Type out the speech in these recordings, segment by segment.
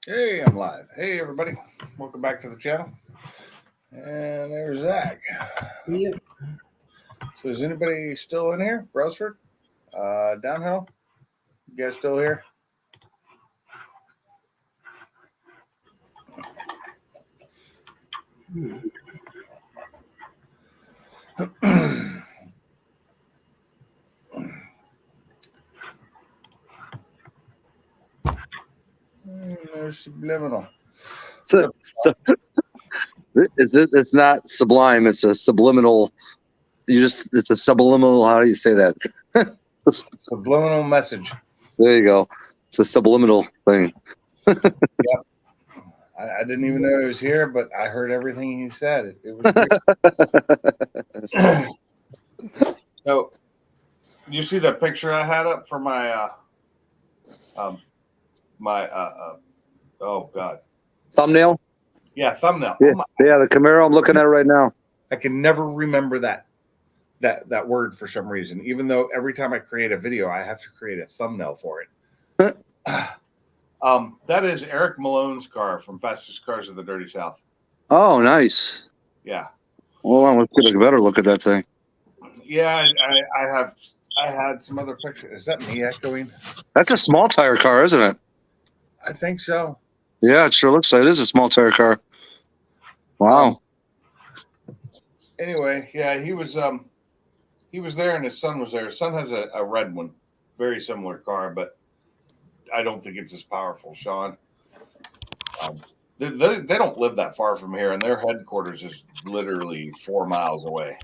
Hey, I'm live. Hey, everybody. Welcome back to the channel. And there's Zach. Yep. So, is anybody still in here? Brosford? Downhill? You guys still here? There's Subliminal. So, it's not sublime. It's a subliminal. It's a subliminal. How do you say that? Subliminal message. There you go. It's a subliminal thing. Yep. I didn't even know he was here, but I heard everything he said. It was great. So, you see the picture I had up for my oh god, Thumbnail. yeah, thumbnail. Yeah, Oh the Camaro I'm looking at right now. I can never remember that word for some reason, even though every time I create a video, I have to create a thumbnail for it. That is Eric Malone's car from Fastest Cars of the Dirty South. Oh, nice. Yeah. Well, let's get a better look at that thing. Yeah, I had some other pictures. Is that me echoing? That's a small tire car, isn't it? I think so. Yeah, it sure looks like it is a small tire car. Wow. Anyway, yeah, he was there and his son was there. His son has a red one, very similar car, but I don't think it's as powerful, Sean. They don't live that far from here, and their headquarters is literally 4 miles away.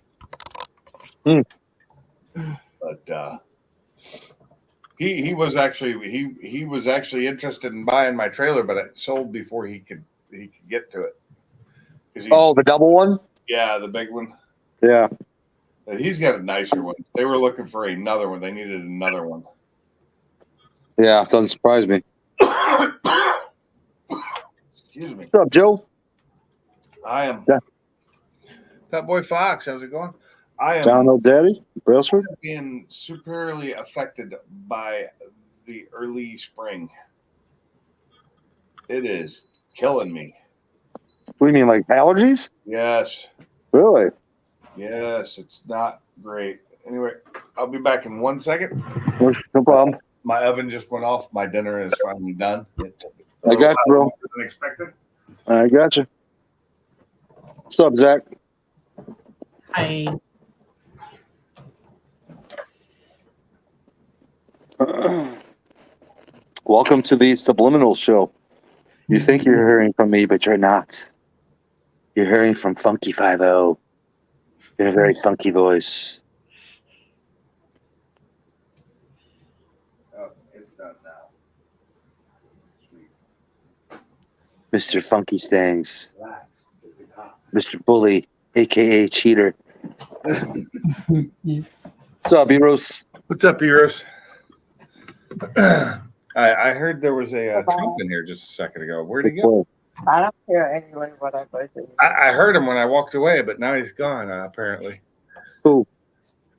But he was actually he was actually interested in buying my trailer, but it sold before he could get to it. The double one? Yeah, the big one. Yeah. He's got a nicer one. They were looking for another one. They needed another one. Yeah, it doesn't surprise me. Excuse me. What's up, Joe? I am. Yeah. Fat Boy Fox, how's it going? I am Downhill Daddy, Brailsford. being superiorly affected by the early spring. It is killing me. What do you mean, like allergies? Yes. Really? Yes, it's not great. Anyway, I'll be back in 1 second. No problem. My oven just went off. My dinner is finally done. I got you, bro. Than expected. I got you. What's up, Zach? Hi. Welcome to the Subliminal Show. You think you're hearing from me, but you're not. You're hearing from Funky 5-0 in a very funky voice. Oh, it's done now. Sweet. Mr. Funky Stangs. Relax. It's been hot. Mr. Bully, a.k.a. Cheater. What's up, Eros? What's up, Eros? I heard there was a Trump in here just a second ago. Where'd he go? I don't care anyway what I go to. I heard him when I walked away, but now he's gone, apparently. Who?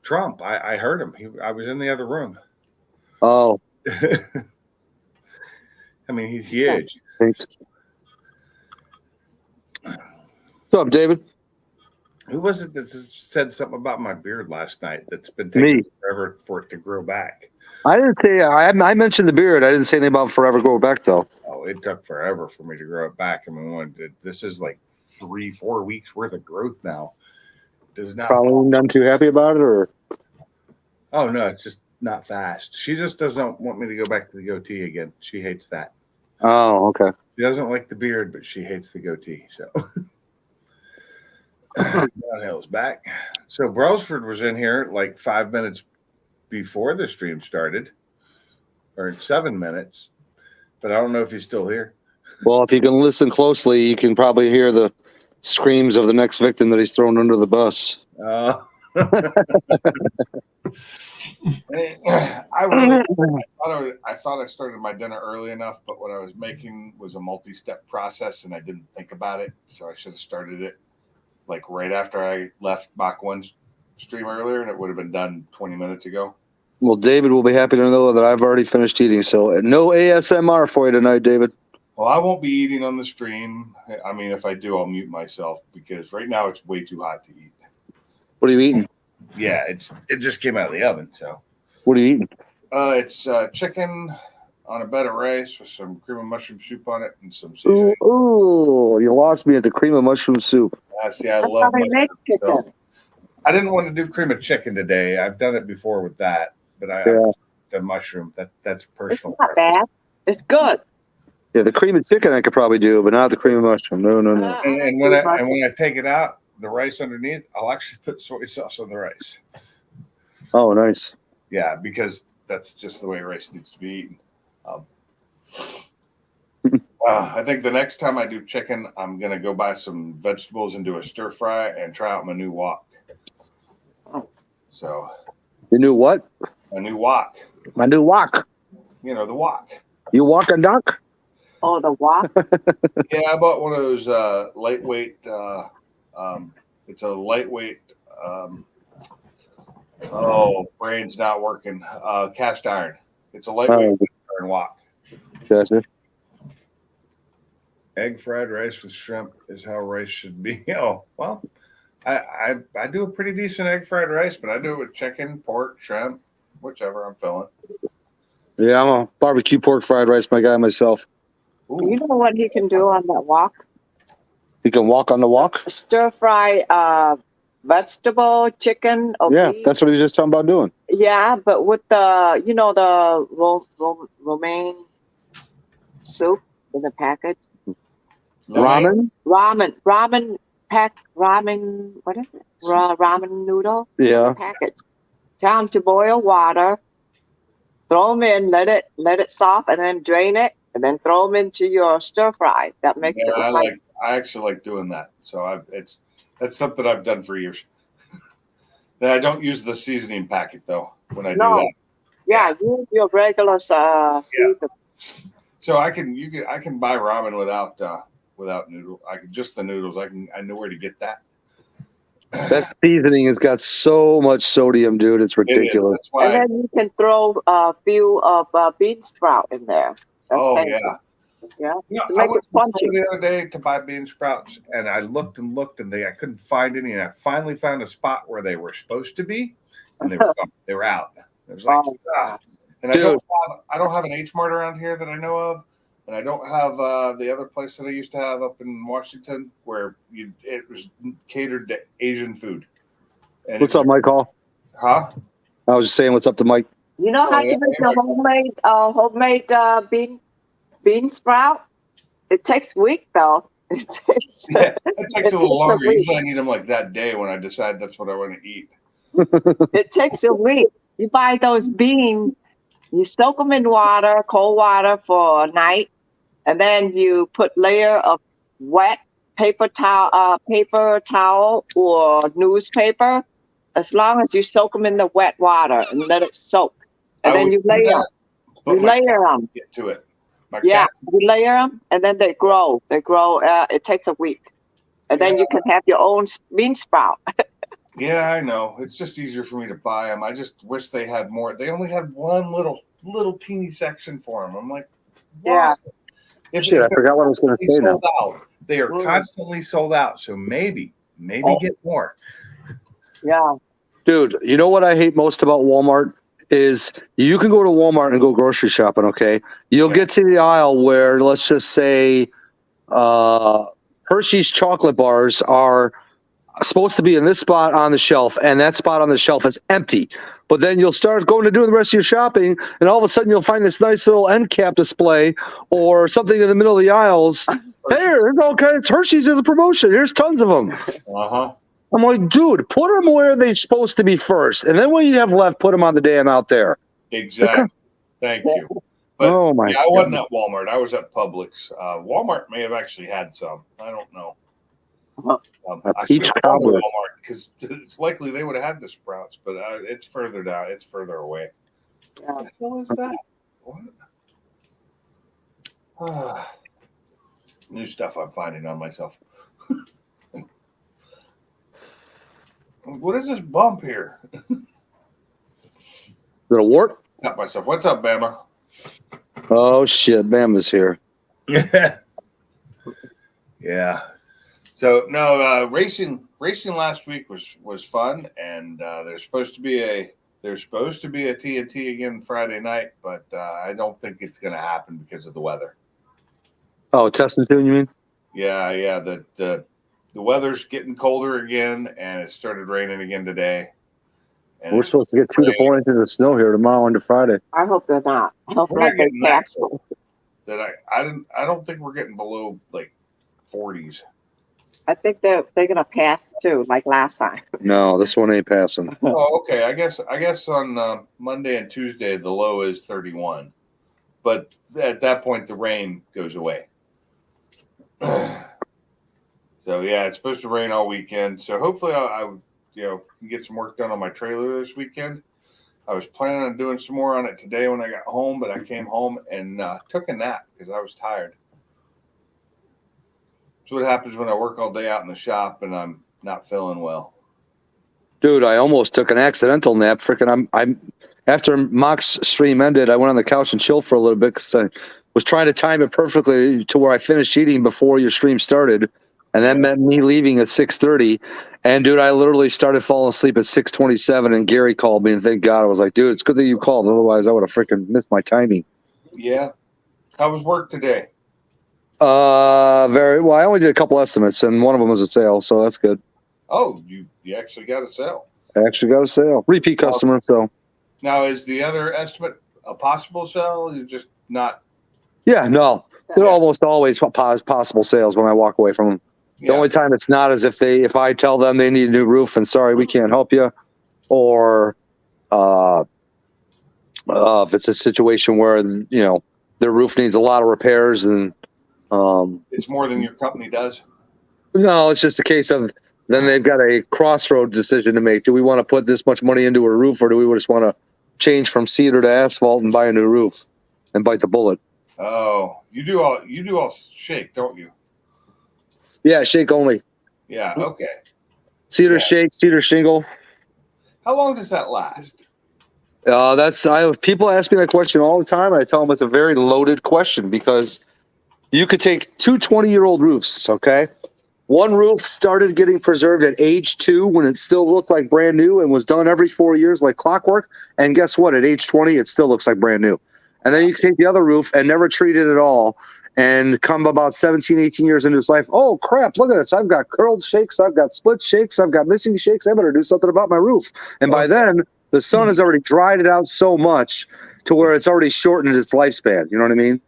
Trump. I heard him. I was in the other room. Oh. I mean, he's huge. Thanks. What's up, David? Who was it that said something about my beard last night that's been taking forever for it to grow back? I didn't say, I mentioned the beard. I didn't say anything about forever grow back, though. Oh, it took forever for me to grow it back. I mean, this is like 3-4 weeks worth of growth now. Does not probably none too happy about it, or? Oh, no, it's just not fast. She just doesn't want me to go back to the goatee again. She hates that. Oh, okay. She doesn't like the beard, but she hates the goatee. So Downhill's back. So Brailsford was in here like 5 minutes before the stream started, or 7 minutes, but I don't know if he's still here. Well, if you can listen closely, you can probably hear the screams of the next victim that he's thrown under the bus. I thought I started my dinner early enough, but what I was making was a multi-step process, and I didn't think about it, so I should have started it like right after I left Mach 1's stream earlier, and it would have been done 20 minutes ago. Well, David will be happy to know that I've already finished eating, so no ASMR for you tonight, David. Well, I won't be eating on the stream. I mean, if I do, I'll mute myself because right now it's way too hot to eat. What are you eating? Yeah, it just came out of the oven, so. What are you eating? It's chicken on a bed of rice with some cream of mushroom soup on it and some Ooh, seasoning. ooh, you lost me at the cream of mushroom soup. See, I That's love how they mushroom. make chicken. So I didn't want to do cream of chicken today. I've done it before with that, but Yeah. the mushroom that's It's personal. not bad. It's good. Yeah, the cream of chicken I could probably do, but not the cream of mushroom. No. And when I take it out, the rice underneath, I'll actually put soy sauce on the rice. Oh, nice. Yeah, because that's just the way rice needs to be eaten. I think the next time I do chicken, I'm gonna go buy some vegetables and do a stir fry and try out my new wok. So You knew what? a new wok, My new wok. the wok. You walk a duck? Oh, the wok. Yeah, I bought one of those lightweight. It's a lightweight. Brain's not working. Cast iron. It's a lightweight iron wok. Gotcha. Egg fried rice with shrimp is how rice should be. Oh well, I do a pretty decent egg fried rice, but I do it with chicken, pork, shrimp, whichever I'm feeling. Yeah, I'm a barbecue pork fried rice my guy myself. Ooh. You know what he can do on that wok? You can walk on the walk? Stir fry vegetable, chicken, or Yeah, beef. that's what he was just talking about doing. Yeah, but with the romaine soup in the package. Ramen? Ramen pack, ramen, what is it? Ramen noodle Yeah. package. Tell them to boil water, throw them in, let it soft, and then drain it, and then throw them into your stir fry. That makes it look like I actually like doing that. So that's something I've done for years. Then I don't use the seasoning packet though when I do No. that. Yeah, use your regular season. So I can buy ramen without noodle. I can just the noodles. I know where to get that. That seasoning has got so much sodium, dude. It's It is. ridiculous. That's why. And then you can throw a few of bean sprout in there. That's Oh same yeah. thing. Yeah. You know, To I make went it to the punchy. store the other day to buy bean sprouts, and I looked and looked, and I couldn't find any. And I finally found a spot where they were supposed to be, and they were gone. They were out. It was like, Oh, ah. And Dude. I don't have an H Mart around here that I know of, and I don't have the other place that I used to have up in Washington where it was catered to Asian food. And What's up, Mike Hall? Huh? I was just saying what's up to Mike. You know how yeah, to make yeah. the homemade bean sprout? It takes a week though. It takes, Yeah, it takes a little takes a longer. week. Usually I need them like that day when I decide that's what I want to eat. it takes a week. You buy those beans, you soak them in water, cold water for a night, and then you put layer of wet paper towel or newspaper. As long as you soak them in the wet water and let it soak, and I then would you do layer that, but you my layer cat them. get to it. My Yeah, cat, you layer them, and then they grow. They grow. It takes a week, and then you can have your own bean sprout. yeah, I know. It's just easier for me to buy them. I just wish they had more. They only had one little teeny section for them. I'm like, why? Yeah. If Shit, I they're forgot what I was going to say now. sold out, they are constantly sold out. So maybe get more. Yeah. Dude, you know what I hate most about Walmart is you can go to Walmart and go grocery shopping, okay? You'll get to the aisle where, let's just say, Hershey's chocolate bars are supposed to be in this spot on the shelf, and that spot on the shelf is empty. But then you'll start going to do the rest of your shopping, and all of a sudden you'll find this nice little end cap display or something in the middle of the aisles. Here, it's Hershey's as a promotion. Here's tons of them. Uh-huh. I'm like, dude, put them where they're supposed to be first, and then when you have left, put them on the damn out there. Exactly. Thank you. But Oh my I wasn't at Walmart. I was at Publix. Walmart may have actually had some. I don't know. I peach should have gone to cobbler. Walmart because it's likely they would have had the sprouts, but it's further down. It's further away. Yeah. What the hell is that? What? New stuff I'm finding on myself. What is this bump here? Is it a wart? Got myself. What's up, Bama? Oh shit, Bama's here. Yeah. So no, racing last week was fun, and there's supposed to be a TNT again Friday night, but I don't think it's going to happen because of the weather. Oh, testing tune, you mean? Yeah. The weather's getting colder again, and it started raining again today. And We're supposed to get 2 to 4 inches of snow here tomorrow into Friday. I hope they're not. I hope We're not like they getting that pass. cold. That I don't think we're getting below like 40s. I think they're gonna pass too, like last time. No, this one ain't passing. Oh, okay. I guess on Monday and Tuesday the low is 31, but at that point the rain goes away. So yeah, it's supposed to rain all weekend. So hopefully I can get some work done on my trailer this weekend. I was planning on doing some more on it today when I got home, but I came home and took a nap because I was tired. That's what happens when I work all day out in the shop and I'm not feeling well. Dude, I almost took an accidental nap. Freaking, I'm after Mock's stream ended, I went on the couch and chilled for a little bit because I was trying to time it perfectly to where I finished eating before your stream started, and that meant me leaving at 6:30. And dude, I literally started falling asleep at 6:27, and Gary called me, and thank God. I was like, dude, it's good that you called. Otherwise, I would have freaking missed my timing. Yeah. How was work today? Very well. I only did a couple estimates, and one of them was a sale, so that's good. Oh, you actually got a sale. I actually got a sale. Repeat customer, so. Now, is the other estimate a possible sale? You're just not. Yeah, no. They're almost always possible sales when I walk away from them. The only time it's not is if I tell them they need a new roof and sorry, we can't help you, or if it's a situation where their roof needs a lot of repairs and It's more than your company does. no, it's just a case of then they've got a crossroad decision to make. Do we want to put this much money into a roof, or do we just want to change from cedar to asphalt and buy a new roof and bite the bullet? Oh, you do all shake, don't you? Yeah, shake only. Yeah. Okay. Cedar shake, cedar shingle. How long does that last? People ask me that question all the time. I tell them it's a very loaded question because you could take two 20-year-old roofs, okay? One roof started getting preserved at age 2 when it still looked like brand new and was done every 4 years like clockwork. And guess what? At age 20, it still looks like brand new. And then you can take the other roof and never treat it at all and come about 17, 18 years into its life. Oh, crap, look at this. I've got curled shakes. I've got split shakes. I've got missing shakes. I better do something about my roof. And by then, the sun has already dried it out so much to where it's already shortened its lifespan. You know what I mean?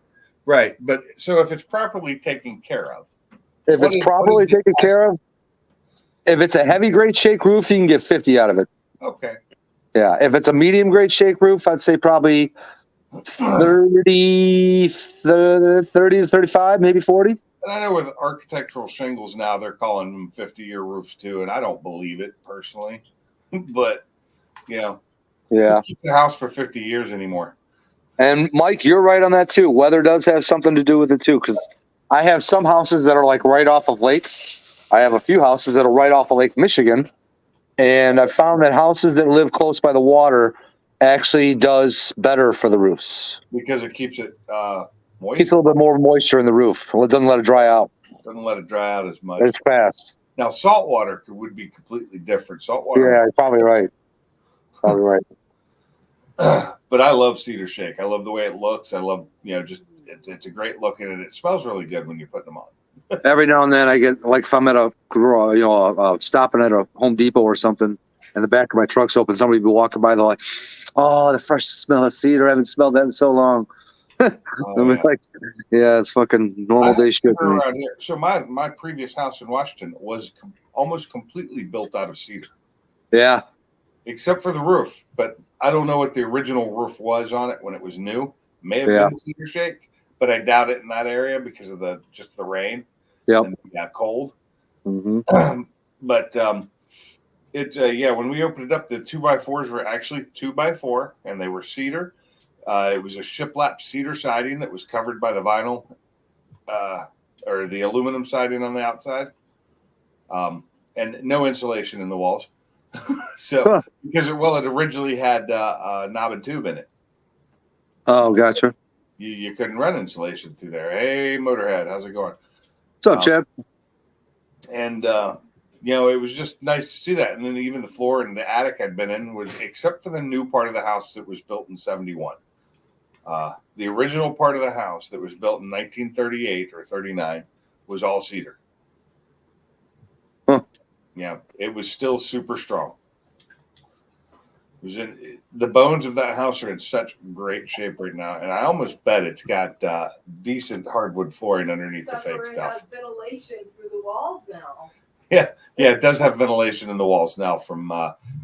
Right. But so if it's properly taken care of. If it's properly taken care of, if it's a heavy grade shake roof, you can get 50 out of it. Okay. Yeah. If it's a medium grade shake roof, I'd say probably 30 to 35, maybe 40. And I know with architectural shingles now, they're calling them 50-year roofs too, and I don't believe it personally. But, yeah, keep the house for 50 years anymore. And Mike, you're right on that too. Weather does have something to do with it too, because I have some houses that are like right off of lakes. I have a few houses that are right off of Lake Michigan, and I found that houses that live close by the water actually does better for the roofs Because it keeps it moist. keeps a little bit more moisture in the roof. It doesn't let it dry out Doesn't let it dry out as much. as fast. Now, salt water would be completely different. Salt water. Yeah, you're probably right. Probably right. But I love cedar shake. I love the way it looks. I love, just it's a great look and it smells really good when you're putting them on. Every now and then I get, like if I'm at stopping at a Home Depot or something and the back of my truck's open, somebody will be walking by, they're like, oh, the fresh smell of cedar. I haven't smelled that in so long. Like, yeah, it's fucking normal day shit to me. Around here. So my previous house in Washington was almost completely built out of cedar. Yeah. Except for the roof. But I don't know what the original roof was on it when it was new. May have been cedar shake, but I doubt it in that area because of the rain. Yep. And it got cold. Mm-hmm. But when we opened it up, the 2x4s were actually 2x4 and they were cedar. It was a shiplap cedar siding that was covered by the vinyl or the aluminum siding on the outside, and no insulation in the walls. Because it originally had knob and tube in it. Oh, gotcha. you couldn't run insulation through there. Hey, Motorhead, how's it going? What's up, Chad? And it was just nice to see that. And then even the floor in the attic I'd been in was, except for the new part of the house that was built in 71. The original part of the house that was built in 1938 or 39 was all cedar. Huh. Yeah, it was still super strong. The bones of that house are in such great shape right now, and I almost bet it's got decent hardwood flooring underneath the fake stuff. Has ventilation through the walls now. Yeah, it does have ventilation in the walls now from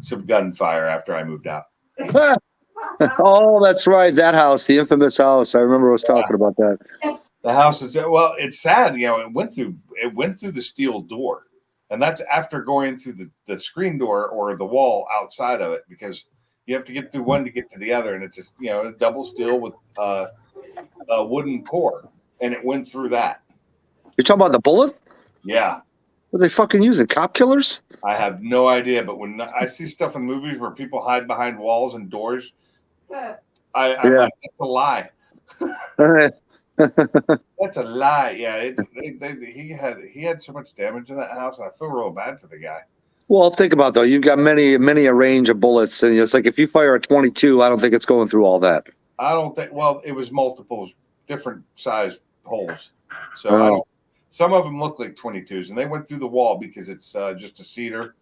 some gunfire after I moved out. Oh, that's right. That house, the infamous house. I remember us talking about that. The house is, well, it's sad. It went through the steel door, and that's after going through the screen door or the wall outside of it, because you have to get through one to get to the other, and it's just a double steel with a wooden core, and it went through that. You're talking about the bullet? Yeah. What are they fucking using? Cop killers? I have no idea, but when I see stuff in movies where people hide behind walls and doors, I'm like, that's a lie. That's a lie. Yeah, he had so much damage in that house, and I feel real bad for the guy. Well, think about it, though. You've got many a range of bullets, and it's like if you fire a 22, I don't think it's going through all that. I don't think. Well, it was multiple different size holes, so some of them look like 22s, and they went through the wall because it's just a cedar.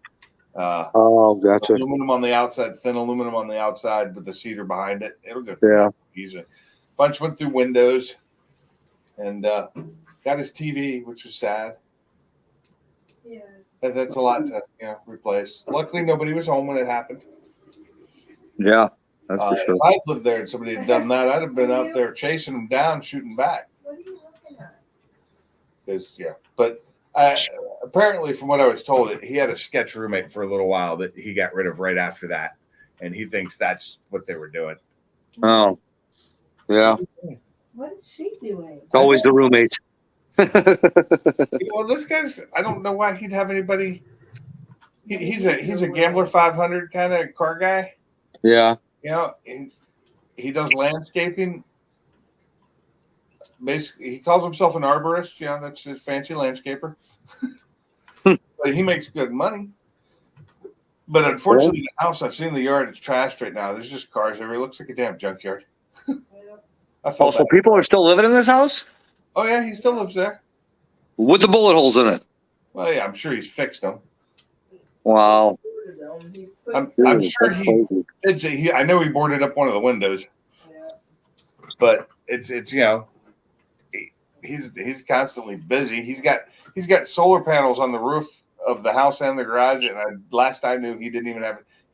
Gotcha. Aluminum on the outside, thin aluminum on the outside, with the cedar behind it. It'll go through easy. Bunch went through windows, and got his TV, which was sad. Yeah. That's a lot to replace. Luckily, nobody was home when it happened. Yeah, that's for sure. If I'd lived there and somebody had done that, I'd have been out there chasing them down, shooting back. What are you looking at? But apparently, from what I was told, he had a sketch roommate for a little while that he got rid of right after that, and he thinks that's what they were doing. Oh, yeah. What is she doing? It's always the roommate. Well, this guy's, I don't know why he'd have anybody. He's a Gambler 500 kind of car guy. Yeah. He does landscaping. Basically, he calls himself an arborist. That's his fancy landscaper. But he makes good money. But unfortunately, the house, I've seen the yard, it's trashed right now. There's just cars everywhere. It looks like a damn junkyard. So people are still living in this house? Oh, yeah, he still lives there. With the bullet holes in it? Well, yeah, I'm sure he's fixed them. Wow. I'm sure he did. I know he boarded up one of the windows. Yeah. But it's he's constantly busy. He's got solar panels on the roof of the house and the garage, and last I knew, he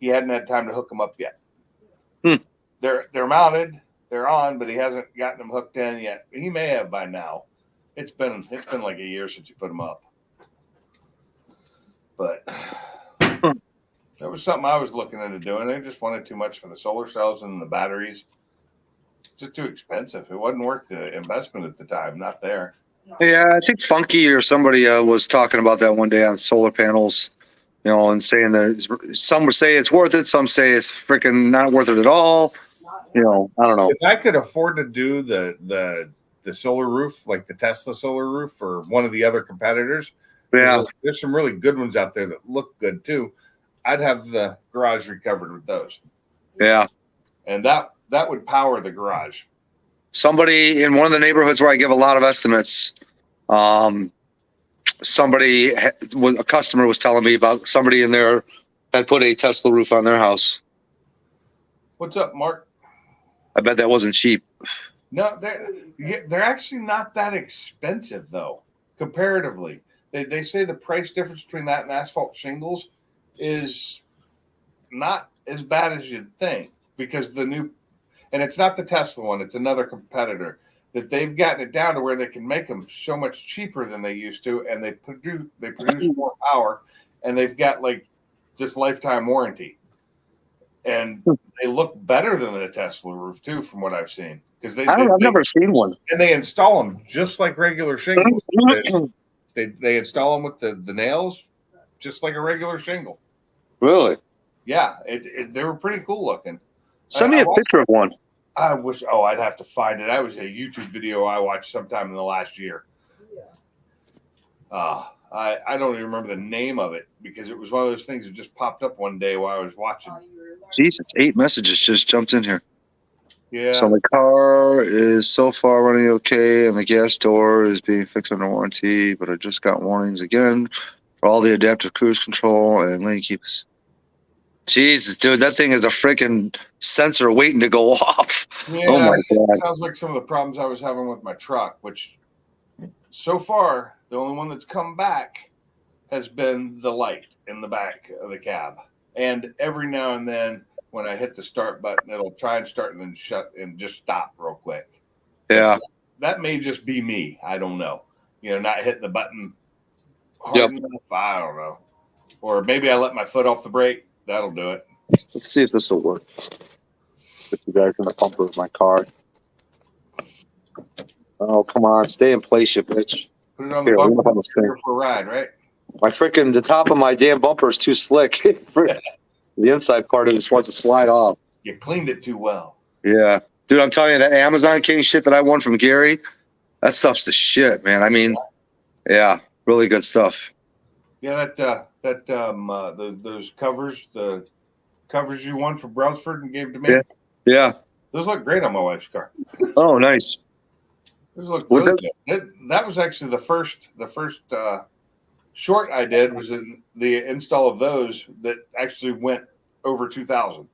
hadn't had time to hook them up yet. They're mounted, they're on, but he hasn't gotten them hooked in yet. He may have by now. It's been like a year since you put them up. But that was something I was looking into doing. They just wanted too much for the solar cells and the batteries. Just too expensive. It wasn't worth the investment at the time. Not there. Yeah, I think Funky or somebody was talking about that one day on solar panels, and saying that some would say it's worth it, some say it's freaking not worth it at all. I don't know. If I could afford to do the solar roof, like the Tesla solar roof or one of the other competitors, there's some really good ones out there that look good too. I'd have the garage recovered with those. Yeah, and that would power the garage. Somebody in one of the neighborhoods where I give a lot of estimates, a customer was telling me about somebody in there had put a Tesla roof on their house. What's up, Mark? I bet that wasn't cheap. No, they're actually not that expensive though, comparatively. They say the price difference between that and asphalt shingles is not as bad as you'd think, because and it's not the Tesla one, it's another competitor, that they've gotten it down to where they can make them so much cheaper than they used to, and they produce more power, and they've got like this lifetime warranty. And they look better than the Tesla roof too, from what I've seen. Because I've never seen one. And they install them just like regular shingles. They install them with the nails, just like a regular shingle. Really? Yeah, they were pretty cool looking. Send me a picture of one. I wish. Oh, I'd have to find it. That was a YouTube video I watched sometime in the last year. Yeah. I don't even remember the name of it because it was one of those things that just popped up one day while I was watching. Oh, you were like, Jesus, 8 messages just jumped in here. Yeah. So the car is so far running okay, and the gas door is being fixed under warranty, but I just got warnings again for all the adaptive cruise control and lane keeps. Jesus, dude, that thing is a freaking sensor waiting to go off. Yeah, Oh my God. sounds like some of the problems I was having with my truck, which so far the only one that's come back has been the light in the back of the cab. And every now and then when I hit the start button, it'll try and start and then shut and just stop real quick. Yeah. That may just be me. I don't know. Not hitting the button hard Yep. enough. I don't know. Or maybe I let my foot off the brake. That'll do it. Let's see if this will work. Put you guys in the bumper of my car. Oh, come on. Stay in place, you bitch. Put it on the Here, bumper leave it on the screen. here for a ride, right? The top of my damn bumper is too slick. The inside part of it just wants to slide off. You cleaned it too well. Yeah. Dude, I'm telling you, that Amazon King shit that I won from Gary, that stuff's the shit, man. I mean, yeah, really good stuff. Yeah, those covers, the covers you won from Brownsford and gave to me. Yeah. Yeah. Those look great on my wife's car. Oh, nice. Those look Well, really good. That was actually the first short I did was in the install of those that actually went over 2,000.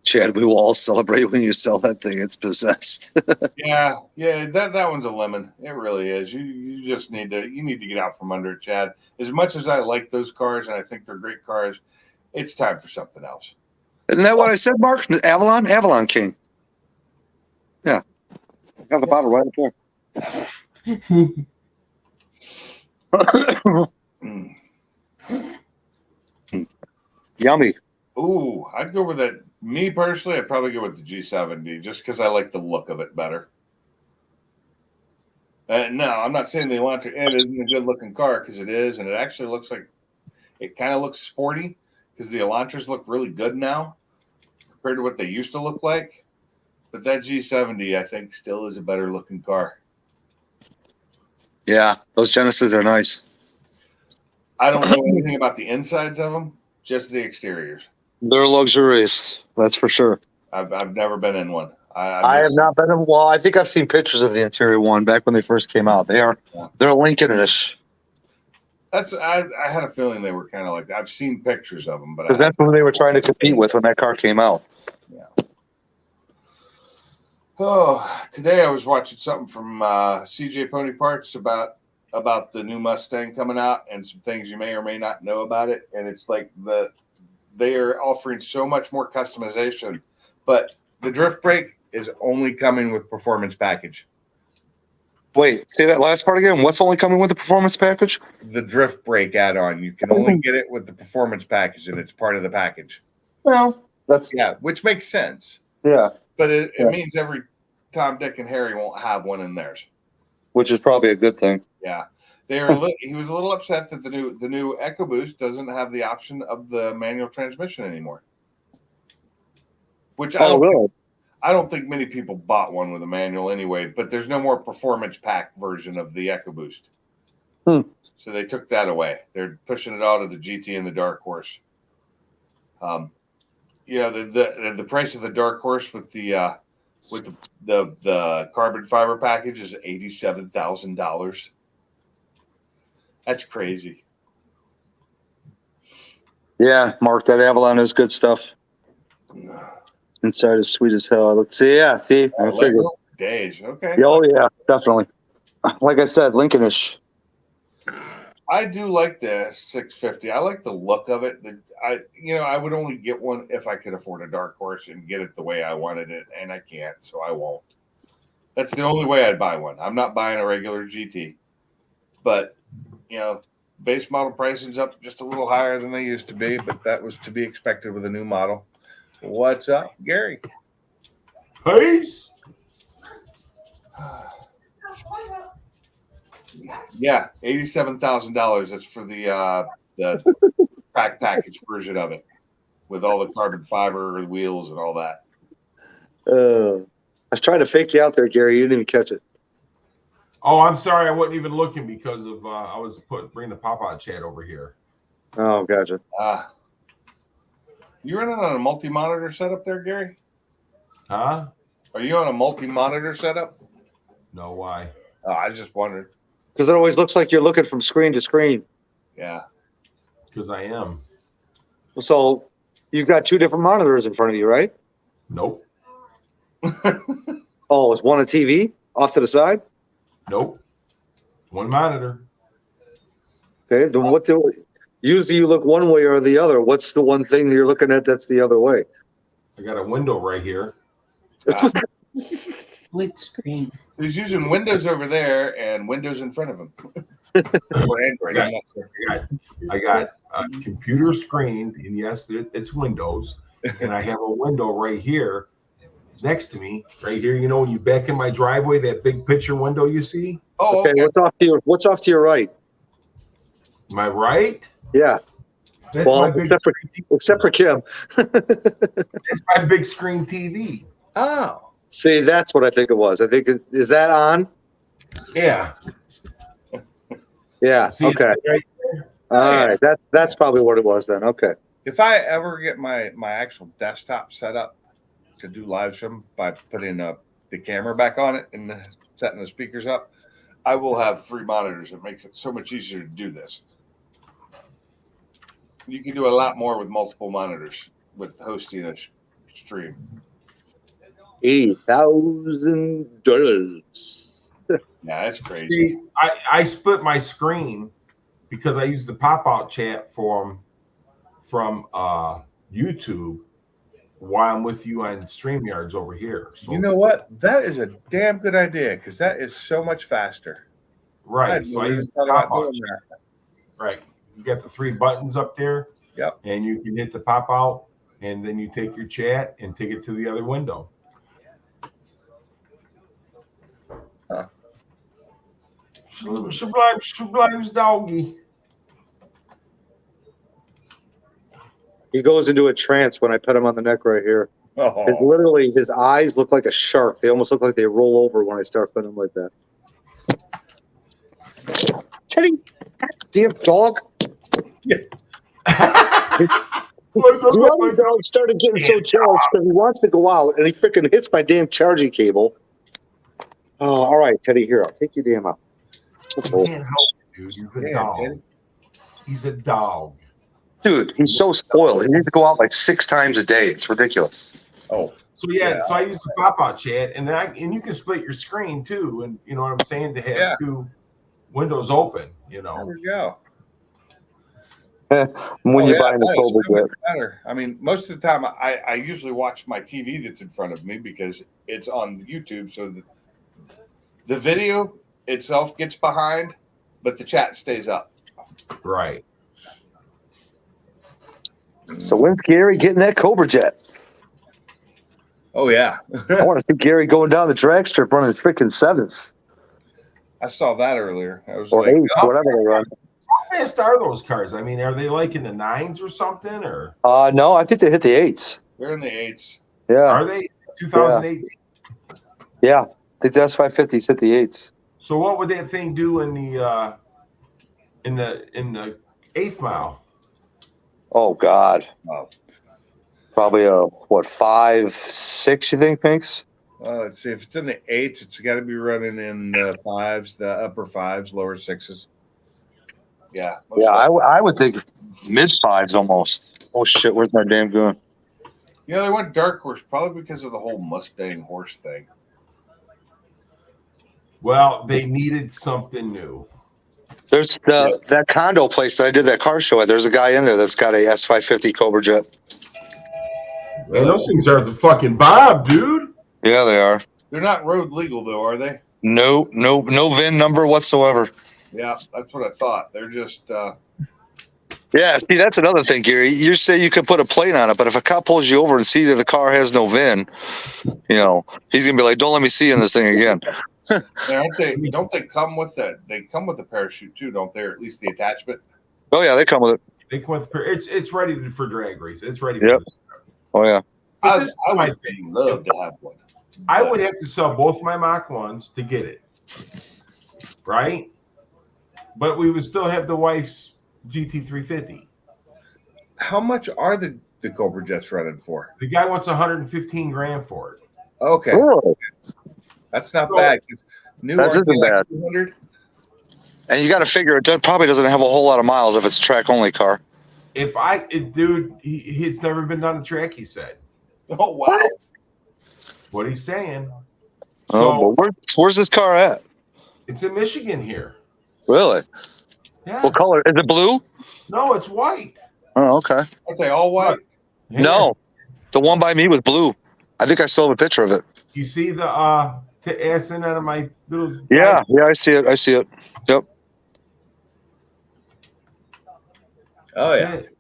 Chad, we will all celebrate when you sell that thing. It's possessed. Yeah, that one's a lemon. It really is. You just need to get out from under it, Chad. As much as I like those cars and I think they're great cars, it's time for something else. Isn't that what I said, Mark? Avalon King. Yeah. I got the bottle right up there. Mm. Yummy. Ooh, I'd go with that. Me personally, I'd probably go with the G70 just because I like the look of it better. No, I'm not saying the Elantra it isn't a good looking car because it is, and it actually looks like it kind of looks sporty because the Elantras look really good now compared to what they used to look like. But that G70, I think, still is a better looking car. Yeah, those Genesis are nice. I don't know anything about the insides of them, just the exteriors. They're luxurious, that's for sure. I've never been in one. I have not been in. Well, I think I've seen pictures of the interior one back when they first came out. They're Lincoln-ish. I had a feeling they were kind of like that. I've seen pictures of them, but Because that's what they were trying to compete with when that car came out. Oh, today I was watching something from CJ Pony Parts about the new Mustang coming out and some things you may or may not know about it. And it's like they are offering so much more customization, but the drift brake is only coming with performance package. Wait, say that last part again. What's only coming with the performance package? The drift brake add-on, you can only get it with the performance package, and it's part of the package. Well, that's Which makes sense. yeah, But it means every Tom, Dick, and Harry won't have one in theirs. which is probably a good thing. Yeah, he was a little upset that the new EcoBoost doesn't have the option of the manual transmission anymore. Which I don't think many people bought one with a manual anyway. But there's no more performance pack version of the EcoBoost. So they took that away. They're pushing it out of the GT and the Dark Horse. The price of the Dark Horse with the carbon fiber package is $87,000. That's crazy. Yeah, Mark, that Avalon is good stuff. Inside is sweet as hell. Let's see. I figured. Days. Okay. Oh yeah, definitely. Like I said, Lincolnish. I do like the 650. I like the look of it. I would only get one if I could afford a Dark Horse and get it the way I wanted it, and I can't, so I won't. That's the only way I'd buy one. I'm not buying a regular GT. But, base model pricing's up just a little higher than they used to be, but that was to be expected with a new model. What's up, Gary? Peace. Yeah, $87,000. That's for the track package version of it, with all the carbon fiber wheels and all that. I was trying to fake you out there, Gary. You didn't even catch it. Oh, I'm sorry. I wasn't even looking because of I was bringing the pop-out chat over here. Oh, gotcha. You running on a multi-monitor setup there, Gary? Huh? Are you on a multi-monitor setup? No, why? Oh, I just wondered. Because it always looks like you're looking from screen to screen. Yeah. Because I am. So you've got two different monitors in front of you, right? Nope. Oh, is one a TV off to the side? Nope. One monitor. Okay. Then usually you look one way or the other. What's the one thing that you're looking at that's the other way? I got a window right here. Split screen. He's using Windows over there and Windows in front of him. Or Android. I'm not sure. I got a computer screen, and yes, it's Windows, and I have a window right here next to me, right here. You know, when you back in my driveway, that big picture window you see. Oh, Okay. okay. What's off to your right? Am I right? Yeah. That's Well, my big except for Kim. That's my big screen TV. Oh. See, that's what I think it was. I think is that on? Yeah. Yeah. See, Okay. it's right All right. That's probably what it was then. Okay. If I ever get my actual desktop set up to do live stream by putting the camera back on it and setting the speakers up, I will have 3 monitors. It makes it so much easier to do this. You can do a lot more with multiple monitors with hosting a stream. $80,000. Yeah, that's crazy. See, I split my screen because I use the pop-out chat from YouTube while I'm with you on StreamYards over here. So, You know what? That is a damn good idea because that is so much faster. right. So I use the thought about pop-out doing chat. that. Right. You got the 3 buttons up there. Yep. And you can hit the pop-out, and then you take your chat and take it to the other window. Huh. Sublime's doggy. He goes into a trance when I pet him on the neck right here. Oh, Literally, his eyes look like a shark. They almost look like they roll over when I start petting him like that. Teddy, damn dog. The other dog started getting so jealous because he wants to go out and he freaking hits my damn charging cable. Oh, all right, Teddy, here, I'll take your damn out. He can't help it, dude. He's a Damn, dog. Teddy. He's a dog. Dude, he's so spoiled. He needs to go out like 6 times a day. It's ridiculous. Oh, So so I use the pop-out chat, and you can split your screen too, and you know what I'm saying, to have 2 windows open. You there know, we go. When you're yeah, buying the that is Cobra so Jet. much better. I mean, most of the time I usually watch my TV that's in front of me because it's on YouTube, so the video itself gets behind, but the chat stays up. right? So when's Gary getting that Cobra Jet? Oh yeah, I want to see Gary going down the drag strip running freaking 7s I saw that earlier. I was or like, 8s, whatever they run. How fast are those cars? I mean, are they like in the 9s or something, or No, I think they hit the 8s. they're in the 8s. Yeah, are they 2018? yeah. I think the S550s hit the 8s. So what would that thing do in the 8th mile? Oh God, Wow. probably a 5, 6? You think, Pinks? Let's see. If it's in the 8s, it's got to be running in the 5s, the upper 5s, lower 6s. Yeah. most Yeah, likely. I would think mid 5s almost. Oh shit, where's my damn gun? You know, they went dark horse probably because of the whole Mustang horse thing. Well, they needed something new. There's that condo place that I did that car show at. There's a guy in there that's got a S550 Cobra Jet. Man, those things are the fucking Bob, dude. Yeah, they are. They're not road legal though, are they? No VIN number whatsoever. Yeah, that's what I thought. They're just Yeah, see, that's another thing, Gary. You say you could put a plate on it, but if a cop pulls you over and sees that the car has no VIN, you know, he's gonna be like, "Don't let me see you in this thing again." aren't they? Don't they come with that? They come with a parachute too, don't they? Or at least the attachment. Oh yeah, they come with it. They come with it's ready for drag race. It's ready. Yep. For this. Oh yeah. But this is I my would thing. love to have one. I would have to sell both my Mach 1s to get it, right? But we would still have the wife's GT350. How much are the Cobra Jets running for? The guy wants 115 grand for it. Okay, Really? that's not So- bad. New That aren't they isn't like bad. 200? And you got to figure it probably doesn't have a whole lot of miles if it's a track only car. Dude, he's never been on a track, he said. Oh wow! What he's saying. Oh, but where's this car at? It's in Michigan here. Really? Yeah. What color? Is it blue? No, it's white. Oh, okay. Are they all white? Here. No, the one by me was blue. I think I still have a picture of it. You see the ass in out of my little. Yeah, I see it. I see it. Yep. Oh yeah, That's it.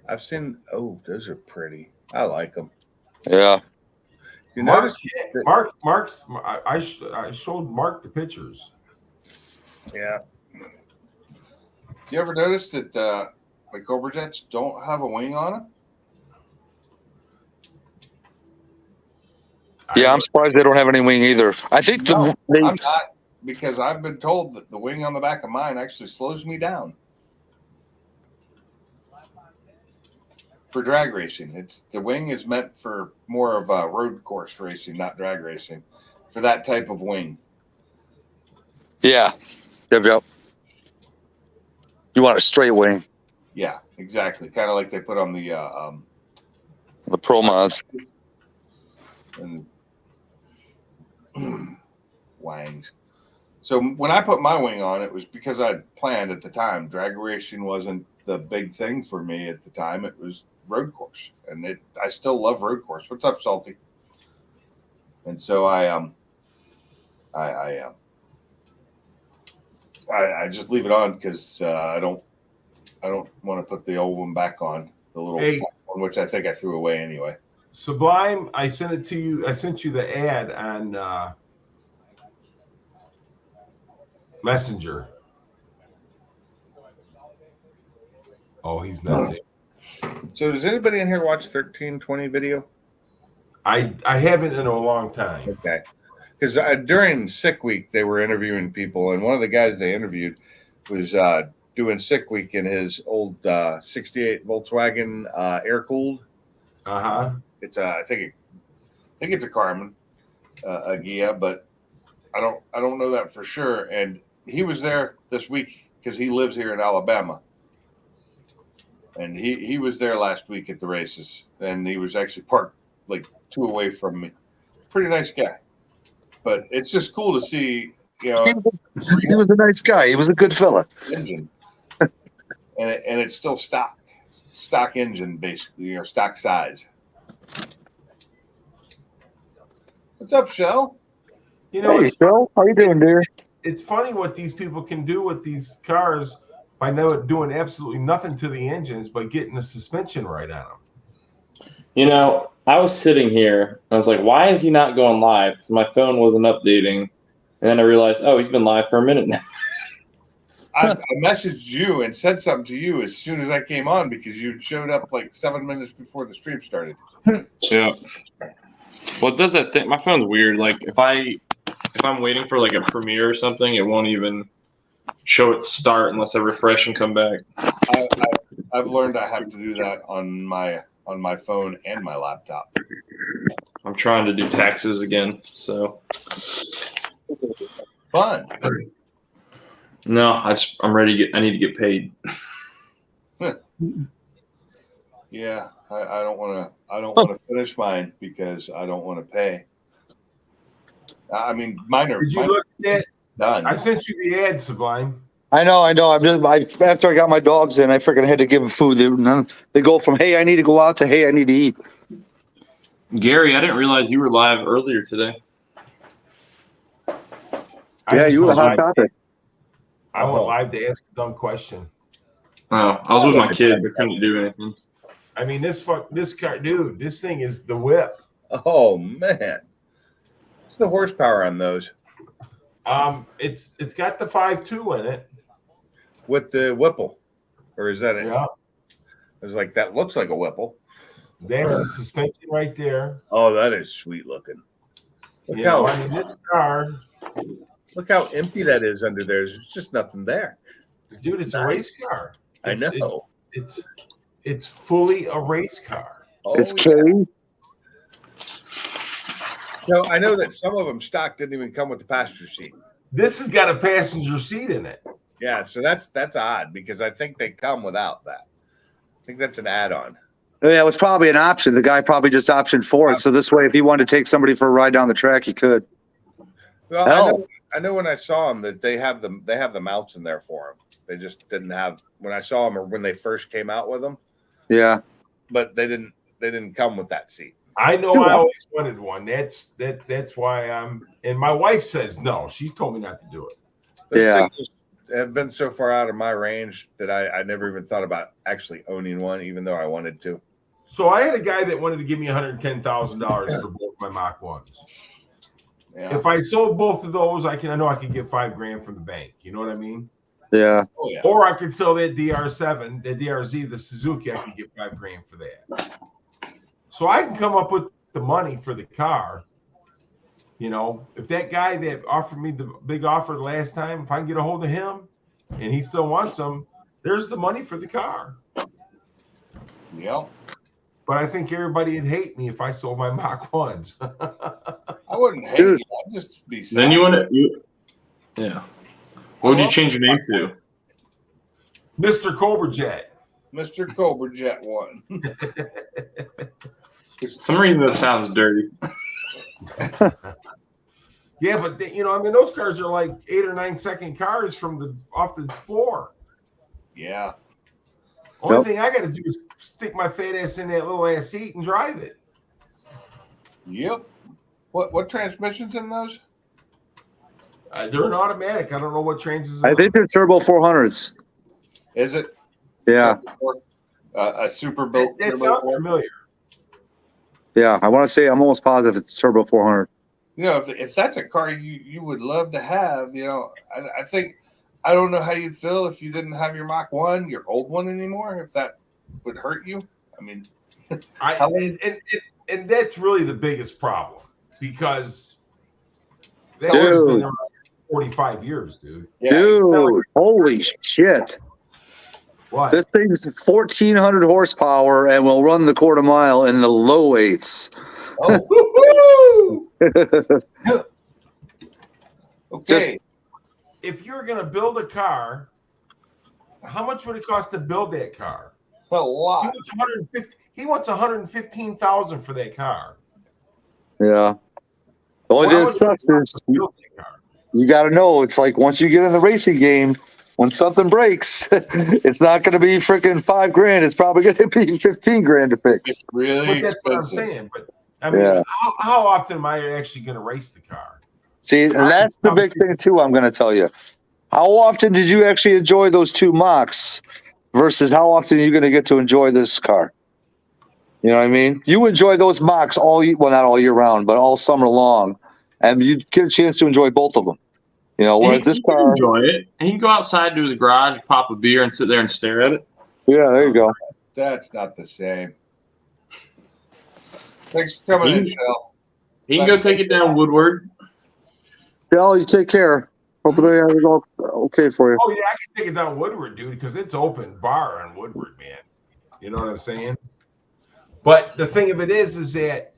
I've seen. Oh, those are pretty. I like them. Yeah. You Mark, notice? Mark's. I showed Mark the pictures. Yeah. Do you ever notice that the Cobra Jets don't have a wing on them? Yeah, I'm surprised they don't have any wing either. I think No, I'm not, because I've been told that the wing on the back of mine actually slows me down for drag racing. The wing is meant for more of a road course racing, not drag racing. For that type of wing. Yeah. Yep. You want a straight wing. Yeah, exactly. Kind of like they put on the The Pro Mods. and wangs. So when I put my wing on, it was because I'd planned at the time. Drag racing wasn't the big thing for me at the time. It was road course, and I still love road course. What's up, Salty? And so I just leave it on because I don't want to put the old one back on, the little one, which I think I threw away anyway. Sublime, I sent it to you. I sent you the ad on Messenger. Oh, he's not there. So does anybody in here watch 1320 video? I haven't in a long time. Okay. Because during Sick Week, they were interviewing people, and one of the guys they interviewed was doing Sick Week in his old 68 Volkswagen air-cooled. It's I think it's a Carmen, a Ghia, but I don't know that for sure. And he was there this week because he lives here in Alabama, and he was there last week at the races, and he was actually parked like 2 away from me. Pretty nice guy, but it's just cool to see. You know, He was a nice guy. He was a good fella. engine, and it's still stock engine basically, stock size. What's up, Shell? You know, Hey, Phil. How you doing, dear? it's funny what these people can do with these cars by doing absolutely nothing to the engines, but getting the suspension right on them. You know, I was sitting here. I was like, why is he not going live? Because my phone wasn't updating. And then I realized, oh, he's been live for a minute now. I messaged you and said something to you as soon as I came on because you showed up like 7 minutes before the stream started. Yeah. Well, it does that thing. My phone's weird. Like if I'm waiting for like a premiere or something, it won't even show it start unless I refresh and come back. I've learned I have to do that on my phone and my laptop. I'm trying to do taxes again, so Fun. no, I'm ready to I need to get paid. Yeah, I don't want to finish mine because I don't want to pay. I mean, mine are Did you look at that? done. I sent you the ad, Sublime. I know. After I got my dogs in, I freaking had to give them food. They go from, hey, I need to go out to, hey, I need to eat. Gary, I didn't realize you were live earlier today. Yeah, you were a hot topic. I went live to ask a dumb question. Oh, I was with my kids. I couldn't do anything. I mean, this car, dude, this thing is the whip. Oh man, what's the horsepower on those It's got the 5.2 in it. with the Whipple, or is that it? Yeah. I was like, that looks like a Whipple. That's the suspension right there. Oh, that is sweet looking. Look You know, how I mean, this car, look how empty that is under there. There's just nothing there. dude, it's a race car. I It's- know. It's fully a race car. Oh, It's yeah. K. No, I know that some of them stock didn't even come with the passenger seat. This has got a passenger seat in it. Yeah, so that's odd because I think they come without that. I think that's an add-on. Yeah, it was probably an option. The guy probably just optioned for it. So this way, if he wanted to take somebody for a ride down the track, he could. Well, Hell. I know when I saw them that they have the mounts in there for them. They just didn't have when I saw them or when they first came out with them, Yeah. but they didn't come with that seat. I know I always wanted one. That's why and my wife says no. She's told me not to do it. Those Yeah. things just have been so far out of my range that I never even thought about actually owning one, even though I wanted to. So I had a guy that wanted to give me $110,000 for both my Mach 1s. Yeah. If I sold both of those, I know I could get $5,000 from the bank. You know what I mean? Yeah. Oh yeah. Or I could sell that DR7, the DRZ, the Suzuki. I could get $5,000 for that. So I can come up with the money for the car. You know, if that guy that offered me the big offer the last time, if I can get a hold of him and he still wants them, there's the money for the car. Yeah. But I think everybody would hate me if I sold my Mach 1s. I wouldn't hate Dude. you. I'd just be sad. Then you want to, yeah. What would you change your name to? Mr. Cobra Jet. Mr. Cobra Jet 1. For some reason that sounds dirty. Yeah, but I mean, those cars are like 8 or 9 second cars from off the floor. Yeah. Only Yep. thing I got to do is stick my fat ass in that little ass seat and drive it. Yep. What transmissions in those? They're an automatic. I don't know what trans I think they're turbo 400s. Is it Yeah. a super built? That turbo sounds four? familiar. Yeah. I want to say I'm almost positive it's turbo 400. You know, if that's a car you would love to have, I think I don't know how you'd feel if you didn't have your Mach 1, your old one anymore. If that would hurt you, I mean, And that's really the biggest problem because that Dude. has been around 45 years, dude. yeah, Dude, holy shit. What? This thing's 1,400 horsepower and will run the quarter mile in the low eights. oh, Woo-hoo! okay. If you're going to build a car, how much would it cost to build that car? A lot. He wants $115,000 for that car. Yeah. The only Why thing would that sucks you is build that car? you got to know it's like once you get in the racing game, when something breaks, it's not going to be freaking $5,000. It's probably going to be 15 grand to fix. It's really But that's what I'm expensive. saying. But I mean, Yeah. how often am I actually going to race the car? See, and that's the big thing too. I'm going to tell you. How often did you actually enjoy those two Machs versus how often are you going to get to enjoy this car? You know what I mean? You enjoy those Machs not all year round, but all summer long, and you get a chance to enjoy both of them. You know, whereas this He can car, enjoy it. He can go outside to his garage, pop a beer, and sit there and stare at it. yeah, there you go. That's not the same. Thanks for coming in, Shell. He can go take it down Woodward. Shell, you take care. Hopefully everything's all okay for you. Oh yeah, I can take it down Woodward, dude, because it's open bar on Woodward, man. You know what I'm saying? But the thing of it is that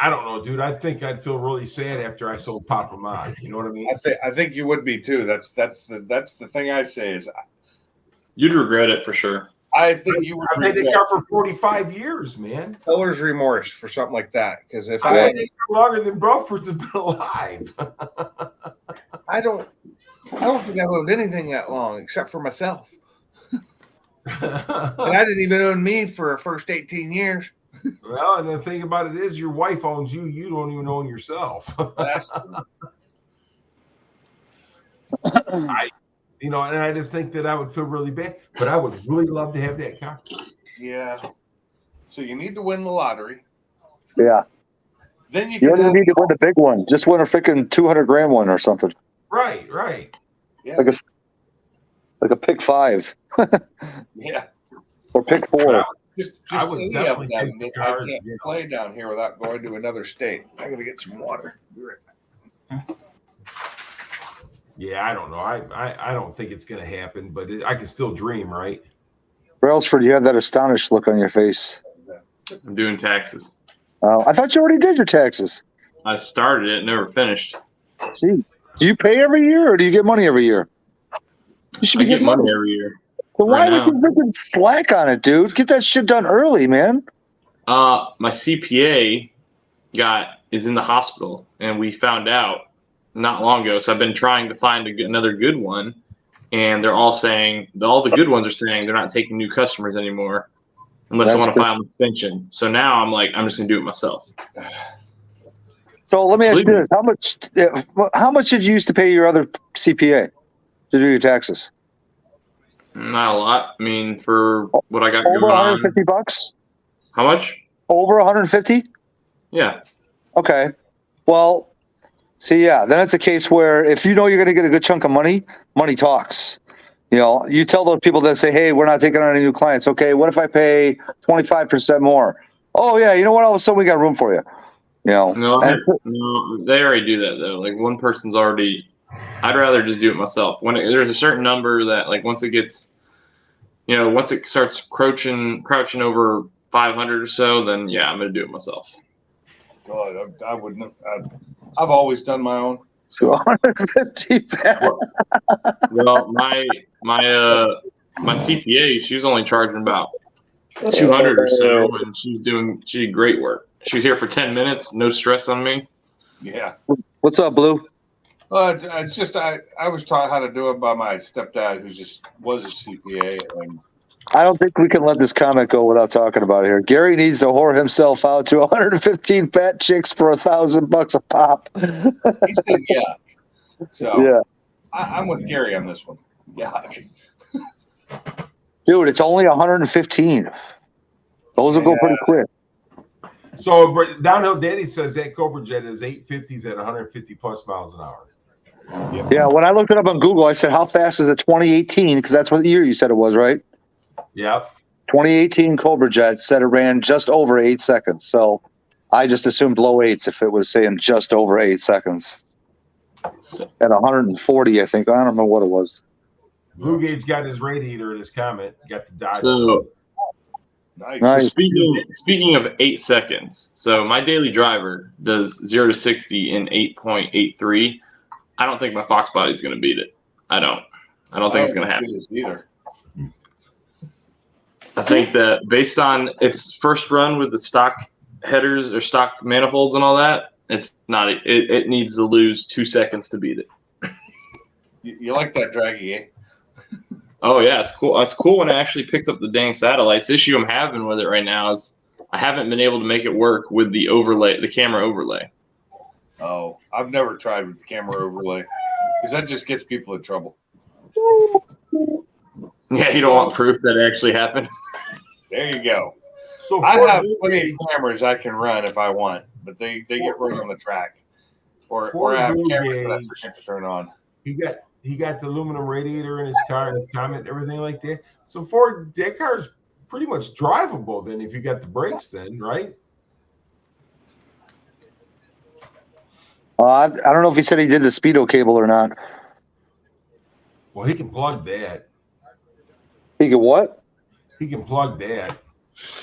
I don't know, dude. I think I'd feel really sad after I sold Papa Mach. You know what I mean? I think you would be too. That's the thing I say is You'd regret it for sure. I think you would I've had that regret car for 45 years, man. seller's remorse for something like that. Because if I've I had it longer than Bruford's has been alive. I don't think I've owned anything that long except for myself. And I didn't even own me for the first 18 years. Well, and the thing about it is, your wife owns you. You don't even own yourself. That's And I just think that I would feel really bad, but I would really love to have that car. yeah. So you need to win the lottery. Yeah. Then you You can don't even have, need to win the big one. Just win a freaking 200 grand one or something. Right. yeah, Like a pick 5 yeah. or pick 4. Just I would any definitely of them. take the That I cars, can't you know. play down here without going to another state. I gotta get some water. Be right back. Yeah, I don't know. I don't think it's going to happen, but I can still dream, right? Brailsford, you have that astonished look on your face. I'm doing taxes. I thought you already did your taxes. I started it, never finished. Jeez. Do you pay every year or do you get money every year? You should I be get getting money every year. Well, why right would you freaking slack on it, dude? Get that shit done early, man. My CPA is in the hospital, and we found out not long ago. So I've been trying to find another good one, and they're all saying all the good ones are saying they're not taking new customers anymore unless I That's want to good. file an extension. So now I'm like, I'm just gonna do it myself. So let me ask you Believe this: how much did you use to pay your other CPA to do your taxes? Not a lot. I mean, for what I got Over going on. $150? How much? Over 150? Yeah. Okay. Well, see, yeah, then it's a case where if you know you're going to get a good chunk of money, money talks. You know, you tell those people that say, "Hey, we're not taking on any new clients." Okay, what if I pay 25% more? Oh yeah, you know what? All of a sudden we got room for you. You know, No, and- no, they already do that though. Like one person's already. I'd rather just do it myself. There's a certain number that like once it gets, once it starts crouching over 500 or so, then yeah, I'm gonna do it myself. God, I wouldn't. I've always done my own. 150. Well, my CPA, she's only charging about 200 or so, and she did great work. She was here for 10 minutes, no stress on me. Yeah. What's up, Blue? Well, it's just I was taught how to do it by my stepdad, who just was a CPA, and I don't think we can let this comment go without talking about it here. Gary needs to whore himself out to 115 fat chicks for $1,000 a pop. he said yeah. So Yeah, I'm with Gary on this one. Yeah. dude, it's only 115. Those will go pretty quick. So Downhill Danny says that Cobra Jet is 850s at 150 plus miles an hour. Yeah, when I looked it up on Google, I said, "How fast is it 2018?" Because that's what year you said it was, right? Yep. 2018 Cobra Jet said it ran just over 8 seconds. So I just assumed low eights if it was saying just over 8 seconds. At 140, I think. I don't remember what it was. Blue Gauge got his radiator in his comment. Got the Dodge. So, Nice. speaking of 8 seconds, so my daily driver does 0 to 60 in 8.83. I don't think my Fox body is going to beat it. I don't think it's going to happen. Either. I think that based on its first run with the stock headers or stock manifolds and all that, it's not. It needs to lose 2 seconds to beat it. You like that draggy, eh? Oh yeah, it's cool. It's cool when it actually picks up the dang satellites. The issue I'm having with it right now is I haven't been able to make it work with the overlay, the camera overlay. Oh, I've never tried with the camera overlay because that just gets people in trouble. Yeah, you don't want proof that it actually happened. There you go. So I Ford have Blue plenty Gauge- of cameras I can run if I want, but they get run on the track, or Ford I have Blue cameras that I Gauge. forget to turn on. He got the aluminum radiator in his car and his comment and everything like that. So Ford, that car's pretty much drivable then if you got the brakes then, right? I don't know if he said he did the Speedo cable or not. Well, he can plug that. He could what? He can plug that.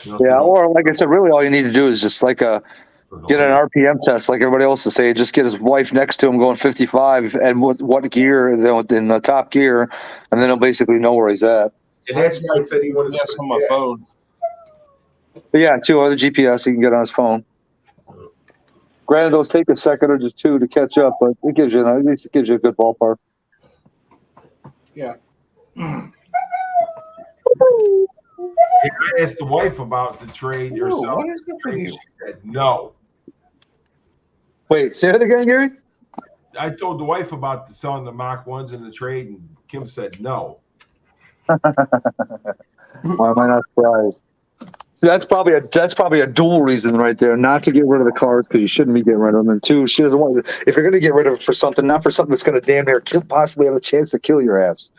You know, Yeah, so- or like I said, really all you need to do is just like get an RPM test like everybody else to say. Just get his wife next to him going 55 and what gear, in the top gear, and then he'll basically know where he's at. And that's why I said he wanted Yes, to on my phone. But yeah, too, or the GPS he can get on his phone. Granted, those take a second or just two to catch up, but it gives you at least it gives you a good ballpark. Yeah. I asked the wife about the trade Ooh, yourself. what is it for you? She said no. Wait, say that again, Gary? I told the wife about selling the Mach 1s in the trade, and Kim said no. Why am I not surprised? So that's probably a dual reason right there, not to get rid of the cars because you shouldn't be getting rid of them. And two, she doesn't want. If you're going to get rid of it for something, not for something that's going to damn near possibly have a chance to kill your ass.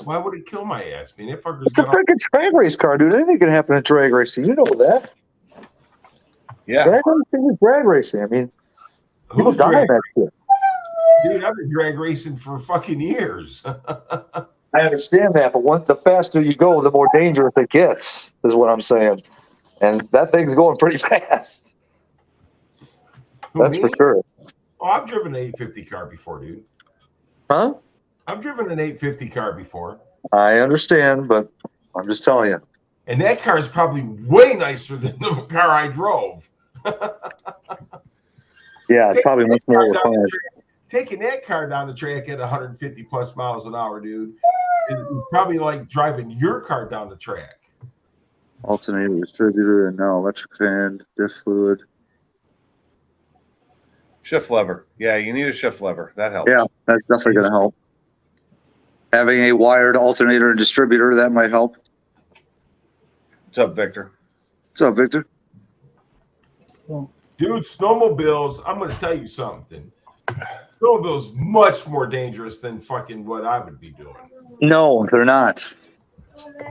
Why would it kill my ass? I mean, that fucker's It's a got all, freaking drag race car, dude. Anything can happen in drag racing. You know that. Yeah. Drag racing is drag racing. I mean, people who's die in drag? that shit. Dude, I've been drag racing for fucking years. I understand that, but the faster you go, the more dangerous it gets, is what I'm saying. And that thing's going pretty fast. Who, That's me? for sure. Oh, I've driven an 850 car before, dude. Huh? I've driven an 850 car before. I understand, but I'm just telling you. And that car is probably way nicer than the car I drove. Yeah, it's probably much more refined. Taking that car down the track at 150 plus miles an hour, dude, is probably like driving your car down the track. Alternator, distributor, and now electric fan, diff fluid. Shift lever. Yeah, you need a shift lever. That helps. Yeah, that's definitely going to help. Having a wired alternator and distributor, that might help. What's up, Victor? What's up, Victor? Dude, snowmobiles, I'm going to tell you something. Snowmobiles much more dangerous than fucking what I would be doing. No, they're not.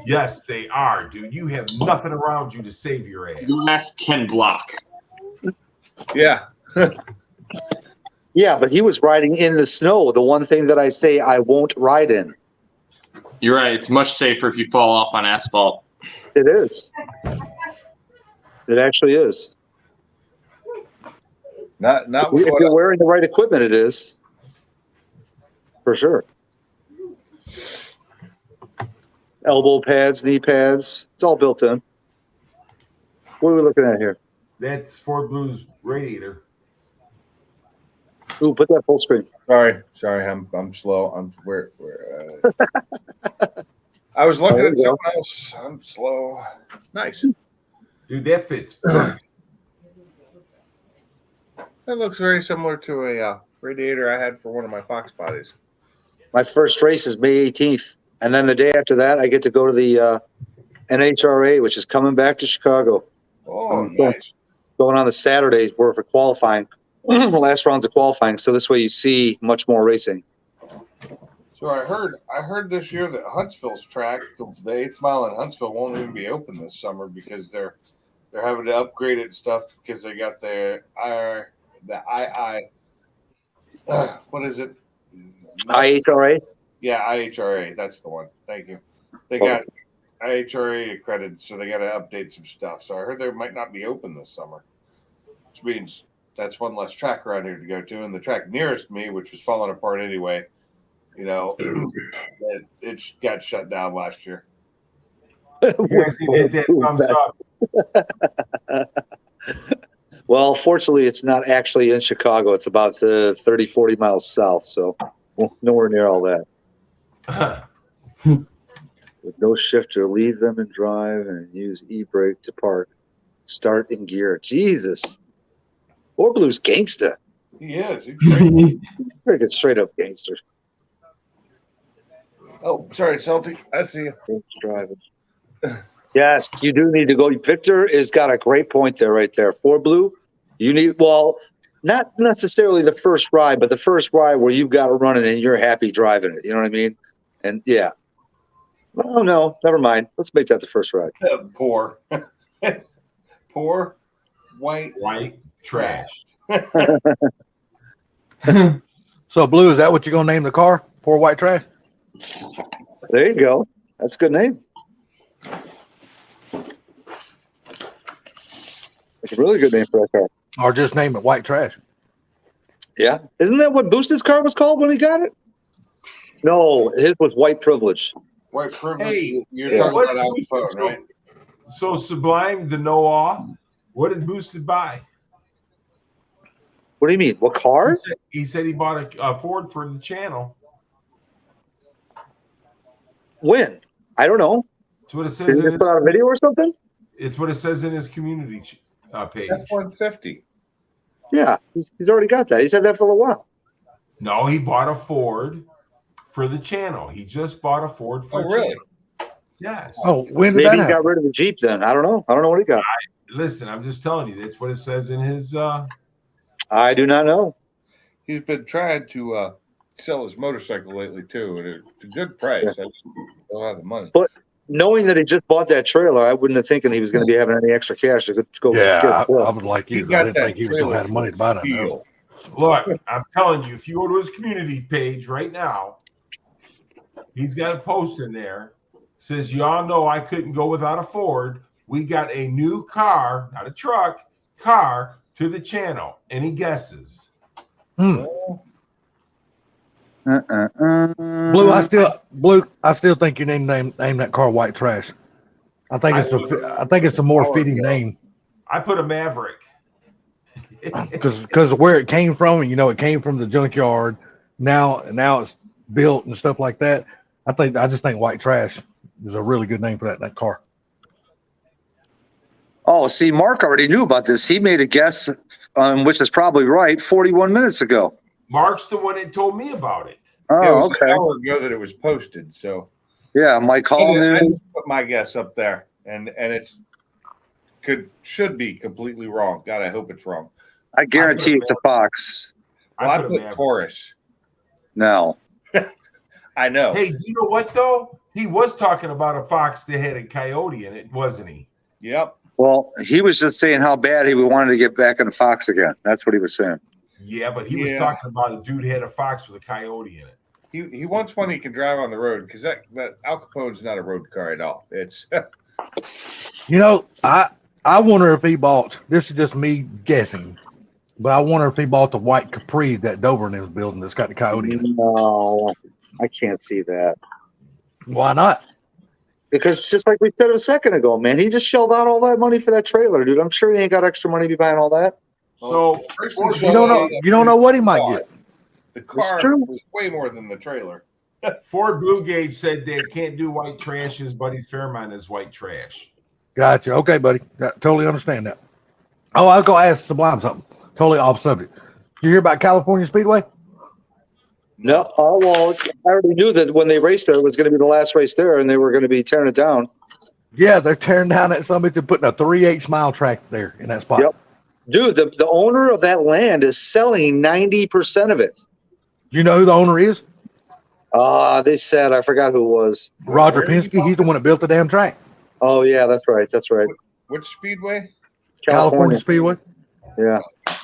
Yes, they are, dude. You have nothing around you to save your ass. You ask Ken Block. Yeah. Yeah, but he was riding in the snow. The one thing that I say I won't ride in. You're right. It's much safer if you fall off on asphalt. It is. It actually is. Not If what you're wearing the right equipment, it is. For sure. Elbow pads, knee pads. It's all built in. What are we looking at here? That's Ford Blue's radiator. Ooh, put that full screen. Sorry, I'm slow. I was looking There at you go. something else. I'm slow. Nice. Dude, that fits. That looks very similar to a radiator I had for one of my Fox bodies. My first race is May 18th. And then the day after that, I get to go to the NHRA, which is coming back to Chicago. Oh, Cool. nice. Going on the Saturdays for qualifying. Last rounds of qualifying. So this way you see much more racing. So I heard this year that Huntsville's track, the 8th mile in Huntsville, won't even be open this summer because they're having to upgrade it and stuff because they got the what is it? IHRA? Yeah, IHRA. That's the one. Thank you. They got IHRA accredited, so they got to update some stuff. So I heard they might not be open this summer, which means that's one less track around here to go to. And the track nearest me, which was falling apart anyway, it got shut down last year. You guys need to hit that thumbs up. Well, fortunately, it's not actually in Chicago. It's about 30, 40 miles south. So nowhere near all that. With no shifter, leave them and drive and use e-brake to park. Start in gear. Jesus. Or Blue's gangster. He is. He's great. Freaking straight up gangster. Oh, sorry, Celtic. I see you. Thanks for driving. Yes, you do need to go. Victor has got a great point there, right there. For Blue, you need, well, not necessarily the first ride, but the first ride where you've got to run it and you're happy driving it. You know what I mean? And yeah. Oh, no, never mind. Let's make that the first ride. Poor. Poor White trash. So, Blue, is that what you're going to name the car? Poor white trash? There you go. That's a good name. It's a really good name for that car. Or just name it white trash? Yeah. Isn't that what Boosted's car was called when he got it? No, his was White Privilege. White privilege. Hey, You're hey, talking what about did our Boosted- phone, right? So Sublime, the Noah, what did Boosted buy? What do you mean? What car? He said he bought a Ford for the channel. When? I don't know. That's what it says. Did he just put out a video or something? It's what it says in his community page. F-150. Yeah, he's already got that. He's had that for a while. No, he bought a Ford for the channel. He just bought a Ford for Oh, the really? channel. Yes. Oh, when did Maybe that he happen? got rid of the Jeep then. I don't know. I don't know what he got. Listen, I'm just telling you. That's what it says in his. I do not know. He's been trying to sell his motorcycle lately too, and it's a good price. I just don't have the money. Knowing that he just bought that trailer, I wouldn't have thinking he was going to be having any extra cash to go Yeah, get I it. was like He you. I got didn't that think he was going to trailer have the money to buy that. deal. Look, I'm telling you, if you go to his community page right now, he's got a post in there. Says, y'all know I couldn't go without a Ford. We got a new car, not a truck, car to the channel. Any guesses? Well, Blue, I still think you need to name that car White Trash. I think it's a more fitting name I put a Maverick. because of where it came from. And, it came from the junkyard. Now it's built and stuff like that. I just think White Trash is a really good name for that car. Oh, see, Mark already knew about this. He made a guess, which is probably right, 41 minutes ago. Mark's the one that told me about it. it Oh, was okay. an hour ago that it was posted, so Yeah, Mike Hall I knew. just put my guess up there, and it's should be completely wrong. God, I hope it's wrong. I guarantee it's a Fox. Well, I put a put Maverick. Taurus. No. I know. Hey, do you know what though? He was talking about a Fox that had a Coyote in it, wasn't he? Yep. Well, he was just saying how bad he wanted to get back into Fox again. That's what he was saying. Yeah, but he was Yeah. talking about a dude had a Fox with a Coyote in it. He wants one he can drive on the road because that Al Capone's not a road car at all. It's I wonder if he bought. This is just me guessing, but I wonder if he bought the white Capri that Dover is building that's got the Coyote in it. No, I can't see that. Why not? Because it's just like we said a second ago, man, he just shelled out all that money for that trailer, dude. I'm sure he ain't got extra money to be buying all that. So First Ford and You don't know. foremost, You don't know what he might get. the car true. was way more than the trailer. Ford Blue Gauge said they can't do white trash. His buddy's Fairmont is white trash. Gotcha. Okay, buddy. Totally understand that. Oh, I was gonna ask Sublime something. Totally off subject. You hear about California Speedway? No, oh well, I already knew that when they raced there, it was going to be the last race there, and they were going to be tearing it down. Yeah, they're tearing down that summit and putting a 3/8 mile track there in that spot. Yep. Dude, the owner of that land is selling 90% of it. You know who the owner is? They said, I forgot who it was. Roger Where are you Penske. He's the one that built the damn track. Oh yeah, that's right. That's right. Which speedway? California Speedway. Yeah. I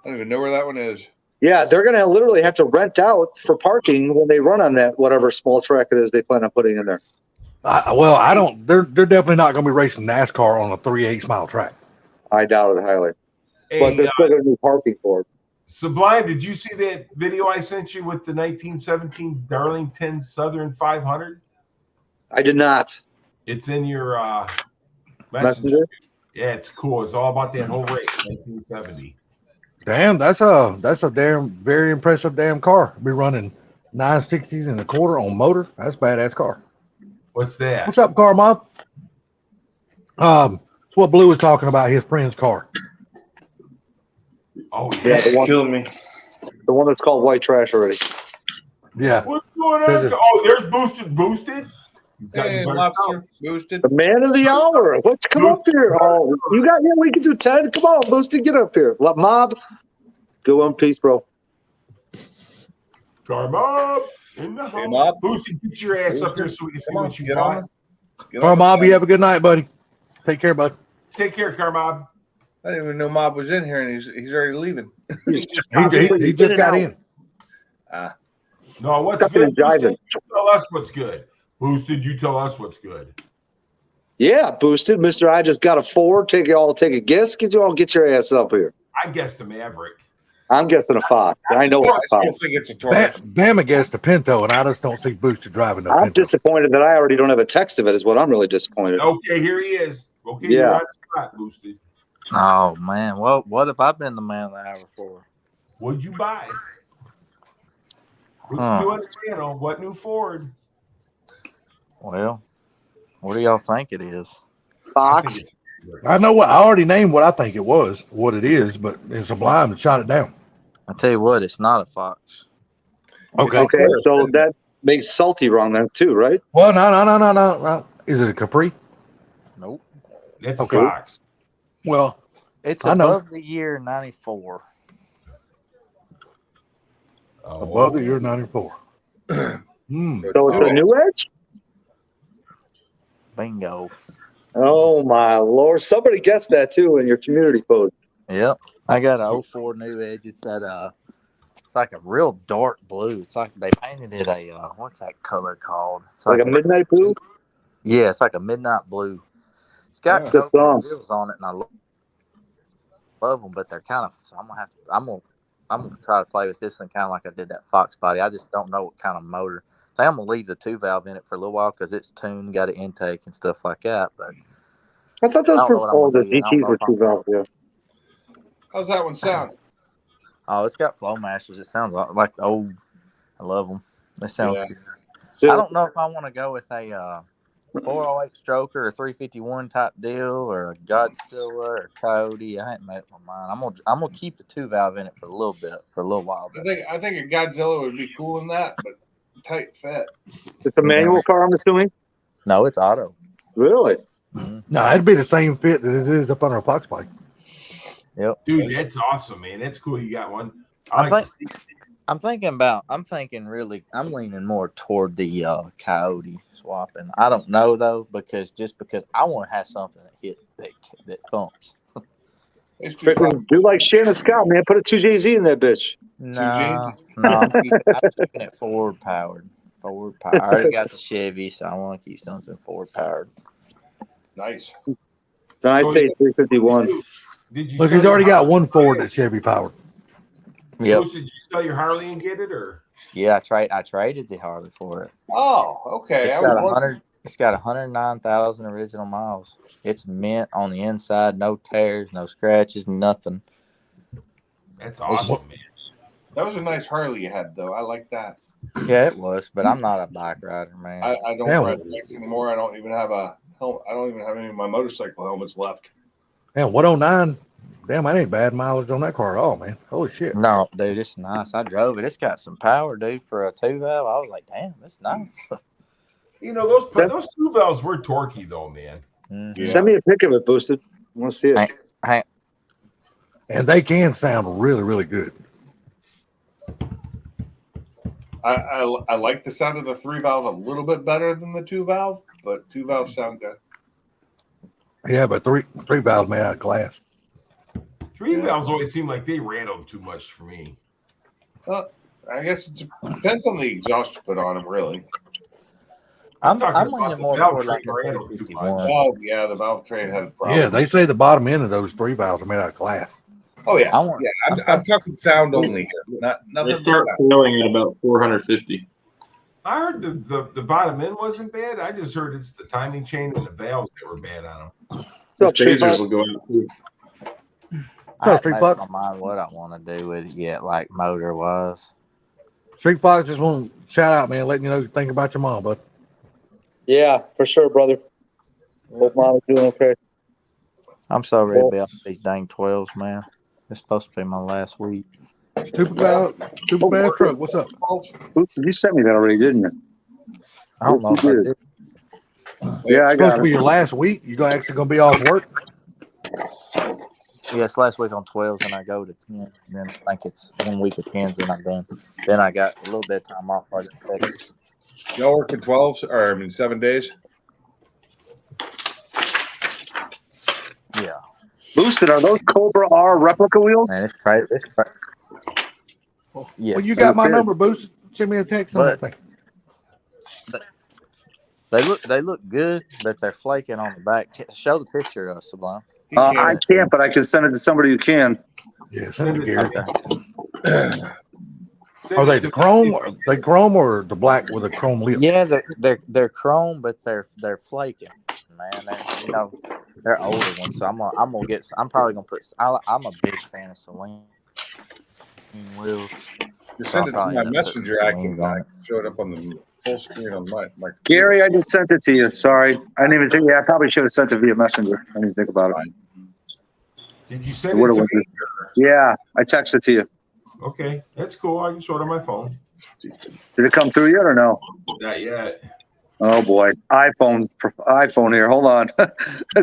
don't even know where that one is. Yeah, they're going to literally have to rent out for parking when they run on that whatever small track it is they plan on putting in there. I don't. They're definitely not going to be racing NASCAR on a 3/8 mile track. I doubt it highly. But Hey, they're still going to need parking for it. Sublime, did you see that video I sent you with the 1917 Darlington Southern 500? I did not. It's in your messenger. Messenger? Yeah, it's cool. It's all about that whole race, 1970. Damn, that's a damn very impressive damn car. Be running 960s and a quarter on motor. That's a badass car. What's that? What's up, car mob? It's what Blue was talking about. His friend's car. Oh, Yeah, yeah. the one, Killed me. the one that's called White Trash already. Yeah. What's going Says on? it- Oh, there's Boosted. You Hey, better lobster boosted. The man of the hour. Let's come up here. Oh, you got yeah, we can do 10. Come on, Boosted, get up here. Mob. Go in peace, bro. Car Mob in the Hey, house. Mob. Boosted, get your ass up here so we can see Come on, what you get got. on. Get Car on. mob, you have a good night, buddy. Take care, bud. Take care, Car Mob. I didn't even know Mob was in here, and he's already leaving. He just got in. No, what's Ducking good? and jiving. Boosted, you tell us what's good. Boosted, you tell us what's good. Yeah, Boosted. Mr. I just got a Ford. Take a guess. Get your ass up here. I guessed the Maverick. I'm guessing a Fox. I know it's a I still Fox. think it's a Taurus. Bam against the Pinto, and I just don't see Booster driving no I'm Pinto. disappointed that I already don't have a text of it is what I'm really disappointed. Okay, here he is. Okay, Yeah. you're on the spot, Boosted. Oh man, well, what have I been the man of the hour for? What'd you buy? What's Huh. new on the channel? What new Ford? Well, what do y'all think it is? I Fox. think it's- I know what I already named what I think it was, what it is, but it's Sublime and shot it down. I tell you what, it's not a Fox. Okay. Okay, so that makes Salty wrong then too, right? Well, no. Is it a Capri? Nope. That's Okay. a Fox. Well, It's I know. above the year '94. Above it, you're 94. Hmm. So it's a new edge? Bingo. Oh my lord! Somebody gets that too in your community code. Yep. I got a 04 New Edge. It's that it's like a real dark blue. It's like they painted it a what's that color called? It's Like a midnight blue. yeah, it's like a midnight blue. It's got Yeah. cocoa Good song. wheels on it, and I love them, but they're kind of. So I'm gonna try to play with this one kind of like I did that Fox body. I just don't know what kind of motor. I think I'm gonna leave the 2-valve in it for a little while because it's tuned, got an intake and stuff like that. But I thought I those don't were know what I'm all the gonna do yet. I don't GTs know were if I'm 2-valve. Yeah. How's that one sound? Oh, it's got Flowmasters. It sounds like the old. I love them. They sound Yeah. good. So, I don't know if I want to go with a 408 stroker or 351 type deal or a Godzilla or Coyote. I ain't made up my mind. I'm gonna keep the 2-valve in it for a little while. I think a Godzilla would be cool in that, but tight fit. it's a manual car, I'm assuming. No, it's auto. Really? No, it'd be the same fit that it is up on our Fox bike. Dude, that's awesome, man. That's cool. You got one. I'm leaning more toward the Coyote swapping. I don't know though, because I want to have something that thumps. It's too fun. Freaking do like Shannon Scott, man. Put a 2JZ in that bitch. No, Gs? I'm keeping it forward powered. I already got the Chevy, so I want to keep something forward powered. Nice. Then I'd say 351. Did you? Look, he's already got one Ford that's Chevy powered. Yep. Did you sell your Harley and get it, or? Yeah, I traded the Harley for it. Oh, okay. It's got 109,000 original miles. It's mint on the inside, no tears, no scratches, nothing. That's awesome, man. That was a nice Harley you had, though. I like that. Yeah, it was, but I'm not a bike rider, man. I don't Yeah. ride bikes anymore. I don't even have a helmet. I don't even have any of my motorcycle helmets left. Man, 109. Damn, that ain't bad mileage on that car at all, man. Holy shit. No, dude, it's nice. I drove it. It's got some power, dude, for a 2-valve. I was like, damn, it's nice. You know those 2-valves were torquey, though, man. Mhm. Send me a pic of it, Boosted. I want to see it. Hey, And they can sound really, really good. I like the sound of the 3-valve a little bit better than the 2-valve, but 2-valve sound good. Yeah, but three valves made out of glass. 3-valves always seem like they rattled too much for me. I guess it depends on the exhaust you put on them, really. I'm talking about leaning the more valve toward like a train rattled too 351. Oh, yeah, the valve train had a problem. Yeah, they say the bottom end of those 3 valves are made out of glass. Oh, yeah. I'm talking sound only here. Nothing They but start sound. failing at about 450. I heard the bottom end wasn't bad. I just heard it's the timing chain and the valves that were bad on them. What's up, The Street phasers Fight? will go out too. I haven't Street made Fox? up my mind what I want to do with it yet, like motor wise. Street Fox just want to shout out, man, letting you know you think about your mom, bud. Yeah, for sure, brother. Hope mom is doing okay. I'm so ready to be off these dang 12s, man. It's supposed to be my last week. Stupid bad truck. What's up? Boosted, you sent me that already, didn't you? I don't know if I did. Yeah, I It's supposed got to be it. your last week. You actually gonna be off work? Yeah, it's last week on 12s, and I go to 10. And then I think it's 1 week of 10s, and I'm done. Then I got a little bit of time off for Texas. Y'all working 12s, or 7 days? Yeah, Boosted, are those Cobra R replica wheels? man, it's trade. Yes. Well, you got my Okay. number, Boost. Send me a text on that But- thing. They look good, but they're flaking on the back. Show the picture, Sublime. I can't, but I can send it to somebody who can. Yeah, send it to Gary. Okay. Are they the chrome? Are they chrome or the black with a chrome lip? Yeah, they're chrome, but they're flaking, man. They're older ones, so I'm probably gonna put. I'm a big fan of Celine wheels. Just send it to Probably my end up messenger. putting I Celine can on it. show it up on the full screen on my Gary, I just sent it to you. Sorry. I didn't even think. Yeah, I probably should have sent it via Messenger. I didn't even think about it. Did you It send it would've to went me? Yeah, I texted it to you. Okay, that's cool. I can show it on my phone. Did it come through yet or no? Not yet. Oh boy, iPhone here. Hold on,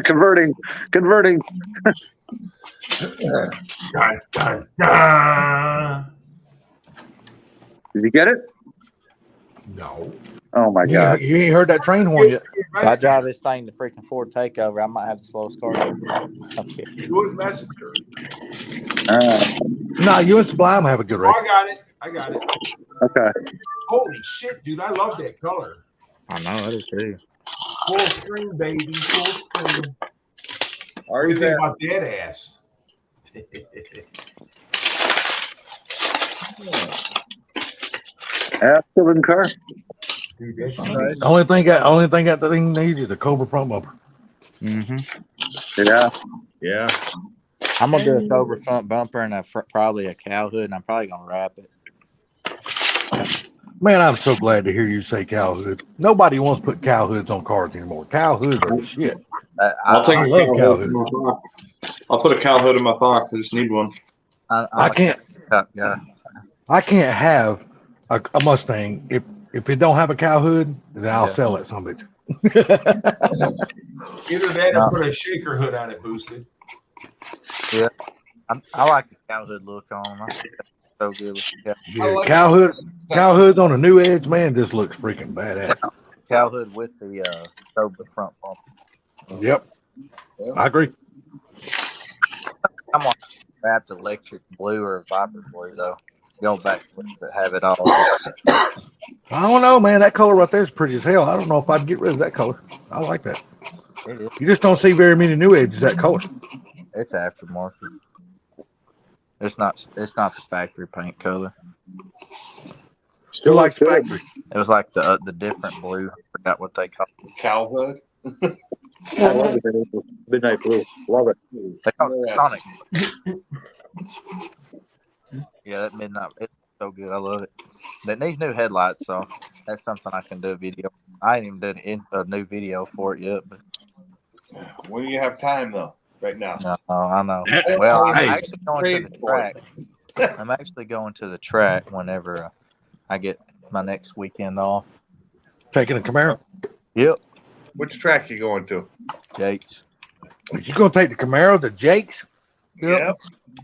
converting. Dun, dun, dun. Did you get it? No. Oh my You, god! you ain't heard that train horn yet. If I drive this thing to freaking Ford Takeover, I might have the slowest car. Okay. U.S. Messenger. Nah, you and Sublime have a good Oh, race. I got it. Okay. Holy shit, dude! I love that color. I know, I do too. Full screen, baby. Full screen. Are What do you you think there? about that ass? Excellent car. Dude, that's Nice. Only thing that thing needs is a Cobra front bumper. Mm-hmm. Yeah. Yeah. I'm gonna do a Cobra front bumper and probably a cow hood, and I'm probably gonna wrap it. Man, I'm so glad to hear you say cow hood. Nobody wants to put cow hoods on cars anymore. Cow hoods are shit. I'll take I a love cow cow hood in my Fox. I'll put a cow hood in my Fox. I just need one. I can't Yeah. I can't have a Mustang if it don't have a cow hood, then I'll Yeah. sell it some bitch. either that No. or put a shaker hood on it, boosted. I like the cow hood look on them. I think that's so good with the Yeah, like cow hoods on a new Edge, man, just looks freaking badass. cow hood with the Cobra front bumper. Yep. I agree. I'm gonna wrap the electric blue or viper blue though. Go back with it, have it all. I don't know, man. That color right there is pretty as hell. I don't know if I'd get rid of that color. I like that. It is. You just don't see very many new Edges that color. It's aftermarket. It's not the factory paint color. Still like looks good. factory. It was like the different blue. I forgot what they call it. Cow hood. I love the midnight blue. Love it. They call it Yeah. Sonic. Yeah, that midnight. It's so good. I love it. It needs new headlights, so that's something I can do a video. I ain't even done a new video for it yet, but When do you have time though? Right now. no, I know. Well, I'm Hey. actually going to the track. I'm actually going to the track whenever I get my next weekend off. Taking a Camaro. Yep, Which track you going to? Jake's. You gonna take the Camaro to Jake's? Yep.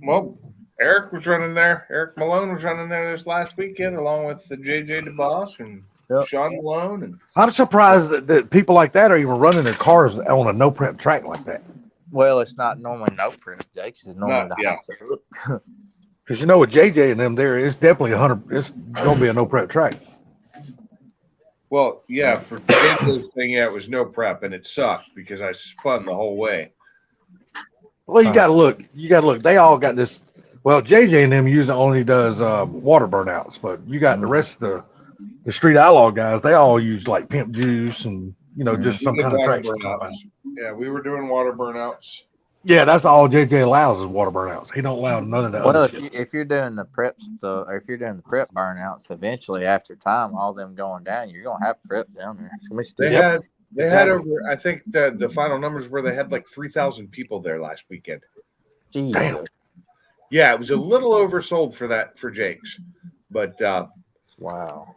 Well, Eric was running there. Eric Malone was running there this last weekend, along with the JJ DeBoss and Yep. Sean Malone. And I'm surprised that people like that are even running their cars on a no prep track like that. Well, it's not normally no prep. Jake's is normally No, the yeah. house of hook. Because you know with JJ and them there, it's definitely 100. It's gonna be a no prep track. well, yeah, for JJ's thing, yeah, it was no prep, and it sucked because I spun the whole way. Well, you gotta look. You gotta look. They all got this. Well, JJ and them usually only does water burnouts, but you got the rest of the Street Outlaw guys. They all use like Pimp Juice and just some We did kind of water track. burnouts. Yeah, we were doing water burnouts. Yeah, that's all JJ allows is water burnouts. He don't allow none of that. Well, other if shit. you're doing the prep stuff, or if you're doing the prep burnouts, eventually after time, all them going down, you're gonna have prep down there. It's gonna be They stupid. had over. I think the final numbers were they had like 3,000 people there last weekend. Jesus. Damn. Yeah, it was a little oversold for Jake's, but Wow.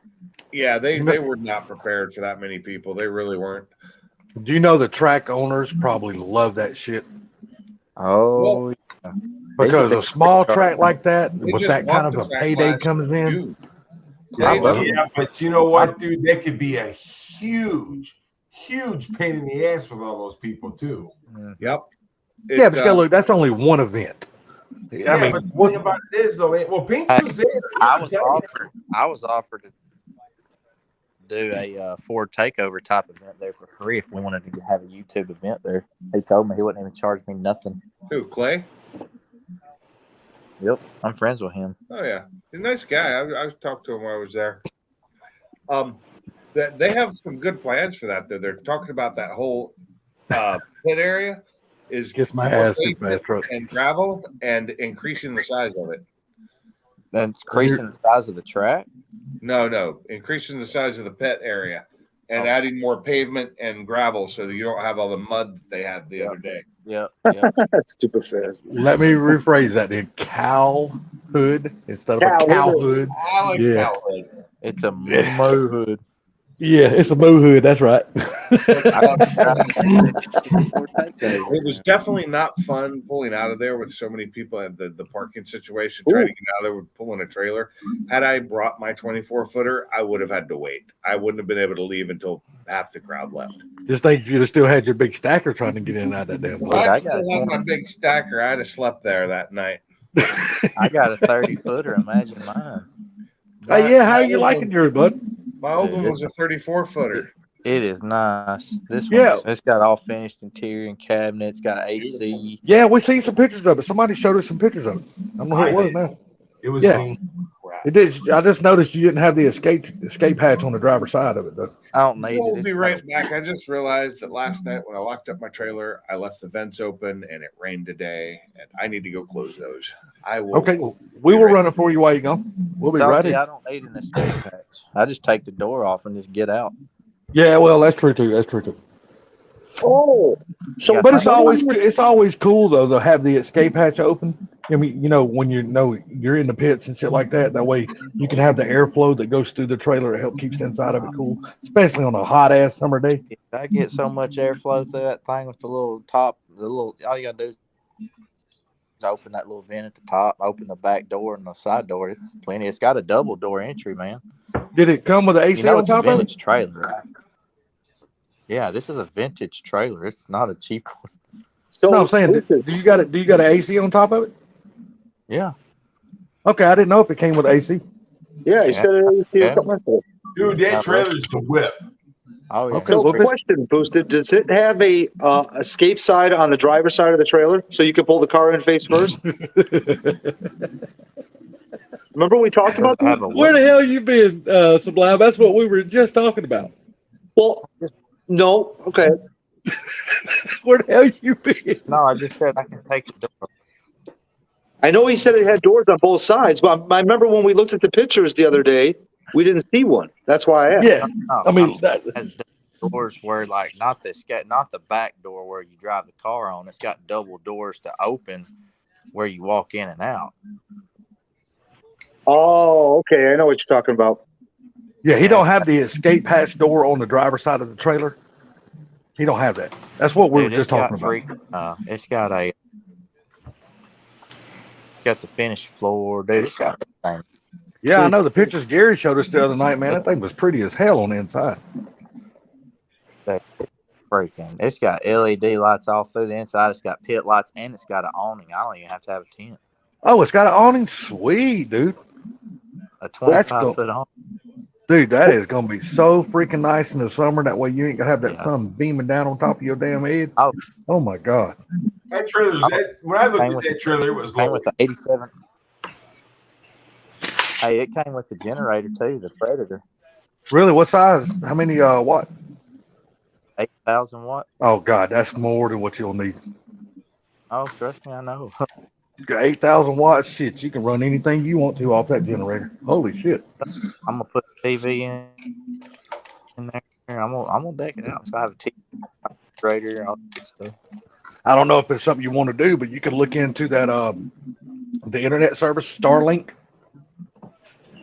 yeah, they were not prepared for that many people. They really weren't. Do you know the track owners probably love that shit? Oh, Because a small track like that, They with just that kind want of the a track payday last comes in, June. I love it. Yeah, but you know what, dude? That could be a huge pain in the ass with all those people too. Yep. Yeah, but you gotta look. That's only one event. I mean, but the what, thing about it is though, man, well, Pink's Hey, was there. I was offered to do a Ford Takeover type event there for free if we wanted to have a YouTube event there. He told me he wouldn't even charge me nothing. Who, Clay? Yep, I'm friends with him. Oh yeah, he's a nice guy. I talked to him while I was there. They have some good plans for that. They're talking about that whole pit area is gets my more ass too pavement fast truck. and gravel and increasing the size of it. And it's increasing the size of the track. No, increasing the size of the pit area and adding more pavement and gravel so that you don't have all the mud that they had the other day. Yep. That's super fast. Let me rephrase that. Then cow hood instead of a cow hood. I like Yeah. Cowhood. It's a mo hood. Yeah, it's a boo hood. That's right. It was definitely not fun pulling out of there with so many people and the parking situation, trying to get out of there with pulling a trailer. Had I brought my 24-footer, I would have had to wait. I wouldn't have been able to leave until half the crowd left. Just think you'd have still had your big stacker trying to get in and out of that damn If place. I still had my big stacker, I'd have slept there that night. I got a 30-footer. Imagine mine. Hey, yeah, how you liking yours, bud? My old one was a 34-footer. It is nice. This Yeah. one, it's got all finished interior and cabinets. Got AC. Yeah, we seen some pictures of it. Somebody showed us some pictures of it. I don't know who it was now. It was Yeah. me. It did. I just noticed you didn't have the escape hatch on the driver's side of it, though. I don't need We'll it. be right back. I just realized that last night when I locked up my trailer, I left the vents open and it rained today, and I need to go close those. I will. Okay, we will run it for you while you go. We'll be Salty, ready. I don't need an escape hatch. I just take the door off and just get out. Yeah, well, that's true too. That's true too. Oh, so Yeah, But it's always cool though to have the escape hatch open. I mean, you know, when you're in the pits and shit like that. That way you can have the airflow that goes through the trailer to help keeps the inside of it cool, especially on a hot ass summer day. I get so much airflow through that thing with the little top. All you gotta do is open that little vent at the top, open the back door and the side door. It's plenty. It's got a double door entry, man. Did it come with an AC You know, on it's a top of it? vintage trailer, right? Yeah, this is a vintage trailer. It's not a cheap one. so No, I'm saying, do you got it? Do you got an AC on top of it? Yeah. Okay, I didn't know if it came with AC. yeah, he said it. Yeah. Dude, that trailer's the whip. Oh yeah. Okay, So, well, question, Boosted, does it have a escape side on the driver's side of the trailer so you can pull the car in face first? Remember we talked about Have that? a Where the hell you been, Sublime? That's what we were just talking about. Well, no. Okay. Where the hell you been? No, I just said I can take the door. I know he said it had doors on both sides, but I remember when we looked at the pictures the other day, we didn't see one. That's why I asked. Yeah, No, I mean that. it has doors where not the back door where you drive the car on. It's got double doors to open where you walk in and out. Oh, okay. I know what you're talking about. Yeah, he don't have the escape hatch door on the driver's side of the trailer. He don't have that. That's what we were Dude, just talking about. It's got the finished floor, dude. It's got everything. Yeah, I know the pictures Gary showed us the other night, man. That thing was pretty as hell on the inside. Freaking. It's got LED lights all through the inside. It's got pit lights and it's got an awning. I don't even have to have a tent. Oh, it's got an awning? Sweet, dude. A That's 25-foot awning. Dude, that is going to be so freaking nice in the summer. That way you ain't going to have that Yeah. sun beaming down on top of your damn head. Oh. Oh, my God. That trailer, when I looked Came at with that trailer, it was Came low. with the 87. Hey, it came with the generator too, the Predator. Really? What size? How many, what? 8,000 watt. Oh, God, that's more than what you'll need. Oh, trust me, I know. You got 8,000 watts. Shit, you can run anything you want to off that generator. Holy shit. I'm gonna put the TV in there. I'm gonna deck it out. So I have a TV, generator, all that stuff. I don't know if it's something you want to do, but you can look into that the internet service Starlink,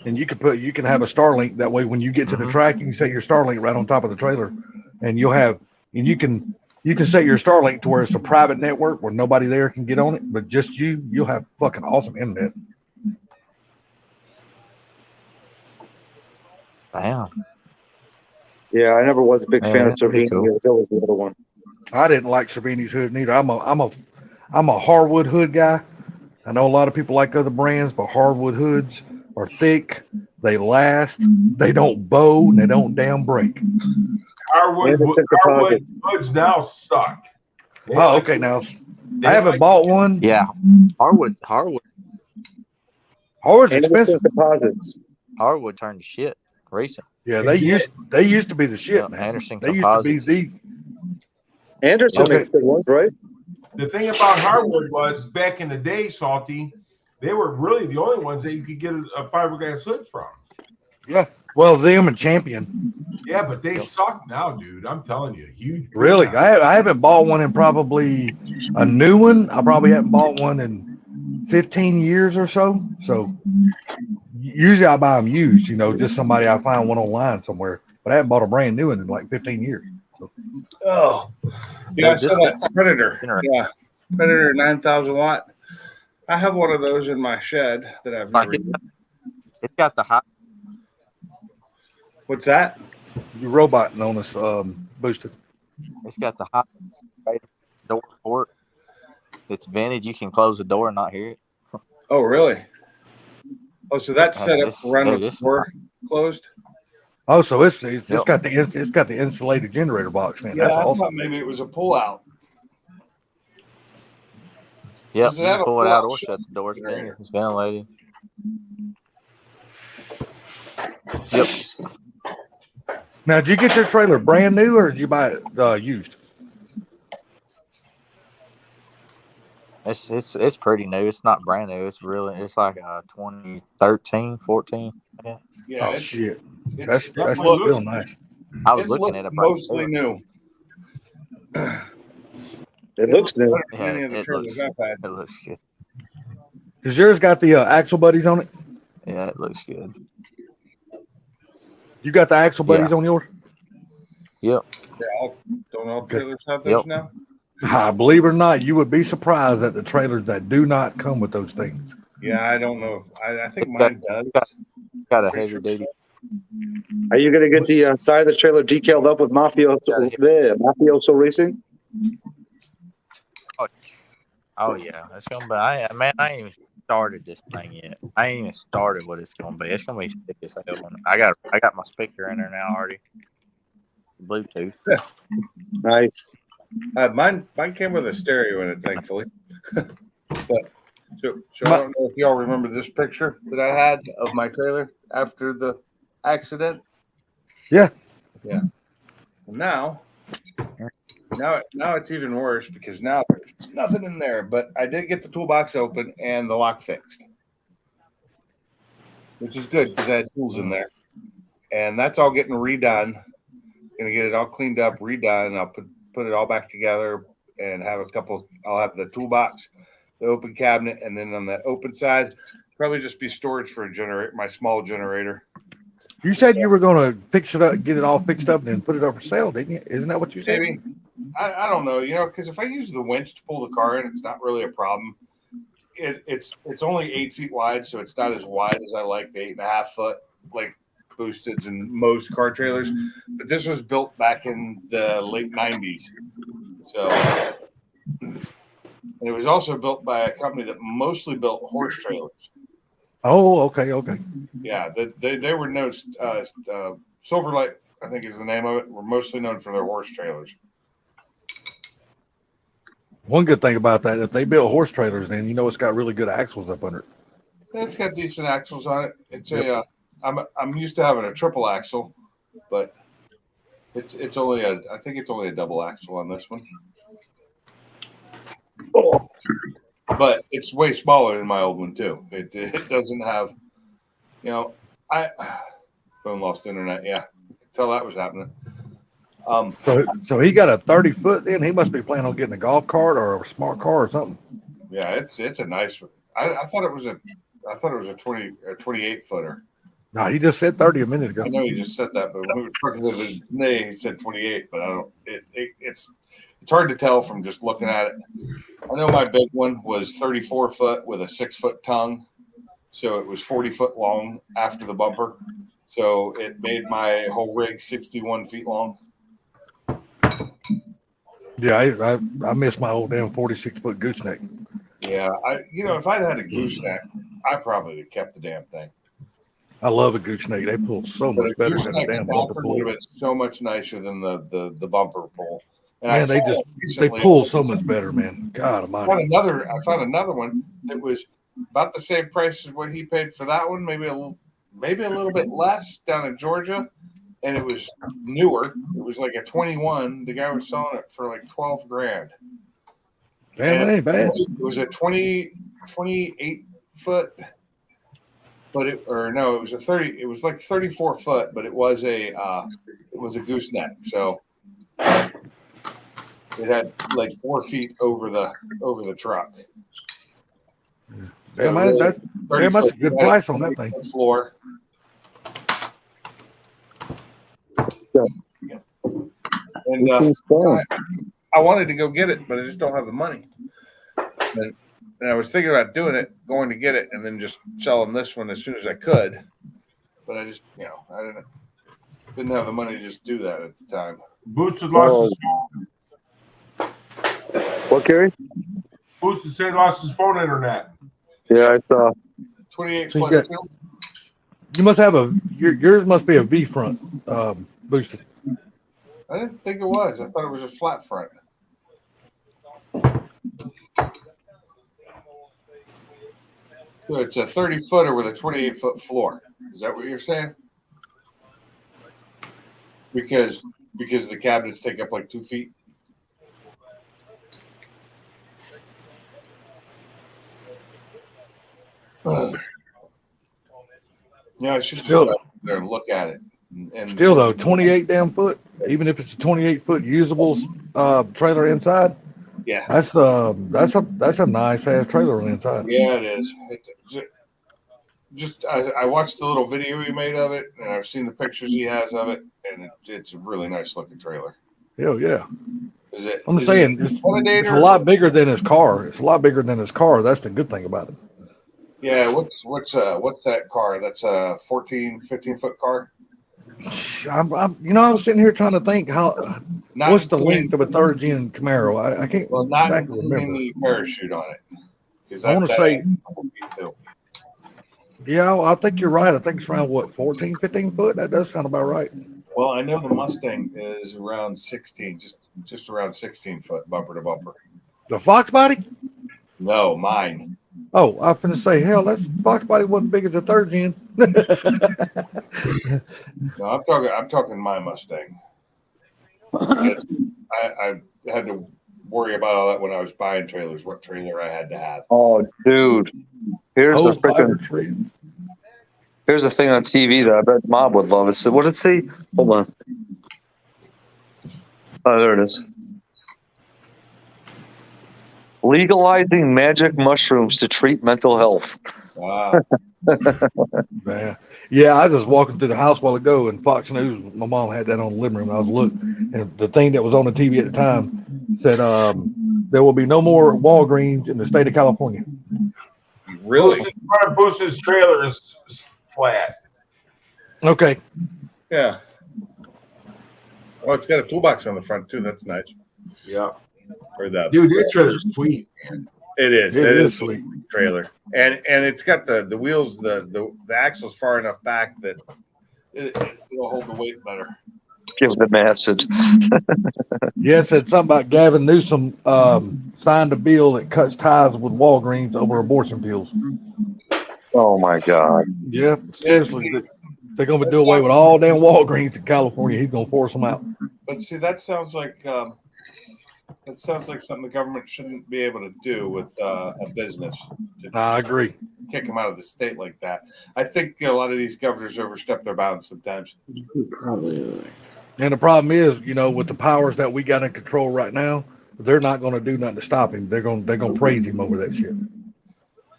and you can have a Starlink. That way, when you get to the track, you can set your Starlink right on top of the trailer, and you can set your Starlink to where it's a private network where nobody there can get on it, but just you. You'll have fucking awesome internet. Damn. Yeah, I never was a big fan of that'd be Cervini. cool. It was always the other one. I didn't like Cervini's hood neither. I'm a hardwood hood guy. I know a lot of people like other brands, but hardwood hoods are thick. They last. They don't bow. And they don't damn break. Hardwood hoods now suck. They Oh, like- okay. Now they I haven't like- bought one. Yeah. Hardwood Hardwood's expensive. Hardwood turned to shit recent. Yeah, they used to be the shit, Yeah, man. Anderson They used to be Composites. the. Anderson Okay. makes good ones, right? The thing about hardwood was back in the day, Salty, they were really the only ones that you could get a fiberglass hood from. Yeah. Well, them and Champion. Yeah, but they suck now, dude. I'm telling you, huge. Really, I haven't bought one in probably a new one. I probably haven't bought one in 15 years or so. So usually I buy them used. You know, just somebody I find one online somewhere. but I haven't bought a brand new one in like 15 years. Oh, yeah, I Dude, saw this- that Predator. Interesting. Yeah, Predator 9,000 watt. I have one of those in my shed that I've Like never. it's got the high. What's that? Your robot known as boosted. It's got the high door for it. It's vintage. You can close the door and not hear it. Oh, really? Oh, so that's set up This- to run dude, with the this- door closed? Oh, so it's Yep. got the insulated generator box in it. Yeah, That's I awesome. thought maybe it was a pull out. Yep, Does it you have can a pull it out or pull-out shut the door. It's generator? vintage. It's ventilated. Yep. Now, did you get your trailer brand new or did you buy it used? It's pretty new. It's not brand new. It's like 2013, 14. Yeah. Yeah, Oh it's, shit, it's, that's look- real nice. I was it looking looks at it mostly new. It looks new. Better than Yeah, any of the it trailers looks- I've had. It looks good. Does yours got the axle buddies on it? Yeah, it looks good. You got the axle buddies on yours? Yep. Don't all trailers have those Yep. now? Believe it or not, you would be surprised at the trailers that do not come with those things. Yeah, I don't know. I think mine does. Got a heavy duty. Are you going to get the side of the trailer decaled up with Mafioso Racing? Oh yeah, it's gonna be. I ain't even started this thing yet. I ain't even started what it's gonna be. It's gonna be sick as hell. I got my speaker in there now already. Bluetooth. Nice. Mine came with a stereo in it, thankfully. But so I don't know if y'all remember this picture that I had of my trailer after the accident. Yeah. Yeah. Now it's even worse because now there's nothing in there. But I did get the toolbox open and the lock fixed, which is good because I had tools in there, and that's all getting redone. Gonna get it all cleaned up, redone. I'll put it all back together and have a couple. I'll have the toolbox, the open cabinet, and then on the open side, probably just be storage for my small generator. You said you were going to fix it up, get it all fixed up, and then put it up for sale, didn't you? Isn't that what you said? Maybe. I don't know, because if I use the winch to pull the car in, it's not really a problem. It's only 8 feet wide, so it's not as wide as I like the 8.5 foot, like boosted and most car trailers. But this was built back in the late 90s. So and it was also built by a company that mostly built horse trailers. Oh, okay. Yeah, they were known. Silverlight, I think is the name of it. Were mostly known for their horse trailers. One good thing about that, if they build horse trailers, then you know it's got really good axles up under it. It's got decent axles on it. It's I'm used to having a triple axle, but it's only I think it's only a double axle on this one. Oh. But it's way smaller than my old one too. It doesn't have, phone lost internet. Yeah, tell that was happening. So he got a 30-foot. Then he must be planning on getting a golf cart or a smart car or something. Yeah, it's a nice one. I thought it was a 28 footer. No, he just said 30 a minute ago. I know you just said that, but when we were talking to the day, he said 28. But I don't. It's hard to tell from just looking at it. I know my big one was 34 foot with a 6 foot tongue, so it was 40 foot long after the bumper. So it made my whole rig 61 feet long. Yeah, I miss my old damn 46-foot gooseneck. Yeah, if I'd had a gooseneck, I probably would have kept the damn thing. I love a gooseneck. They pull so much better than a damn bumper pull. Would have been so much nicer than the bumper pull. And Man, they pull so much better, man. God I almighty. found another one that was about the same price as what he paid for that one, maybe a little bit less down in Georgia, and it was newer. It was like a 21. The guy was selling it for like $12,000. Man, that ain't bad. It was a 28 foot, but it was a 30. It was like 34 foot, but it was a gooseneck. So it had like 4 feet over the truck. Yeah, man, that's a good price on that thing. Floor. And I wanted to go get it, but I just don't have the money. And I was thinking about doing it, going to get it, and then just selling this one as soon as I could. But I just, I didn't have the money to just do that at the time. Boosted lost his What, Gary? Boosted said lost his phone internet. Yeah, I saw. 28 So you plus got- 2. You must have yours must be a V front boosted. I didn't think it was. I thought it was a flat front. So it's a 30-footer with a 28-foot floor. Is that what you're saying? Because the cabinets take up like 2 feet. Yeah, I should just Still- go out there and look at it. And Still though, 28 damn foot. Even if it's a 28-foot usable trailer inside, yeah, that's a nice ass trailer on the inside. yeah, it is. I watched the little video he made of it, and I've seen the pictures he has of it, and it's a really nice looking trailer. Hell yeah. Is it? I'm is saying it it's a Intimidator? lot bigger than his car. It's a lot bigger than his car. That's the good thing about it. Yeah, what's that car? That's a 15-foot car. I was sitting here trying to think what's the including- length of a third gen Camaro? I can't Well, not exactly including remember. the parachute on it. 'Cause I wanna that say- ain't a couple feet, too. Yeah, I think you're right. I think it's around 14, 15 foot. That does sound about right. Well, I know the Mustang is around 16, just around 16 foot bumper to bumper. The Fox body? No, mine. Oh, I was going to say, hell, that Fox body wasn't big as a third gen. No, I'm talking my Mustang. I had to worry about all that when I was buying trailers, what trailer I had to have. Oh, dude. Here's Oh, a freaking. fiber trees. Here's a thing on TV that I bet Mob would love. What did it say? Hold on. Oh, there it is. Legalizing magic mushrooms to treat mental health. Wow. Man. Yeah, I was just walking through the house a while ago, and Fox News, my mom had that on the living room. I was looking, and the thing that was on the TV at the time said, there will be no more Walgreens in the state of California. Really? Boosted's trailer is flat. Okay. Yeah. Oh, it's got a toolbox on the front too. That's nice. Yeah. Or that. Dude, that trailer's sweet. It is. It It is is sweet. a trailer, and it's got the wheels, the axles far enough back that it'll hold the weight better. Give them acid. Yeah, it said something about Gavin Newsom signed a bill that cuts ties with Walgreens over abortion pills. Oh my God. Yeah, seriously. They're going to do away with all damn Walgreens in California. He's going to force them out. But see, that sounds like something the government shouldn't be able to do with a business. To I agree. kick them out of the state like that. I think a lot of these governors overstep their bounds sometimes. And the problem is, with the powers that we got in control right now, they're not going to do nothing to stop him. They're going to praise him over that shit.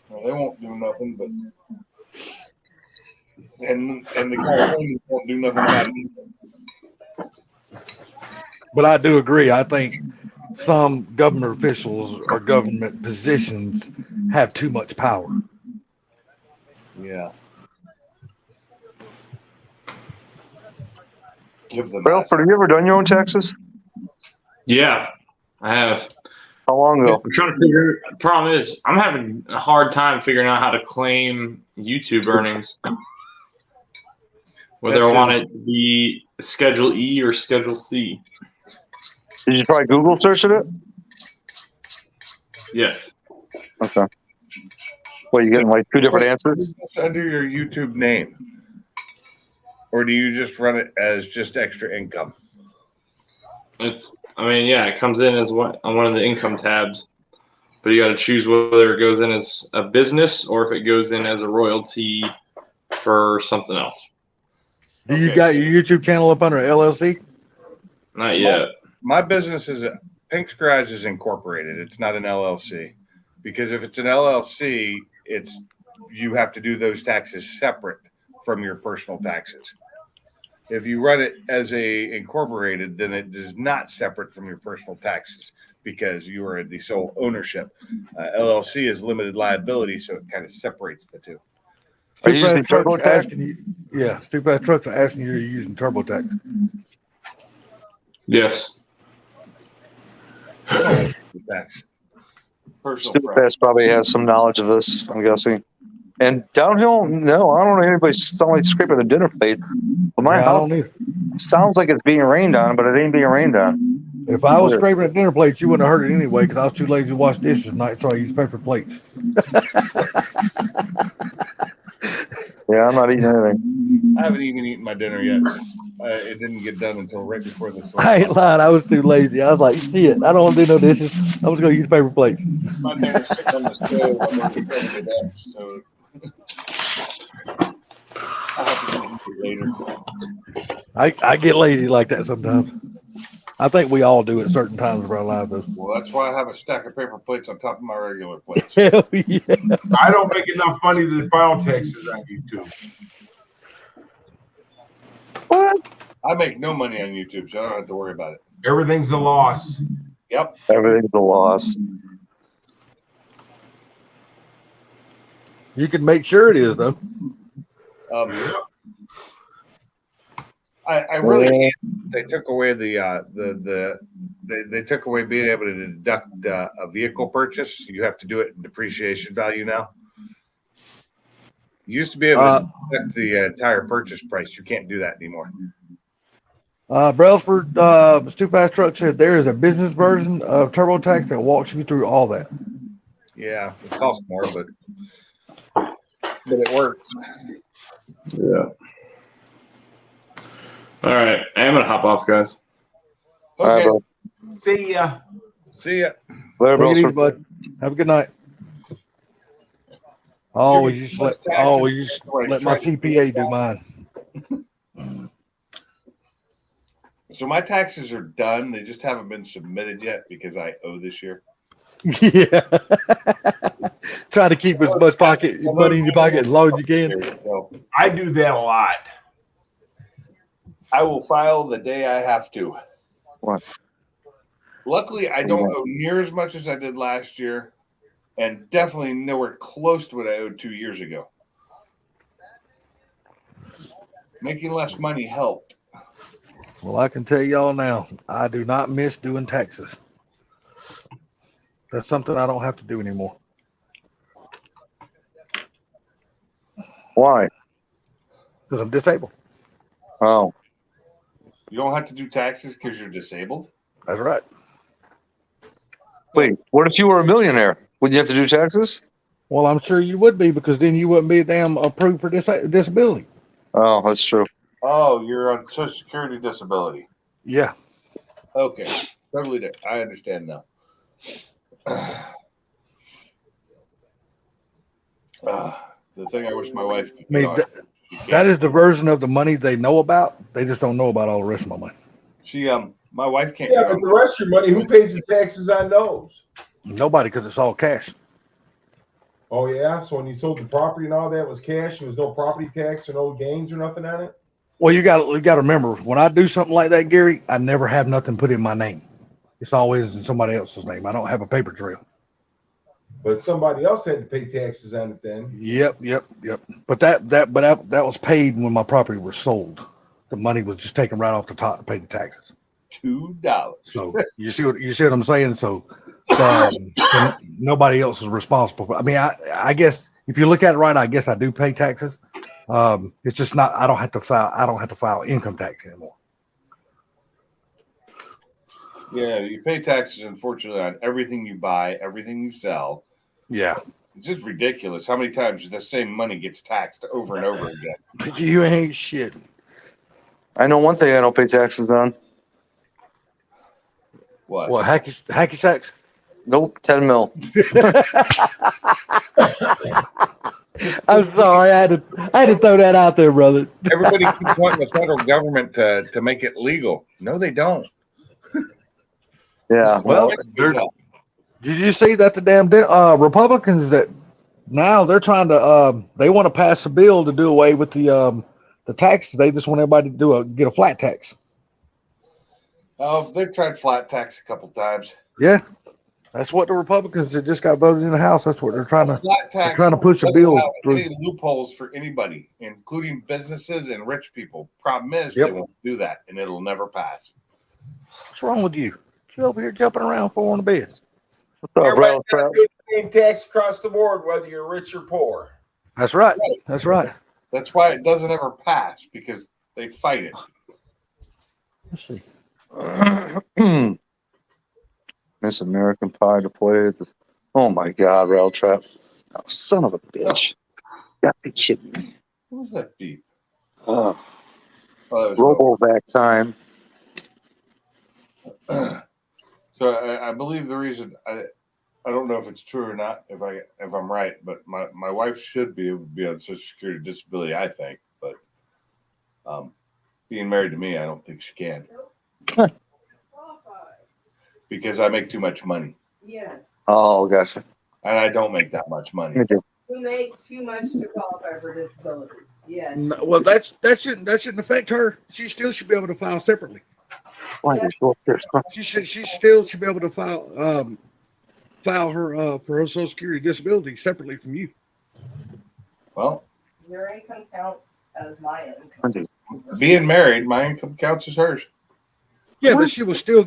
Well, they won't do nothing, but and the Californians won't do nothing about it either. But I do agree. I think some government officials or government positions have too much power. Yeah. Give them. Ralford, have you ever done your own taxes? Yeah, I have. How long ago? I'm trying to figure. The problem is, I'm having a hard time figuring out how to claim YouTube earnings. Whether I want it to be Schedule E or Schedule C. Did you try Google searching it? Yes. Okay. Well, you getting like two different answers? Under your YouTube name, or do you just run it as just extra income? It comes in as on one of the income tabs, but you got to choose whether it goes in as a business or if it goes in as a royalty for something else. Do you got your YouTube channel up under LLC? Not yet. My business is Pink's Garage is incorporated. It's not an LLC, because if it's an LLC, you have to do those taxes separate from your personal taxes. If you run it as a incorporated, then it is not separate from your personal taxes because you are the sole ownership. LLC is limited liability, so it kind of separates the two. Are you using Stupid ass trucks are TurboTax? asking you- Yeah, stupid ass trucks are asking you, are you using TurboTax? Yes. Tax. Personal Stupid property. Fast probably has some knowledge of this, I'm guessing. And downhill, no, I don't know anybody sound like scraping a dinner plate. But my Yeah, I house don't either. sounds like it's being rained on, but it ain't being rained on. If I was scraping a dinner plate, you wouldn't have heard it anyway because I was too lazy to wash dishes tonight, so I used paper plates. Yeah, I'm not eating anything. I haven't even eaten my dinner yet. It didn't get done until right before this. I ain't lying. I was too lazy. I was like, shit, I don't want to do no dishes. I'm just going to use paper plates. My dinner's sitting on the stove. I'm going to turn it up, so I'll have to eat it later. I get lazy like that sometimes. I think we all do at certain times of our lives, though. Well, that's why I have a stack of paper plates on top of my regular plates. Hell yeah. I don't make enough money to file taxes on YouTube. What? I make no money on YouTube, so I don't have to worry about it. Everything's a loss. Yep. Everything's a loss. You can make sure it is, though. I really they took away they took away being able to deduct a vehicle purchase. You have to do it in depreciation value now. You used to be able to deduct the entire purchase price. You can't do that anymore. Brailsford, Stupid Ass Truck said there is a business version of TurboTax that walks you through all that. Yeah, it costs more, but it works. Yeah. All right. I'm going to hop off, guys. All right, Okay. bro. See ya. See ya. Later, Take it easy, Brailsford. bud. Have a good night. Always used to let my CPA do mine. So my taxes are done. They just haven't been submitted yet because I owe this year. Yeah. Try to keep as much money in your pocket as long as you can. So I do that a lot. I will file the day I have to. What? Luckily, I don't owe near as much as I did last year, and definitely nowhere close to what I owed 2 years ago. Making less money helped. Well, I can tell y'all now, I do not miss doing taxes. That's something I don't have to do anymore. Why? Because I'm disabled. Oh, You don't have to do taxes because you're disabled? That's right. wait. What if you were a millionaire? Would you have to do taxes? Well, I'm sure you would be because then you wouldn't be damn approved for disability. Oh, that's true. Oh, you're on Social Security disability. Yeah. Okay. Totally different. I understand now. The thing I wish my wife could I mean, get on, she can't. that is the version of the money they know about. They just don't know about all the rest of my money. She my wife can't Yeah, get but on. the rest of your money, who pays the taxes on those? Nobody, because it's all cash. Oh yeah, so when you sold the property and all that was cash, there was no property tax or no gains or nothing on it? Well, you got to remember, when I do something like that, Gary, I never have nothing put in my name. It's always in somebody else's name. I don't have a paper trail. But somebody else had to pay taxes on it then. Yep. But that was paid when my property was sold. The money was just taken right off the top to pay the taxes. $2. So you see what I'm saying? So nobody else is responsible for. I mean, I guess if you look at it right, I guess I do pay taxes. It's just not. I don't have to file income tax anymore. Yeah, you pay taxes, unfortunately, on everything you buy, everything you sell. Yeah. It's just ridiculous how many times the same money gets taxed over and over again. You ain't shit. I know one thing I don't pay taxes on. What? What, hacky sacks? Nope, 10 mil. I'm sorry, I had to throw that out there, brother. Everybody keeps wanting the federal government to make it legal. No, they don't. Yeah. Well, did you see that the damn Republicans that now they're trying to they want to pass a bill to do away with the the tax. They just want everybody to get a flat tax. Oh, they've tried flat tax a couple times. Yeah, that's what the Republicans that just got voted in the House. That's what they're trying to. Flat They're tax trying to push a doesn't bill have through. any loopholes for anybody, including businesses and rich people. Problem is, Yep. they won't do that, and it'll never pass. What's wrong with you? You over here jumping around on the bed. What's up, Rail Everybody's got Trap? to pay the same tax across the board, whether you're rich or poor. That's right. That's right. That's why it doesn't ever pass, because they fight it. Let's see. Miss American Pie to play. Oh my God, Rail Trap. Oh, son of a bitch. You gotta be kidding me. What was that beep? Oh, Oh, that was Robovac time. So I believe the reason I don't know if it's true or not, if I'm right, but my wife should be able to be on Social Security disability, I think, but being married to me, I don't think she can because I make too much money, Yes. Oh, gotcha. and I don't make that much money. Me too. We make too much to qualify for disability. Yes. No, well, that shouldn't affect her. She still should be able to file separately. Why did you go upstairs? She still should be able to file her for her Social Security disability separately from you. Well, Your income counts as my income. Lindsay. being married, my income counts as hers. Yeah, but she will still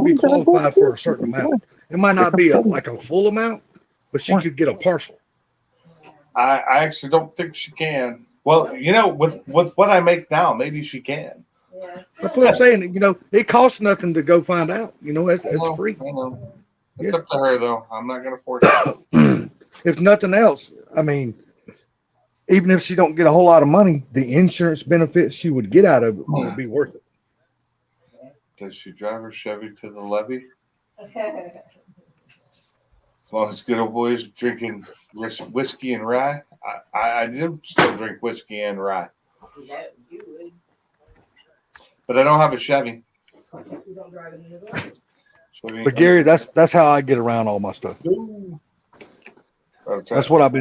be qualified for a certain amount. It might not be like a full amount, but she could get a partial. I actually don't think she can. Well, with what I make now, maybe she can. Yes. That's what I'm saying. It costs nothing to go find out. It's free. I know. It's Yeah. up to her, though. I'm not going to force it. If nothing else, I mean, even if she don't get a whole lot of money, the insurance benefits she would get out of it would be worth it. Does she drive her Chevy to the levee? As long as good old boys drinking whiskey and rye. I do still drink whiskey and rye, That you would. but I don't have a Chevy. You don't drive it either. Chevy But Gary, that's how I get around all my stuff. Ooh. That's what I've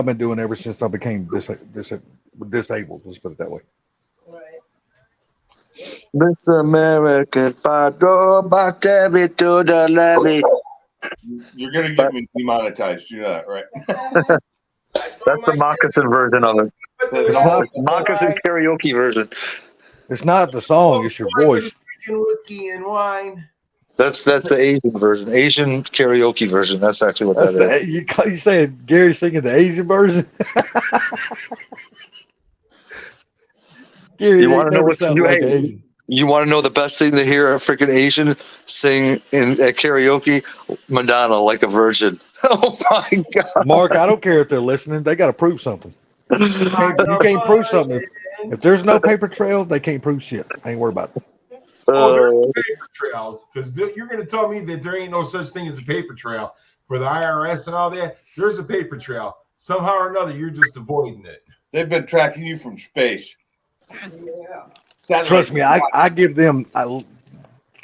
been doing ever since I became disabled. Let's put it that way. Right. Miss American Pie, go back David to the levee. You're going to get me demonetized. You know that, right? That's the moccasin version of it. Moccasin karaoke version. It's not the song; it's your voice. Whiskey and wine. That's the Asian version. Asian karaoke version. That's actually what That's that is. you saying Gary singing the Asian version? Gary, You want to know what's new? new? You want to know the best thing to hear a freaking Asian sing at karaoke? Madonna, Like a Virgin. Oh my God. Mark, I don't care if they're listening. They got to prove something. You can't prove something. If there's no paper trail, they can't prove shit. I ain't worried about it. Oh, there's a paper trail, because you're going to tell me that there ain't no such thing as a paper trail for the IRS and all that. There's a paper trail. Somehow or another, you're just avoiding it. They've been tracking you from space. Yeah. Trust me, I give them.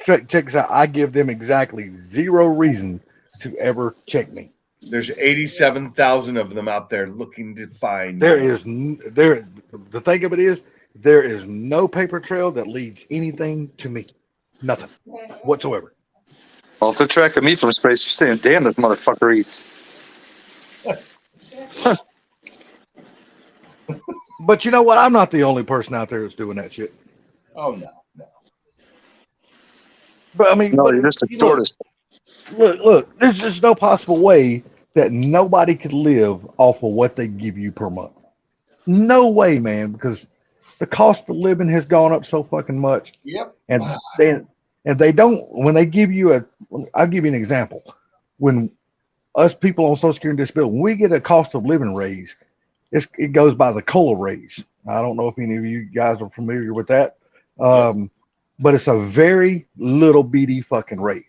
Check this out. I give them exactly 0 reason to ever check me. There's 87,000 of them out there looking to find. The thing of it is, there is no paper trail that leads anything to me. Nothing whatsoever. Well, if they're tracking me from space, you're saying, damn, this motherfucker eats. But you know what? I'm not the only person out there that's doing that shit. Oh no. But I mean, No, you're just a tortoise. Look, there's just no possible way that nobody could live off of what they give you per month. No way, man, because the cost of living has gone up so fucking much. Yep. And they don't, when they give you I'll give you an example. When us people on Social Security and Disability, when we get a cost of living raise, it goes by the COLA raise. I don't know if any of you guys are familiar with that. But it's a very little bitty fucking raise.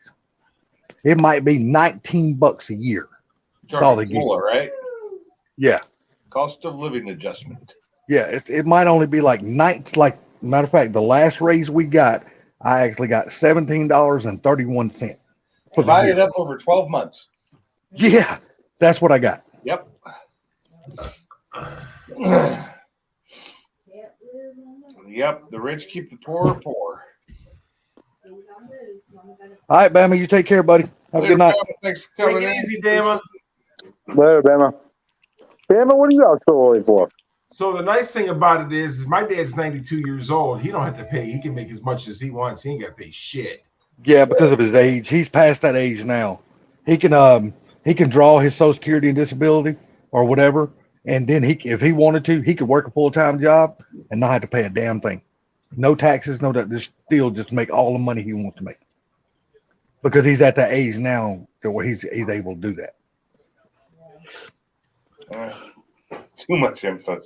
It might be $19 a year. You're all they talking give COLA, right? Yeah. Cost of living adjustment. Yeah. It might only be like matter of fact, the last raise we got, I actually got $17.31 for the Divided year. up over 12 months. Yeah. That's what I got. Yep. Can't live Yep, the rich keep the poor poor. All right, Bama, you take care, buddy. Have a good night. Thanks for Take coming it in. easy, Bama. Later, Bama. Bama, what are you out so early for? So the nice thing about it is my dad's 92 years old. He don't have to pay. He can make as much as he wants. He ain't got to pay shit. Yeah, because of his age. He's past that age now. He can draw his Social Security and disability or whatever, and then if he wanted to, he could work a full-time job and not have to pay a damn thing. No taxes, no that. Just make all the money he wants to make. Because he's at that age now to where he's able to do that. Too much info.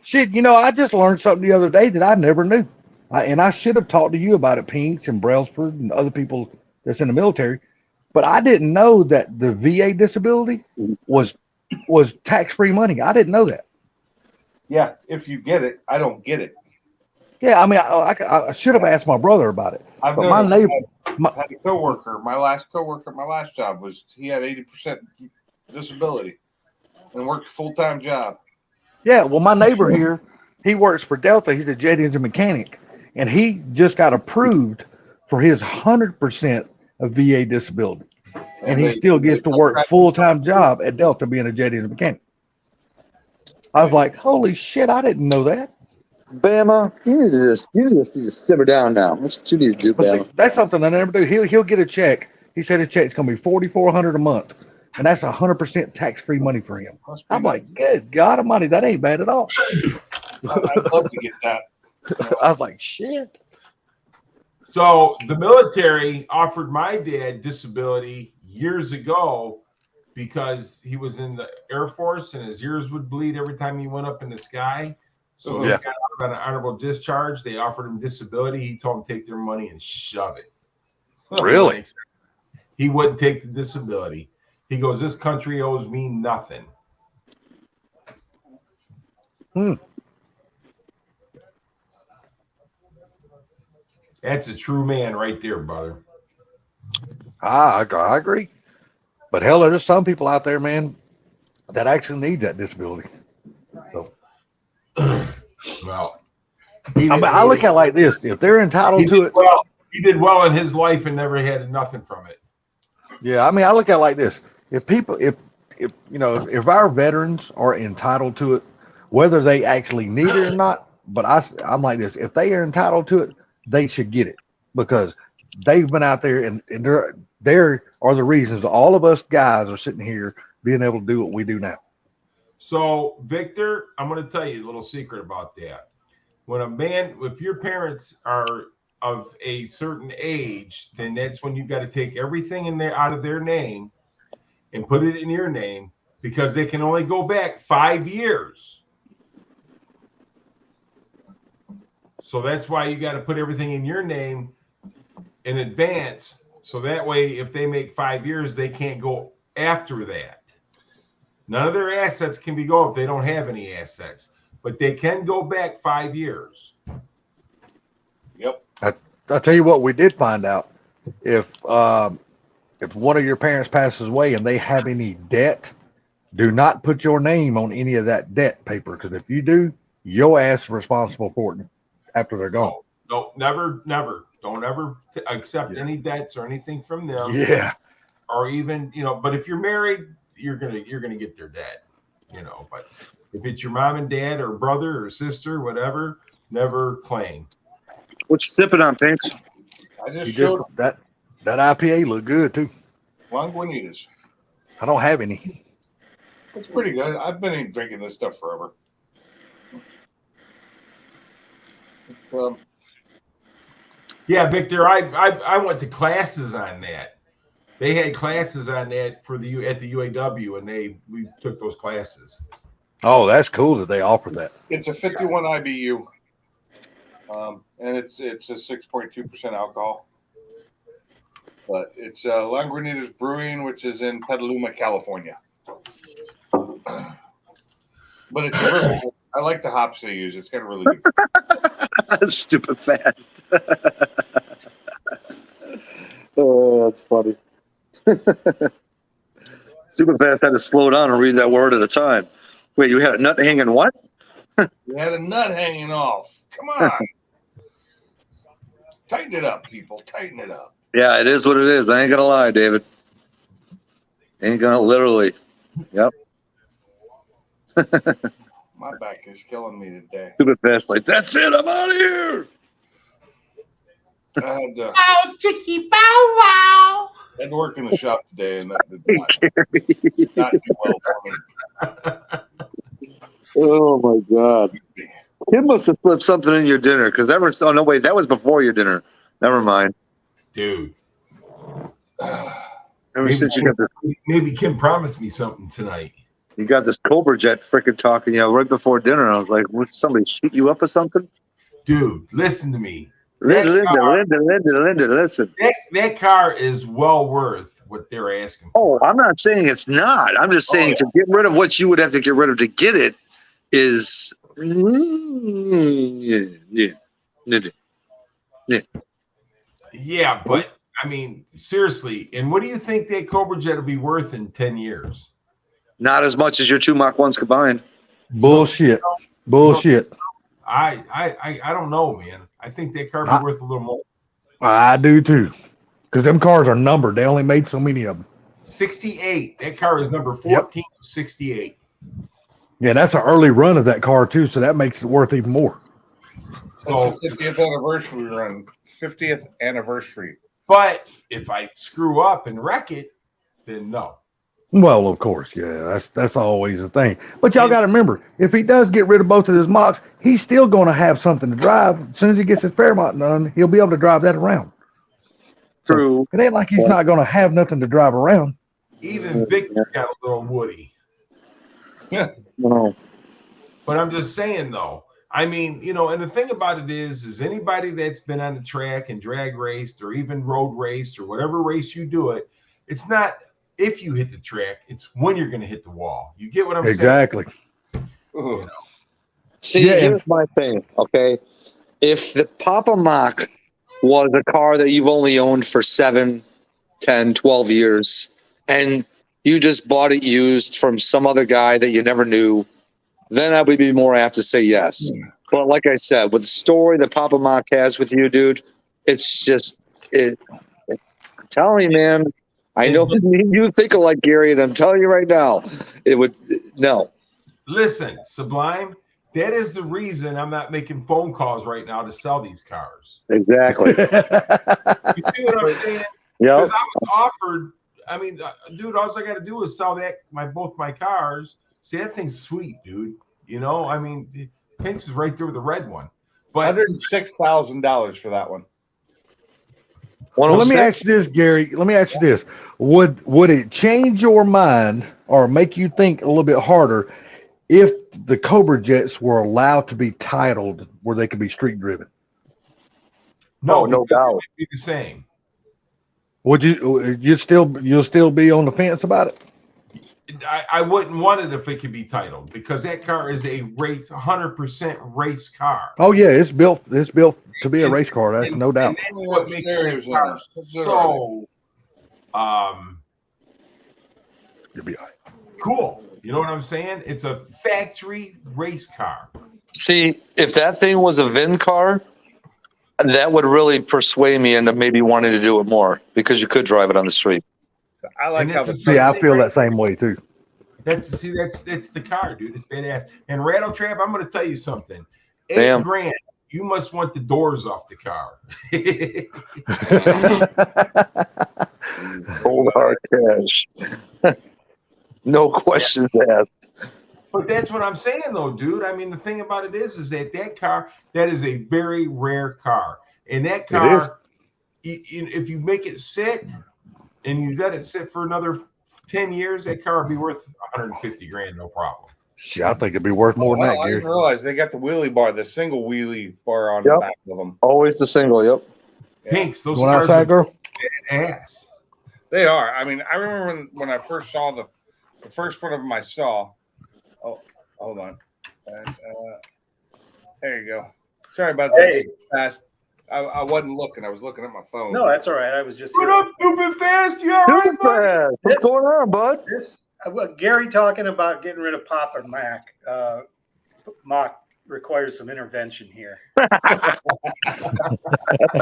Shit, I just learned something the other day that I never knew. I should have talked to you about it, Pinks and Brailsford and other people that's in the military. But I didn't know that the VA disability was tax-free money. I didn't know that. Yeah, if you get it, I don't get it. Yeah, I mean, I should have asked my brother about it. I've But my neighbor, had a coworker. My last job he had 80% disability and worked a full-time job. yeah, well, my neighbor here, he works for Delta. He's a jet engine mechanic, and he just got approved for his 100% of VA disability, and he still gets to work a full-time job at Delta being a jet engine mechanic. I was like, holy shit, I didn't know that. Bama, you need to just simmer down now. That's what you need to do, But see, Bama. that's something I never do. He'll get a check. He said his check's gonna be $4,400 a month, and that's 100% tax-free money for him. Must be I'm nice. like, good God Almighty, that ain't bad at all. I'd love to get that. I was like, shit. So the military offered my dad disability years ago because he was in the Air Force and his ears would bleed every time he went up in the sky. So he Yeah. got out on an honorable discharge. They offered him disability. He told them to take their money and shove it. Really? He wouldn't take the disability. He goes, this country owes me nothing. That's a true man right there, brother. I agree. But hell, there's some people out there, man, that actually need that disability. So, Well, I look at it like this: if they're entitled to it, he did well in his life and never had nothing from it. yeah. I mean, I look at it like this: if if our veterans are entitled to it, whether they actually need it or not, but I'm like this: if they are entitled to it, they should get it because they've been out there and there are the reasons all of us guys are sitting here being able to do what we do now. So, Victor, I'm going to tell you a little secret about that. If your parents are of a certain age, then that's when you got to take everything in there out of their name and put it in your name because they can only go back 5 years. So that's why you got to put everything in your name in advance. So that way, if they make 5 years, they can't go after that. None of their assets can be go if they don't have any assets, but they can go back 5 years. Yep. I'll tell you what, we did find out if one of your parents passes away and they have any debt, do not put your name on any of that debt paper because if you do, your ass is responsible for it after they're gone. No, never. Don't ever accept any debts or anything from them. Yeah. Or even, but if you're married, you're gonna get their debt, But if it's your mom and dad or brother or sister, whatever, never claim. What you sipping on, Pinks? I just You showed just that IPA looked good too. Lagunitas. I don't have any. It's pretty good. I've been drinking this stuff forever. Yeah, Victor, I went to classes on that. They had classes on that at the UAW, and we took those classes. Oh, that's cool that they offer that. It's a 51 IBU, and it's a 6.2% alcohol. But it's Lagunitas Brewing, which is in Petaluma, California. But it's really good. I like the hops they use. It's got a really good. Stupid fast. Oh, that's funny. Super fast had to slow down and read that word at a time. Wait, you had a nut hanging what? You had a nut hanging off. Come on. Tighten it up, people. Tighten it up. Yeah, it is what it is. I ain't gonna lie, David. Ain't gonna literally. Yep. My back is killing me today. Stupid fast like that's it. I'm out of here. I had to, Oh, chicky bow wow. had to work in the shop today, and that did not do well for me. Oh my God. Kim must have slipped something in your dinner because ever. Oh no, wait, that was before your dinner. Never mind. Dude. Ever since you got this, Maybe Kim promised me something tonight. you got this Cobra Jet freaking talking, right before dinner. I was like, would somebody shoot you up or something? Dude, listen to me. Linda, That listen. That car is well worth what they're asking Oh, for. I'm not saying it's not. I'm just saying to get rid of what you would have to get rid of to get it is. Yeah, but I mean, seriously. And what do you think that Cobra Jet will be worth in 10 years? Not as much as your two Mach 1s combined. Bullshit. I don't know, man. I think that car will be worth a little more. I do too. Because them cars are numbered. They only made so many of them. 68. That car is number 14 of 68. Yeah, that's an early run of that car too, so that makes it worth even more. That's the 50th anniversary run. 50th anniversary. But if I screw up and wreck it, then no. Well, of course, yeah, that's always the thing. But y'all got to remember, if he does get rid of both of his Machs, he's still going to have something to drive. As soon as he gets his Fairmont done, he'll be able to drive that around. True. It ain't like he's not going to have nothing to drive around. Even Victor got a little woody. No. But I'm just saying, though, I mean, and the thing about it is anybody that's been on the track and drag raced or even road raced or whatever race you do it, it's not if you hit the track, it's when you're going to hit the wall. You get what I'm saying? Exactly. See, Yeah. here's my thing, okay? If the Papa Mach was a car that you've only owned for 7, 10, 12 years, and you just bought it used from some other guy that you never knew, then I would be more apt to say yes. But like I said, with the story that Papa Mach has with you, dude, it's just, I'm telling you, man, I know you think like Gary, and I'm telling you right now, it would, no. Listen, Sublime, that is the reason I'm not making phone calls right now to sell these cars. Exactly. You see what I'm saying? Yeah. Because I was offered, I mean, dude, all I got to do is sell both my cars. See, that thing's sweet, dude. I mean, Pink's is right there with the red one. But $106,000 for that one. Well, let me ask you this, Gary. Let me ask you this. Would it change your mind or make you think a little bit harder if the Cobra Jets were allowed to be titled where they could be street driven? no, no because doubt. it would be the same. Would you'll still be on the fence about it? I wouldn't want it if it could be titled because that car is a race, 100% race car. Oh yeah, it's built to be a race car. That's no doubt. And that's what makes that car so You'll be all right. cool. You know what I'm saying? It's a factory race car. See, if that thing was a VIN car, that would really persuade me into maybe wanting to do it more because you could drive it on the street. I like And how it's the a See, I feel that same way too. That's the car, dude. It's badass. And Rattletrap, I'm going to tell you something. Damn. $8,000. You must want the doors off the car. Cold hard cash. No questions asked. But that's what I'm saying, though, dude. I mean, the thing about it is that car, that is a very rare car. And that car, if you make it sit and you let it sit for another 10 years, that car would be worth $150,000, no problem. Shit, I think it'd be worth more than that, I Gary. didn't realize they got the wheelie bar, the single wheelie bar on the back of them. Always the single, yep. Pinks, those Going cars outside, are girl? ass. They are. I mean, I remember when I first saw the first one of them I saw. Oh, hold on. And, there you go. Sorry about that. Fast. I wasn't looking. I was looking at my phone. No, that's all right. I was just What up, stupid fast? You all right, buddy? What's going on, bud? Gary talking about getting rid of Papa Mach requires some intervention here.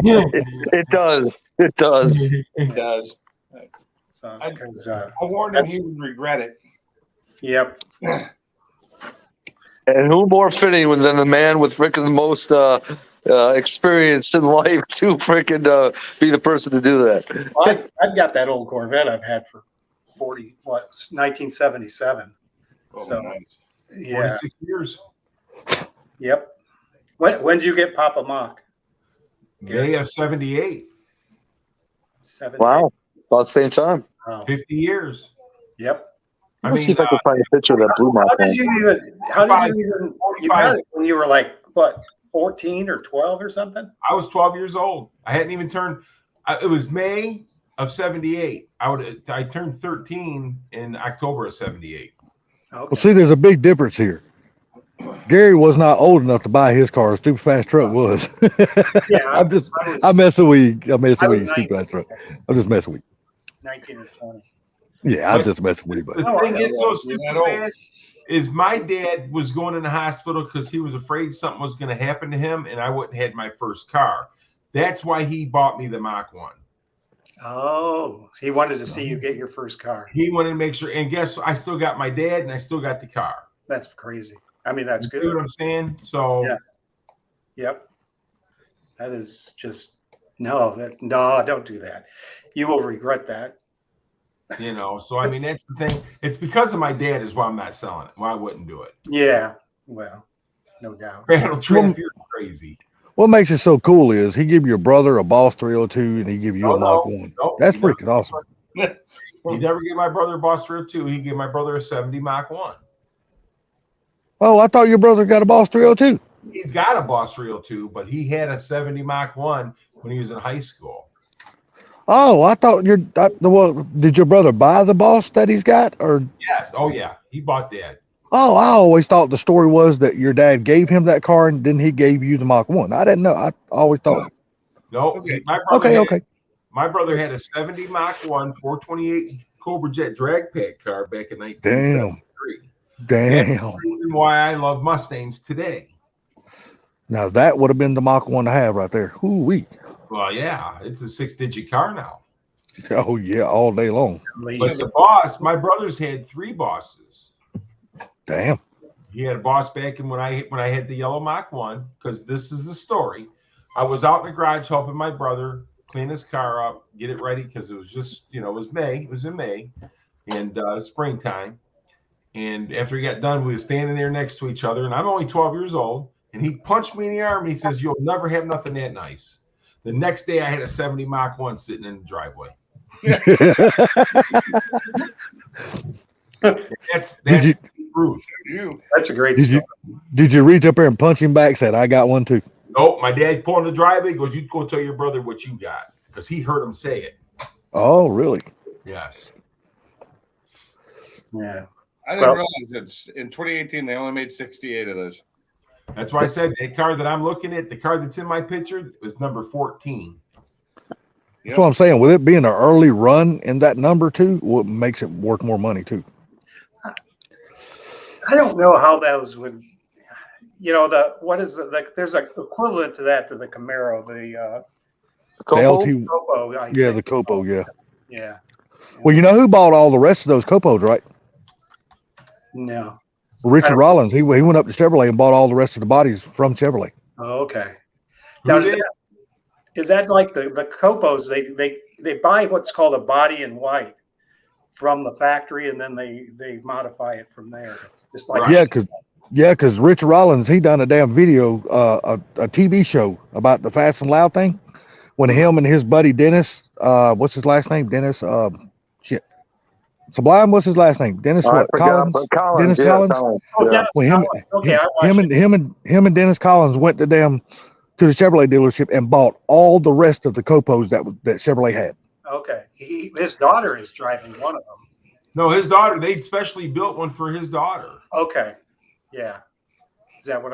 It does. It does. It does. So, I- because, I warned him he would regret it. yep. And who more fitting than the man with freaking the most experience in life to freaking be the person to do that? Well, I've got that old Corvette I've had for 1977. Oh, So, nice. Yeah. 46 years. Yep. When did you get Papa Mock? May of 78. 78? Wow. About the same time. Oh, 50 years. yep. I Let's see mean, if I can find a picture of that blue How mark. did you got it when you were like, what, 14 or 12 or something? I was 12 years old. I hadn't even turned. It was May of 78. I turned 13 in October of 78. Well, Okay. see, there's a big difference here. Gary was not old enough to buy his car. Stupid Fast Truck was. Yeah, I'm messing with you. I'm messing I with was you, Stupid 19. Fast Truck. I'm just messing with 19 or 20. you. Yeah, I'm just messing with you, The but Oh, I thing know. is, so You're stupid that old. fast is my dad was going in the hospital because he was afraid something was going to happen to him, and I wouldn't had my first car. That's why he bought me the Mach 1. Oh, so he wanted to see you get your first car. He wanted to make sure, and guess what? I still got my dad, and I still got the car. That's crazy. I mean, that's You know what good. I'm saying? So Yeah. Yep. That is just no, don't do that. You will regret that. you know, so I mean that's the thing. It's because of my dad is why I'm not selling it. Why I wouldn't do it. Yeah. Well, no doubt. Randall Trump, you're crazy. what makes it so cool is he give your brother a Boss 302 and he give you No, a Mach no, 1. no, That's he never- freaking awesome. He never gave my brother a Boss 302. He gave my brother a 70 Mach 1. Oh, I thought your brother got a Boss 302. He's got a Boss 302, but he had a 70 Mach 1 when he was in high school. Oh, I thought did your brother buy the Boss that he's got, or? Yes. Oh yeah. He bought that. Oh, I always thought the story was that your dad gave him that car and then he gave you the Mach 1. I didn't know. I always thought. No. Okay. My brother Okay, had, okay. My brother had a 70 Mach 1 428 Cobra Jet drag pack car back in 1973. That's the Damn. reason why I love Mustangs today. Now that would have been the Mach 1 to have right there. Ooh-wee. Well, yeah, it's a 6-digit car now. Oh yeah, all day long. But the Boss, my brothers had 3 Bosses. Damn. He had a Boss back in when I had the yellow Mach 1, because this is the story. I was out in the garage helping my brother clean his car up, get it ready, because it was just, it was May. It was in May and springtime. And after he got done, we were standing there next to each other, and I'm only 12 years old. And he punched me in the arm and he says, "You'll never have nothing that nice." The next day, I had a 70 Mach 1 sitting in the driveway. That's Did the truth. That's a great Did story. Did you reach up there and punch him back? Said, "I got one too." Nope, my dad pulled in the driveway. Goes, "You go tell your brother what you got," because he heard him say it. Oh, really? Yes. Yeah. I didn't realize it's in 2018 they only made 68 of those. That's why I said that car that I'm looking at, the car that's in my picture, was number 14. That's what I'm saying. With it being an early run in that number too, what makes it worth more money too. I don't know how those would, there's an equivalent to that to the Camaro, the LT, Copo. yeah, the Copo, yeah. Yeah. Well, you know who bought all the rest of those Copos, right? No. Richard Rollins. He went up to Chevrolet and bought all the rest of the bodies from Chevrolet. Oh, okay. Now, is that like the Copos? They buy what's called a body in white from the factory, and then they modify it from there. It's just like Because Richard Rollins, he done a damn video, a TV show about the Fast and Loud thing. When him and his buddy Dennis, what's his last name? Dennis, Sublime, what's his last name? Dennis what? Collins? Dennis Collins? Oh, Dennis Well, Collins. Okay, I watched him and Dennis Collins went to the Chevrolet dealership and bought all the rest of the Copos that Chevrolet had. Okay. His daughter is driving one of them. No, his daughter, they specially built one for his daughter. Okay. Yeah. Is that what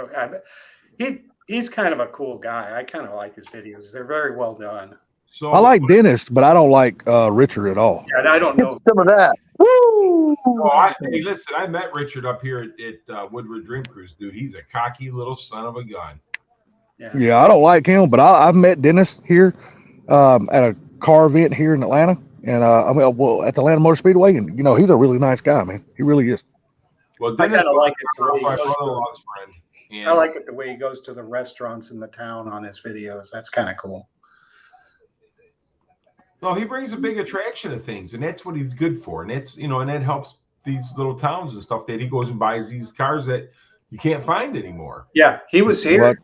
he's kind of a cool guy. I kind of like his videos. They're very well done. So I like Dennis, but I don't like Richard at all. And I don't know. Some of that. Woo! Hey, listen, I met Richard up here at Woodward Dream Cruise, dude. He's a cocky little son of a gun. Yeah, I don't like him, but I've met Dennis here at a car event here in Atlanta, and at the Atlanta Motor Speedway, and he's a really nice guy, man. He really is. Well, I Dennis kind of like it the way he my goes brother-in-law's friend. And I like it the way he goes to the restaurants in the town on his videos. That's kind of cool. no, he brings a big attraction to things, and that's what he's good for. And that's and that helps these little towns and stuff that he goes and buys these cars that you can't find anymore. Yeah, he was here. What?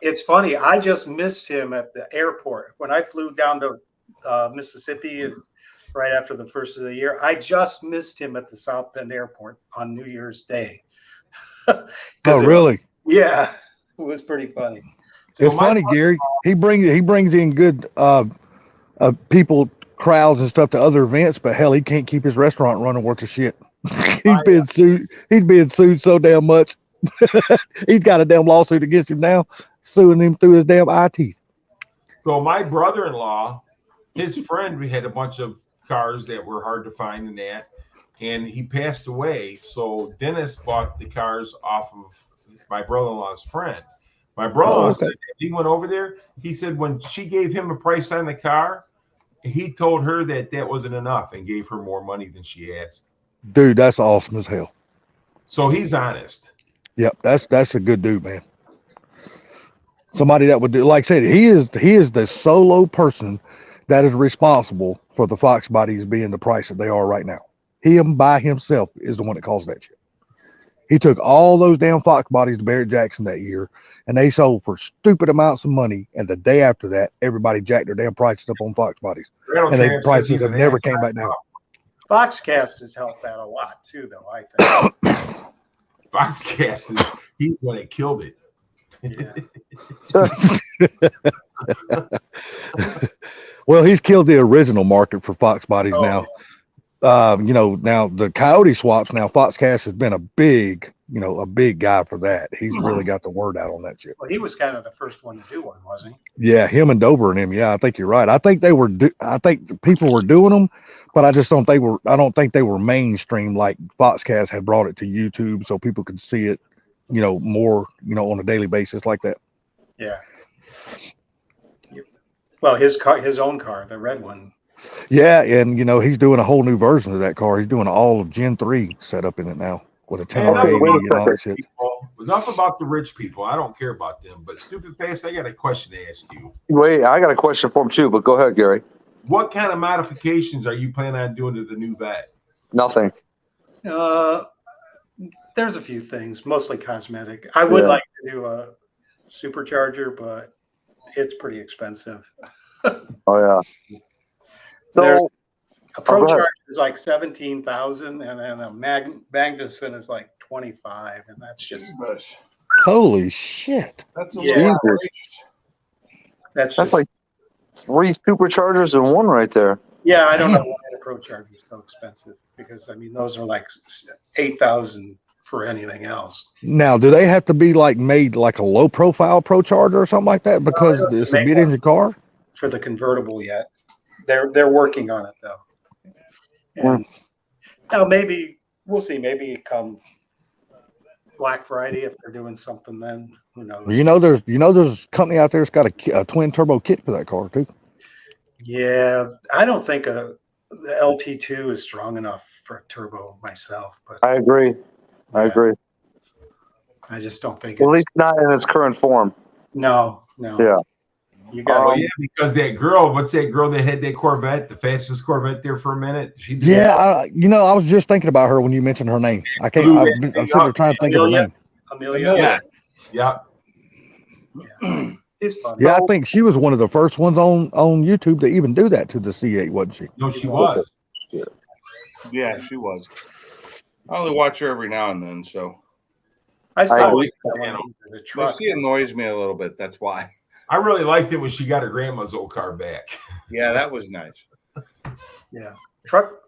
It's funny. I just missed him at the airport when I flew down to Mississippi right after the first of the year. I just missed him at the South Bend Airport on New Year's Day. Oh, really? Yeah, it was pretty funny. It's funny, Gary. He brings in good people, crowds, and stuff to other events, but hell, he can't keep his restaurant running worth of shit. He's being sued so damn much. He's got a damn lawsuit against him now, suing him through his damn eye teeth. So my brother-in-law, his friend, we had a bunch of cars that were hard to find in that, and he passed away. So Dennis bought the cars off of my brother-in-law's friend. My brother-in-law said he went over there. He said when she gave him a price on the car, he told her that wasn't enough and gave her more money than she asked. Dude, that's awesome as hell. So he's honest. Yep, that's a good dude, man. Somebody that would do, like I said, he is the solo person that is responsible for the Fox bodies being the price that they are right now. Him by himself is the one that caused that shit. He took all those damn Fox bodies to Barrett Jackson that year, and they sold for stupid amounts of money. And the day after that, everybody jacked their damn prices up on Fox bodies, and their prices have never came back down. Foxcast has helped that a lot too, though. I think. Foxcast he's when it killed it. Well, he's killed the original market for Fox bodies now. Now the Coyote swaps. Now Foxcast has been a big guy for that. He's really got the word out on that shit. Well, he was kind of the first one to do one, wasn't he? Yeah, him and Dover and him. Yeah, I think you're right. I think people were doing them, but I just don't think they were mainstream like Foxcast had brought it to YouTube so people could see it, more, on a daily basis like that. Yeah. Well, his own car, the red one. Yeah, and he's doing a whole new version of that car. He's doing all of Gen 3 set up in it now with a 1080 and all that shit. Enough about the rich people. I don't care about them. But Stupid Fast, I got a question to ask you. Wait, I got a question for him too, but go ahead, Gary. What kind of modifications are you planning on doing to the new Vet? Nothing. There's a few things, mostly cosmetic. I would like to do a supercharger, but it's pretty expensive. Oh yeah. So a Pro Charger is like 17,000, and then a Magnuson is like 25, and that's just holy shit. That's a little outrageous. That's like 3 superchargers in one right there. Yeah, I don't know why the Pro Charger is so expensive, because those are like 8,000 for anything else. Now, do they have to be made like a low profile Pro Charger or something like that because it's a mid-engine car? For the convertible yet. They're working on it though. And now maybe we'll see. Maybe come Black Friday if they're doing something then. Who knows? There's a company out there that's got a twin turbo kit for that car too. Yeah, I don't think the LT2 is strong enough for a turbo myself, but I agree. I just don't think at least not in its current form. No. Yeah. You got because that girl, what's that girl that had that Corvette, the fastest Corvette there for a minute? I was just thinking about her when you mentioned her name. I'm sitting there trying to think of her name. Amelia. Yeah. It's fun. Yeah, I think she was one of the first ones on YouTube to even do that to the C8, wasn't she? No, she was. Yeah, she was. I only watch her every now and then, so I still like the truck. She annoys me a little bit. That's why. I really liked it when she got her grandma's old car back. Yeah, that was nice. Yeah, truck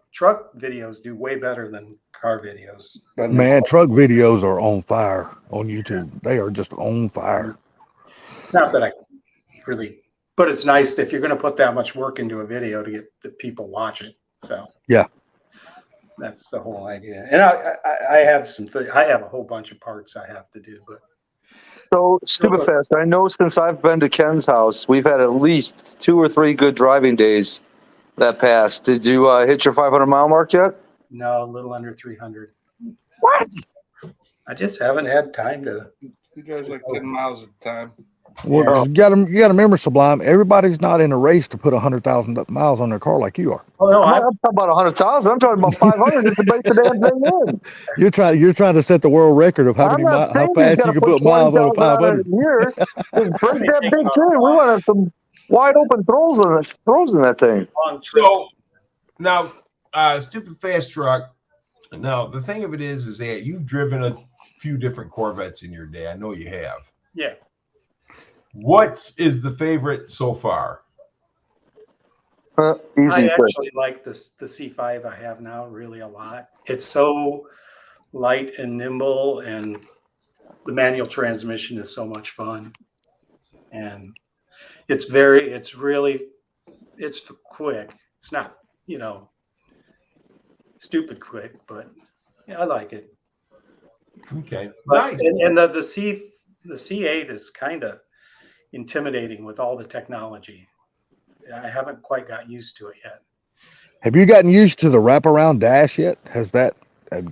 videos do way better than car videos. Man, truck videos are on fire on YouTube. They are just on fire. Not that I really But it's nice if you're going to put that much work into a video to get the people watch it. So Yeah. that's the whole idea. And I have I have a whole bunch of parts I have to do, but So, Stupid Fast, I know since I've been to Ken's house, we've had at least 2 or 3 good driving days that passed. Did you hit your 500-mile mark yet? no, a little under 300. What? I just haven't had time to. He goes like 10 miles at a time. Well, you got to remember, Sublime. Everybody's not in a race to put 100,000 miles on their car like you are. Oh no, I'm not talking about 100,000. I'm talking about 500 just to break the damn thing in. You're trying to set the world record of how I'm many not how saying fast you you got to can put miles on a 500. Here, just break that big thing. We want to have some wide open throws in that thing. long trip. So now, Stupid Fast Truck. Now the thing of it is that you've driven a few different Corvettes in your day. I know you have. Yeah. What is the favorite so far? Easy. I actually like the C5 I have now really a lot. It's so light and nimble, and the manual transmission is so much fun. And it's quick. It's not, stupid quick, but yeah, I like it. Okay. But, Nice. and the C8 is kind of intimidating with all the technology. I haven't quite got used to it yet. Have you gotten used to the wraparound dash yet? Have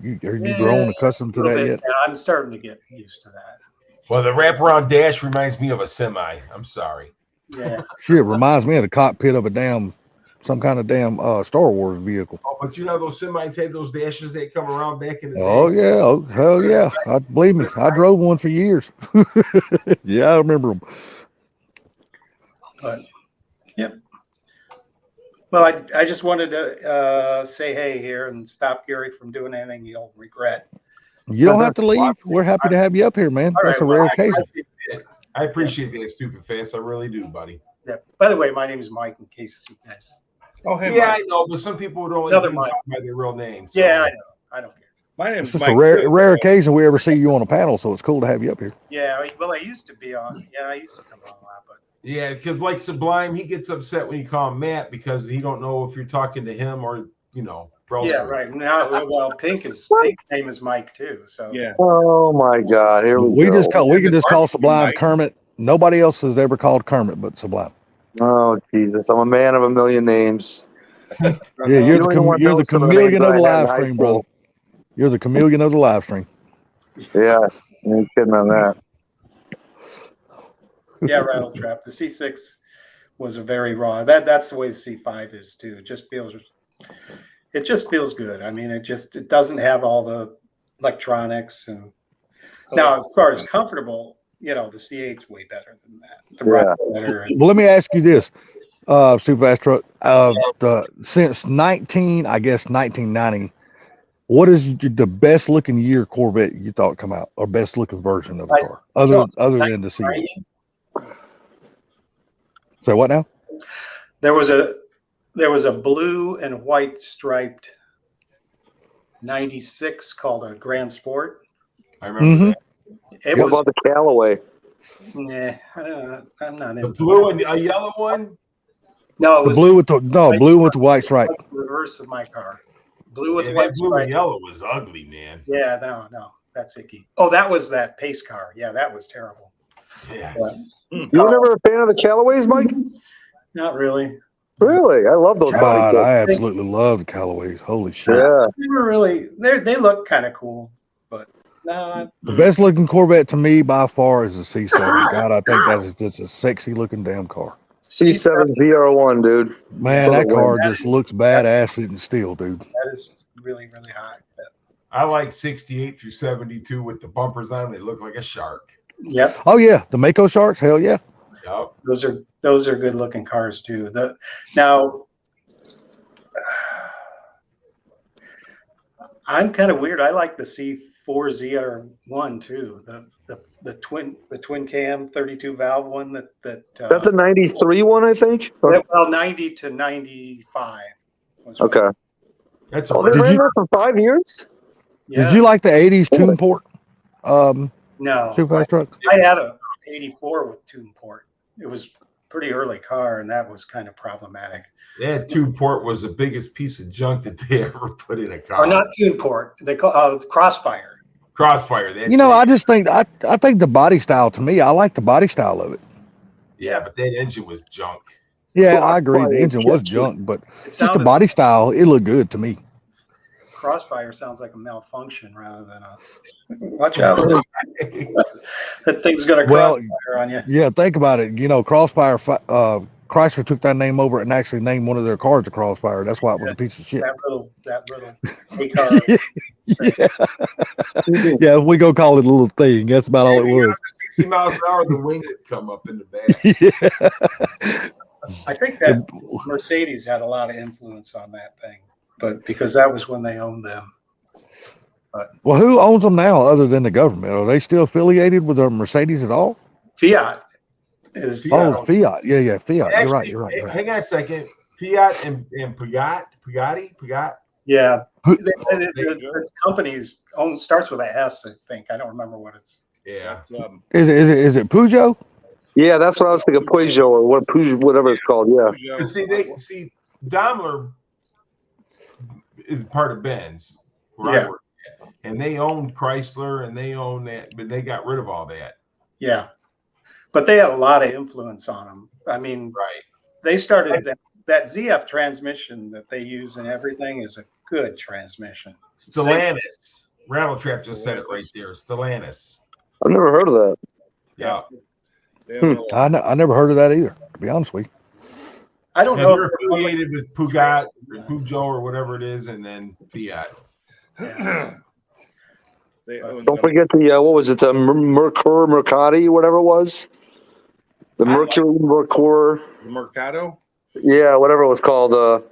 you grown accustomed to A little that bit, yet? yeah, I'm starting to get used to that. Well, the wraparound dash reminds me of a semi. I'm sorry. Yeah. Shit, it reminds me of the cockpit of some kind of damn Star Wars vehicle. Oh, but those semis had those dashes that come around back in the day. Oh yeah, oh hell yeah! Believe me, I drove one for years. Yeah, I remember them. But yep. Well, I just wanted to say hey here and stop Gary from doing anything he'll regret. You don't have to leave. We're happy to have you up here, man. All That's right, a rare well, occasion. I appreciate that, Stupid Fast. I really do, buddy. Yeah. By the way, my name is Mike. In case you guys. Oh, hey, Yeah, Mike. I know, but some people don't Another like Mike. by their real names. So. Yeah, I know. I don't care. My It's name's just Mike. a rare occasion we ever see you on a panel, so it's cool to have you up here. Yeah. Well, I used to be on. Yeah, I used to come on a lot, but Yeah, because like Sublime, he gets upset when you call him Matt because he don't know if you're talking to him or bro. yeah, right now. Well, Pink's name is Mike too. So Yeah. Oh my God! Here we go. We can just call Sublime Mike. Kermit. Nobody else has ever called Kermit but Sublime. Oh Jesus! I'm a man of a million names. Yeah, you're don't the even want you're the those some of the chameleon names of the I had in live high stream, school. brother. You're the chameleon of the live stream. Yeah, you ain't kidding on that. yeah, Rattle Trap. The C6 was a very raw. That's the way the C5 is too. It just feels good. I mean, it doesn't have all the electronics and now as far as comfortable, the C8's way better than that. The ride better. Well, let me ask you this, Super Fast Truck. Since 1990, what is the best looking year Corvette you thought come out, or best looking version of the car, other than the C8? So what now? There was a blue and white striped 96 called a Grand Sport. I remember that. It What was about the Callaway? I don't know. I'm not The into blue that. and a yellow one. No, it The was blue with the white stripe. the reverse of my car. Blue with Yeah, white that blue stripe. and yellow was ugly, man. Yeah, no, that's icky. Oh, that was that pace car. Yeah, that was terrible. Yeah. You were never a fan of the Callaways, Mike? Not really. Really? I love those body God, kits. I absolutely love the Callaways. Holy shit! Yeah. They were really. They look kind of cool, but no. The best looking Corvette to me by far is the C7. God, I think that's just a sexy looking damn car. C7 ZR1, dude. Man, For that the car win. just looks badass in steel, dude. That is really, really hot. I like 68 through 72 with the bumpers on. They look like a shark. Yep, Oh yeah, the Mako Sharks. Hell yeah. Yep. those are good looking cars too. Now I'm kind of weird. I like the C4 ZR1 too. The twin cam 32 valve one that That's a 93 one, I think? Or- well 90 to 95 was what- Okay. That's Oh, they Did ran you- that for 5 years? yeah. Did you like the 80s tune port? No, Super Fast Truck. I had a 84 with tune port. It was pretty early car, and that was kind of problematic. That tube port was the biggest piece of junk that they ever put in a car. Or not tune port. They call Crossfire. Crossfire. That's You know, it. I just think I think the body style, to me, I like the body style of it. Yeah, but that engine was junk. Yeah, I agree. The engine was junk, but It just the sounded body style, it looked good to me. Crossfire sounds like a malfunction rather than a. Watch out! That thing's gonna Well, crossfire on you. Yeah, think about it. You know, Crossfire, Chrysler took that name over and actually named one of their cars a Crossfire. That's why it was a piece of shit. That little car. Yeah. Yeah, we go call it a little thing. That's about all it was. 60 miles an hour, the wing would come up in the back. Yeah. I think that Mercedes had a lot of influence on that thing, but because that was when they owned them. Well, who owns them now other than the government? Are they still affiliated with Mercedes at all? Fiat is. Oh, Fiat. Yeah, Fiat. Actually, You're right. hang on a second. Fiat and Pagani. Yeah, Who- the company's own starts with a S, I think. I don't remember what it's. Yeah. It's, Is it Peugeot? Yeah, that's what I was thinking. Peugeot or whatever it's called. Yeah. But see, Daimler is part of Benz, where Yeah. I work at, and they own Chrysler and they own that, but they got rid of all that. Yeah, but they had a lot of influence on them. I mean, Right. they started that ZF transmission that they use and everything is a good transmission. Stellantis. Rattletrap just said it right there. Stellantis. I've never heard of that. Yeah. I never heard of that either, to be honest with you. I don't And know. they're If they're affiliated with Peugeot or Peugeot or whatever it is, and then Fiat. They own Don't forget the what was it? The Mercati, whatever it was. The Mercur. Mercado. Yeah, whatever it was called. The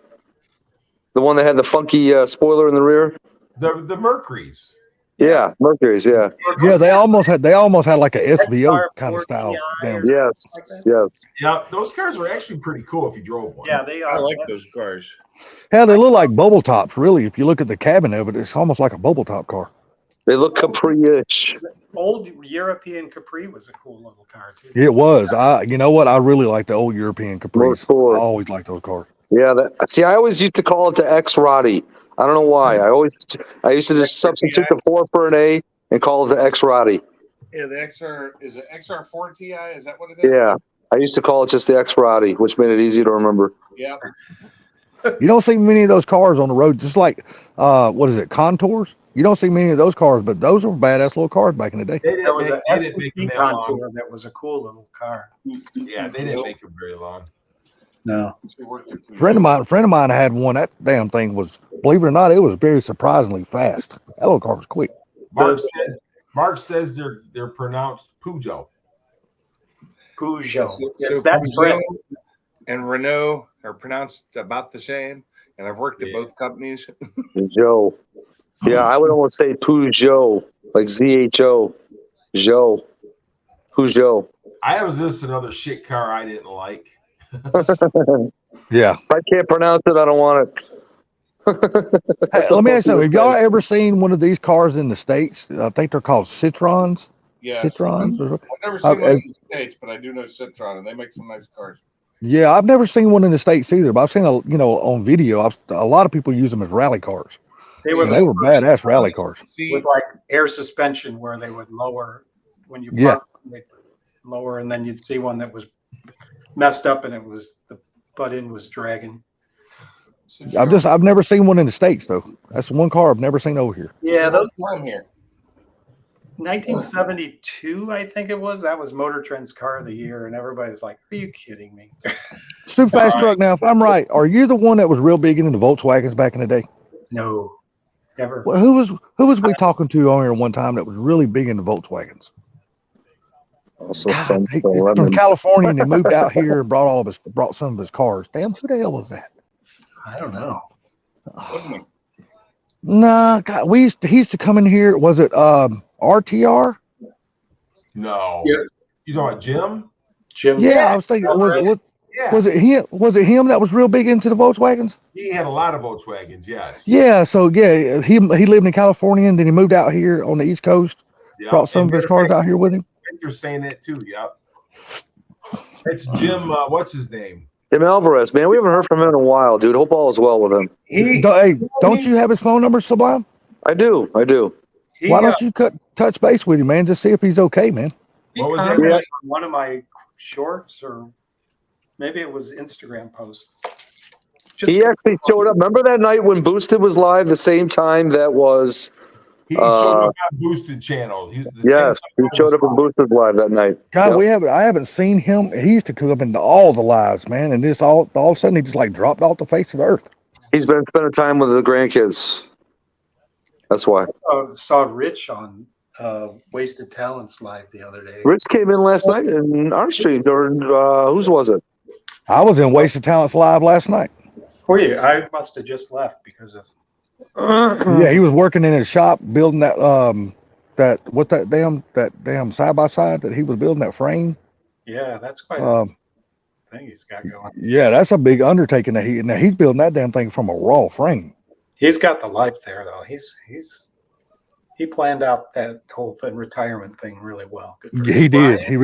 one that had the funky spoiler in the rear. The Mercuries. Yeah, Mercury's. Yeah. Yeah, they almost had like a SVO kind of style. Damn. Yes. Yes. Yeah, those cars were actually pretty cool if you drove one. Yeah, they I are. like those cars. Yeah, they look like bubble tops. Really, if you look at the cabin of it, it's almost like a bubble top car. They look Capri-ish. Old European Capri was a cool little car too. It was. You know what? I really like the old European Capris. Mercur. I always liked those cars. Yeah. See, I always used to call it the X-Roddy. I don't know why. I used to just substitute the 4 for an A and call it the X-Roddy. Yeah, the XR is it XR4 Ti? Is that what it is? Yeah. I used to call it just the X-Roddy, which made it easy to remember. Yeah. You don't see many of those cars on the road, just like what is it, Contours? You don't see many of those cars, but those were badass little cars back in the day. There was an they didn't make them SVP that long. Contour that was a cool little car. Yeah, they didn't make them very long. No. A friend of mine had one. That damn thing was, believe it or not, it was very surprisingly fast. That little car was quick. Mark says they're pronounced Peugeot. Peugeot. So Yes, that's Peugeot Fred. and Renault are pronounced about the same, and I've worked at both companies. Joe. Yeah, I would almost say Peugeot, like ZHO. Joe. Peugeot. I was just another shit car I didn't like. Yeah. If I can't pronounce it, I don't want it. Hey, let me ask you something. Have y'all ever seen one of these cars in the States? I think they're called Citrons. Yeah. Citrons? I've never seen one in the States, but I do know Citron, and they make some nice cars. Yeah, I've never seen one in the States either, but I've seen on video. A lot of people use them as rally cars. They were, They were badass rally cars. with like air suspension where they would lower when you Yeah. park, they'd lower, and then you'd see one that was messed up and it was the butt end was dragging. I've never seen one in the States though. That's the one car I've never seen over here. Yeah, those One here. 1972, I think it was. That was Motor Trend's car of the year, and everybody's like, "Are you kidding me?" Super fast truck. Now, if I'm right, are you the one that was real big into the Volkswagens back in the day? No, never. Well, who was we talking to on here one time that was really big into Volkswagens? Also God, fun. from California, and they moved out here and brought some of his cars. Damn, who the hell was that? I don't know. Nah, God, he used to come in here. Was it RTR? No. Yeah. You know what, Jim? Jim. Yeah, I was thinking. Yeah. Was it him? Was it him that was real big into the Volkswagens? He had a lot of Volkswagens, yes. Yeah. So yeah, he lived in California and then he moved out here on the East Coast. Yep. Brought some of And his cars out here with him. Victor's saying that too, yep. It's Jim. What's his name? Jim Alvarez, man, we haven't heard from him in a while, dude. Hope all is well with him. Don't you have his phone number, Sublime? I do. Why don't you touch base with him, man? Just see if he's okay, man. He What was that? commented on one of my shorts, or maybe it was Instagram posts. He actually showed up. Remember that night when Boosted was live the same time that was. He showed up on Boosted channel. Yes, he showed up in Boosted live that night. God, Yep. I haven't seen him. He used to come up into all the lives, man, and this all of a sudden he just like dropped off the face of the earth. He's been spending time with the grandkids. That's why. Saw Rich on Wasted Talents live the other day. Rich came in last night in our stream during whose was it? I was in Wasted Talents live last night. For you, I must have just left because of. Yeah, he was working in his shop building that damn side by side that he was building, that frame. Yeah, that's quite a thing he's got going. Yeah, that's a big undertaking that he's building that damn thing from a raw frame. He's got the life there though. He planned out that whole retirement thing really well. Good for He him. did. He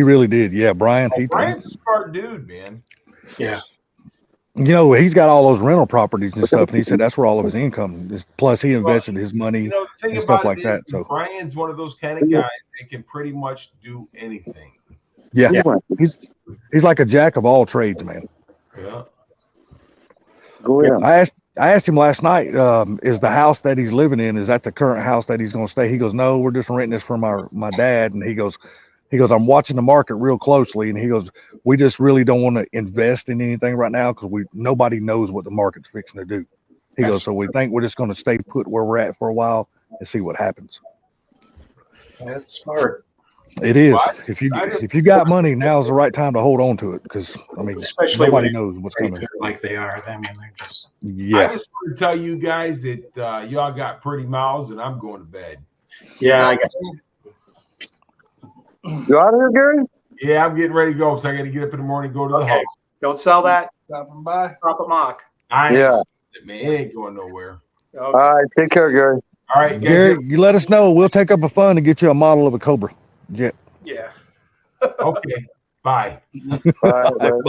really did. Yeah, Brian. Brian's a smart dude, man. Yeah. You know, he's got all those rental properties and stuff, and he said that's where all of his income is. Plus, he invested his money You know, the thing and stuff about like it that. is, So, Brian's one of those kind of guys that can pretty much do anything. yeah, he's like a jack of all trades, man. Yeah. Oh yeah. I asked him last night, is the house that he's living in, is that the current house that he's going to stay? He goes, no, we're just renting this from my dad. And he goes, I'm watching the market real closely. And he goes, we just really don't want to invest in anything right now because nobody knows what the market's fixing to do. He goes, so we think we're just going to stay put where we're at for a while and see what happens. That's smart. It is. Well, If you got money, now's the right time to hold on to it because I mean, Especially nobody when knows what's coming. rates are like they are. I mean, they're just. I Yeah. just want to tell you guys that y'all got pretty mouths and I'm going to bed. Yeah, I got. You out of here, Gary? Yeah, I'm getting ready to go because I got to get up in the morning and go to the Okay. house. Don't sell that. Stopping by. Drop a mock. I ain't Yeah. selling it, man. It ain't going nowhere. All right, take care, Gary. All right, guys. Gary, you let us know. We'll take up a fund and get you a model of a Cobra jet. Yeah. Okay. Bye. All right, man.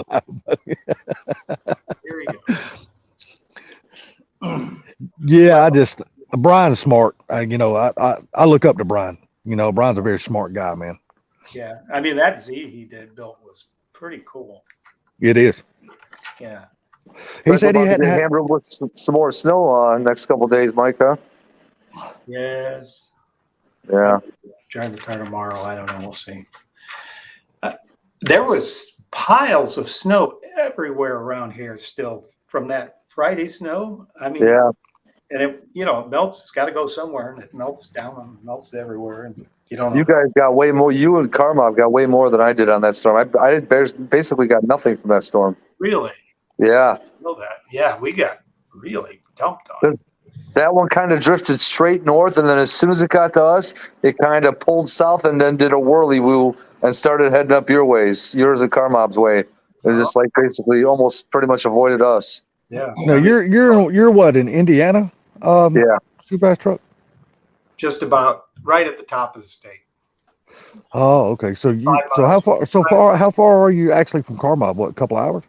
Here we go. Yeah, Brian's smart. I look up to Brian. You know, Brian's a very smart guy, man. Yeah. I mean, that Z he built was pretty cool. It is. Yeah. He said he About to hadn't get had. hammered with some more snow next couple days, Mike, huh? Yes. Yeah. Drive the car tomorrow. I don't know. We'll see. There was piles of snow everywhere around here still from that Friday snow. I mean, Yeah. and it melts. It's got to go somewhere, and it melts down and melts everywhere. And you don't know. You guys got way more. You and Karmov got way more than I did on that storm. I basically got nothing from that storm. Really? Yeah. Know that? Yeah, we got really dumped on. That one kind of drifted straight north, and then as soon as it got to us, it kind of pulled south and then did a whirly woo and started heading up yours and Karmov's way. It just like basically almost pretty much avoided us. Yeah. No, you're what, in Indiana? Yeah. Super fast truck. Just about right at the top of the state. Oh, okay. So 5 miles. how far are you actually from Carmel? What, a couple hours?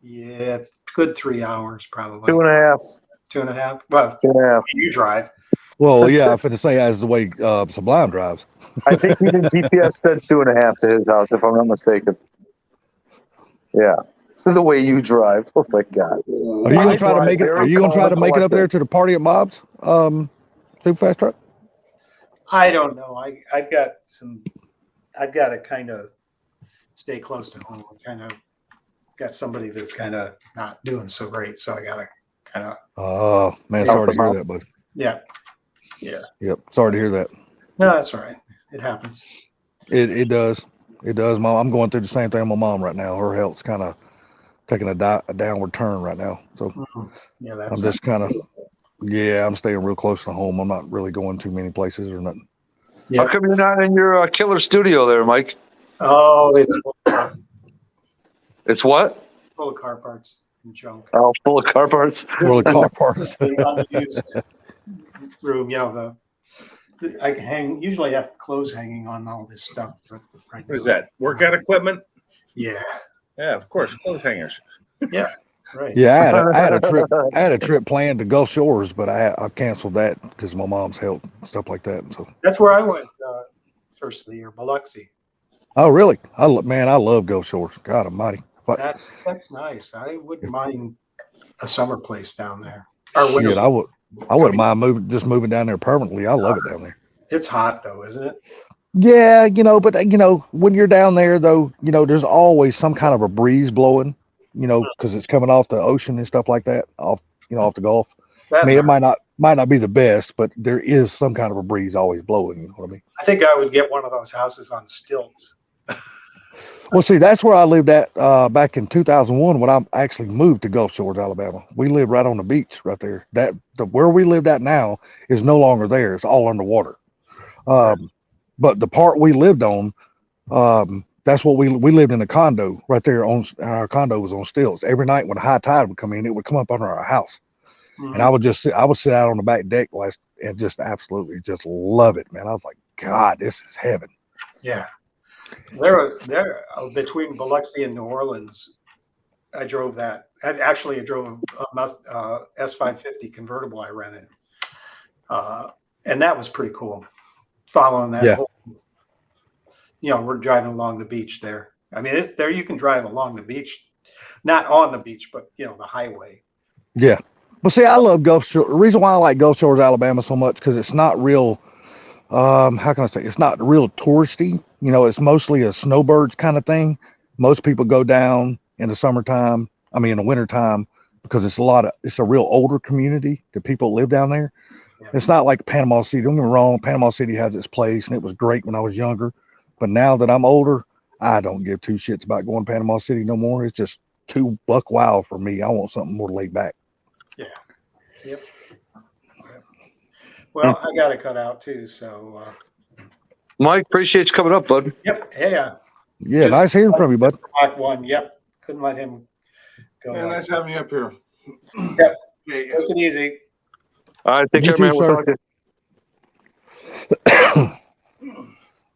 Yeah, good 3 hours probably. 2.5. 2.5. Well, 2.5. you drive. Well, yeah, I'm finna say as the way Sublime drives. I think even GPS said 2.5 to his house, if I'm not mistaken. Yeah. The way you drive. Oh my God. Are you gonna try to make it? Are you gonna try to make it up there to the party at Mob's? Super fast truck. I don't know. I've got to kind of stay close to home. I kind of got somebody that's kind of not doing so great, so I got to kind of. Oh man, sorry to hear that, bud. Yeah. Yep, sorry to hear that. No, that's all right. It happens. It does. It does, Mom. I'm going through the same thing with my mom right now. Her health's kind of taking a downward turn right now. So Yeah, I'm that's. just kind of, I'm staying real close to home. I'm not really going too many places or nothing. How come you're not in your killer studio there, Mike? Oh, it's It's what? full of car parts and junk. Oh, full of car parts. Really car parts. The unused room, I can usually have clothes hanging on all this stuff. But right What is now- that? Workout equipment? Yeah. Yeah, of course, clothes hangers. Yeah. Right. Yeah, I had a trip planned to Gulf Shores, but I canceled that because of my mom's health, stuff like that. So. That's where I went first of the year, Biloxi. Oh, really? I love Gulf Shores. God Almighty. What? That's nice. I wouldn't mind a summer place down there. Or winter. Shit, I wouldn't mind moving down there permanently. I love it down there. It's hot though, isn't it? Yeah, but when you're down there though, there's always some kind of a breeze blowing, because it's coming off the ocean and stuff like that, off the Gulf. I mean, it might not be the best, but there is some kind of a breeze always blowing. You know what I mean? I think I would get one of those houses on stilts. Well, see, that's where I lived at back in 2001 when I actually moved to Gulf Shores, Alabama. We lived right on the beach right there. Where we lived at now is no longer there. It's all underwater. But the part we lived on, that's what we lived in a condo right there. Our condo was on stilts. Every night when high tide would come in, it would come up under our house. Mm-hmm. And I would sit out on the back deck and just absolutely just love it, man. I was like, God, this is heaven. Yeah. There between Biloxi and New Orleans, I drove that. I drove a S550 convertible I rented. And that was pretty cool. Following that, yeah. We're driving along the beach there. I mean, it's there. You can drive along the beach, not on the beach, but the highway. Yeah. Well, see, I love Gulf Shores. The reason why I like Gulf Shores, Alabama so much, because it's not real, how can I say, it's not real touristy. It's mostly a snowbirds kind of thing. Most people go down in the summertime, in the wintertime, because it's a real older community. The people live down there. Yeah. It's not like Panama City. Don't get me wrong. Panama City has its place, and it was great when I was younger. But now that I'm older, I don't give two shits about going to Panama City no more. It's just too buck wild for me. I want something more laid back. Yeah. Yep. Well, I got to cut out too. So, Mike, appreciate you coming up, bud. Yep. Yeah. Yeah. Nice hearing from you, bud. Block one. Yep. Couldn't let him go. Yeah, nice having you up here. Yep. Take it easy. All right. Take care, man. We'll talk to you.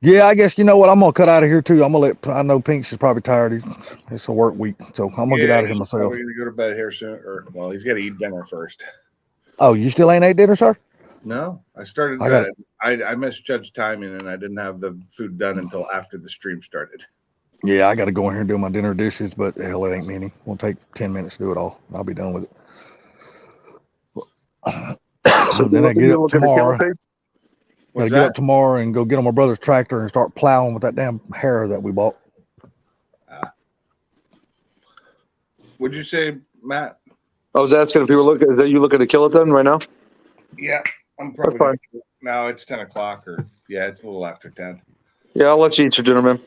Yeah, I guess you know what? I'm gonna cut out of here too. I know Pinks is probably tired. It's a work week, so I'm gonna get out of here myself. We're gonna go to bed here soon, he's got to eat dinner first. Oh, you still ain't ate dinner, sir? No, I missed Judge timing, and I didn't have the food done until after the stream started. Yeah, I got to go in here and do my dinner dishes, but hell, it ain't many. It'll take 10 minutes to do it all. I'll be done with it. So then I get up tomorrow. Gotta get up tomorrow and go get on my brother's tractor and start plowing with that damn harrow that we bought. What'd you say, Matt? I was asking if you were looking. Is that you looking to kill it then right now? Yeah, I'm probably. That's fine. Now it's 10 o'clock, it's a little after 10. Yeah, I'll let you eat your dinner, man.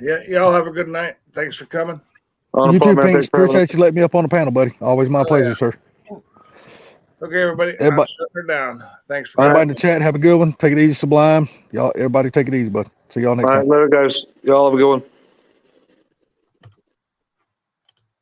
Yeah, y'all have a good night. Thanks for coming. You too, Pinks. Appreciate you letting me up on the panel, buddy. Always my pleasure, sir. Okay, everybody. I'm shutting her down. Thanks for everybody in the chat. Have a good one. Take it easy, Sublime. Y'all, everybody, take it easy, bud. See y'all next time. All right, later, guys. Y'all have a good one.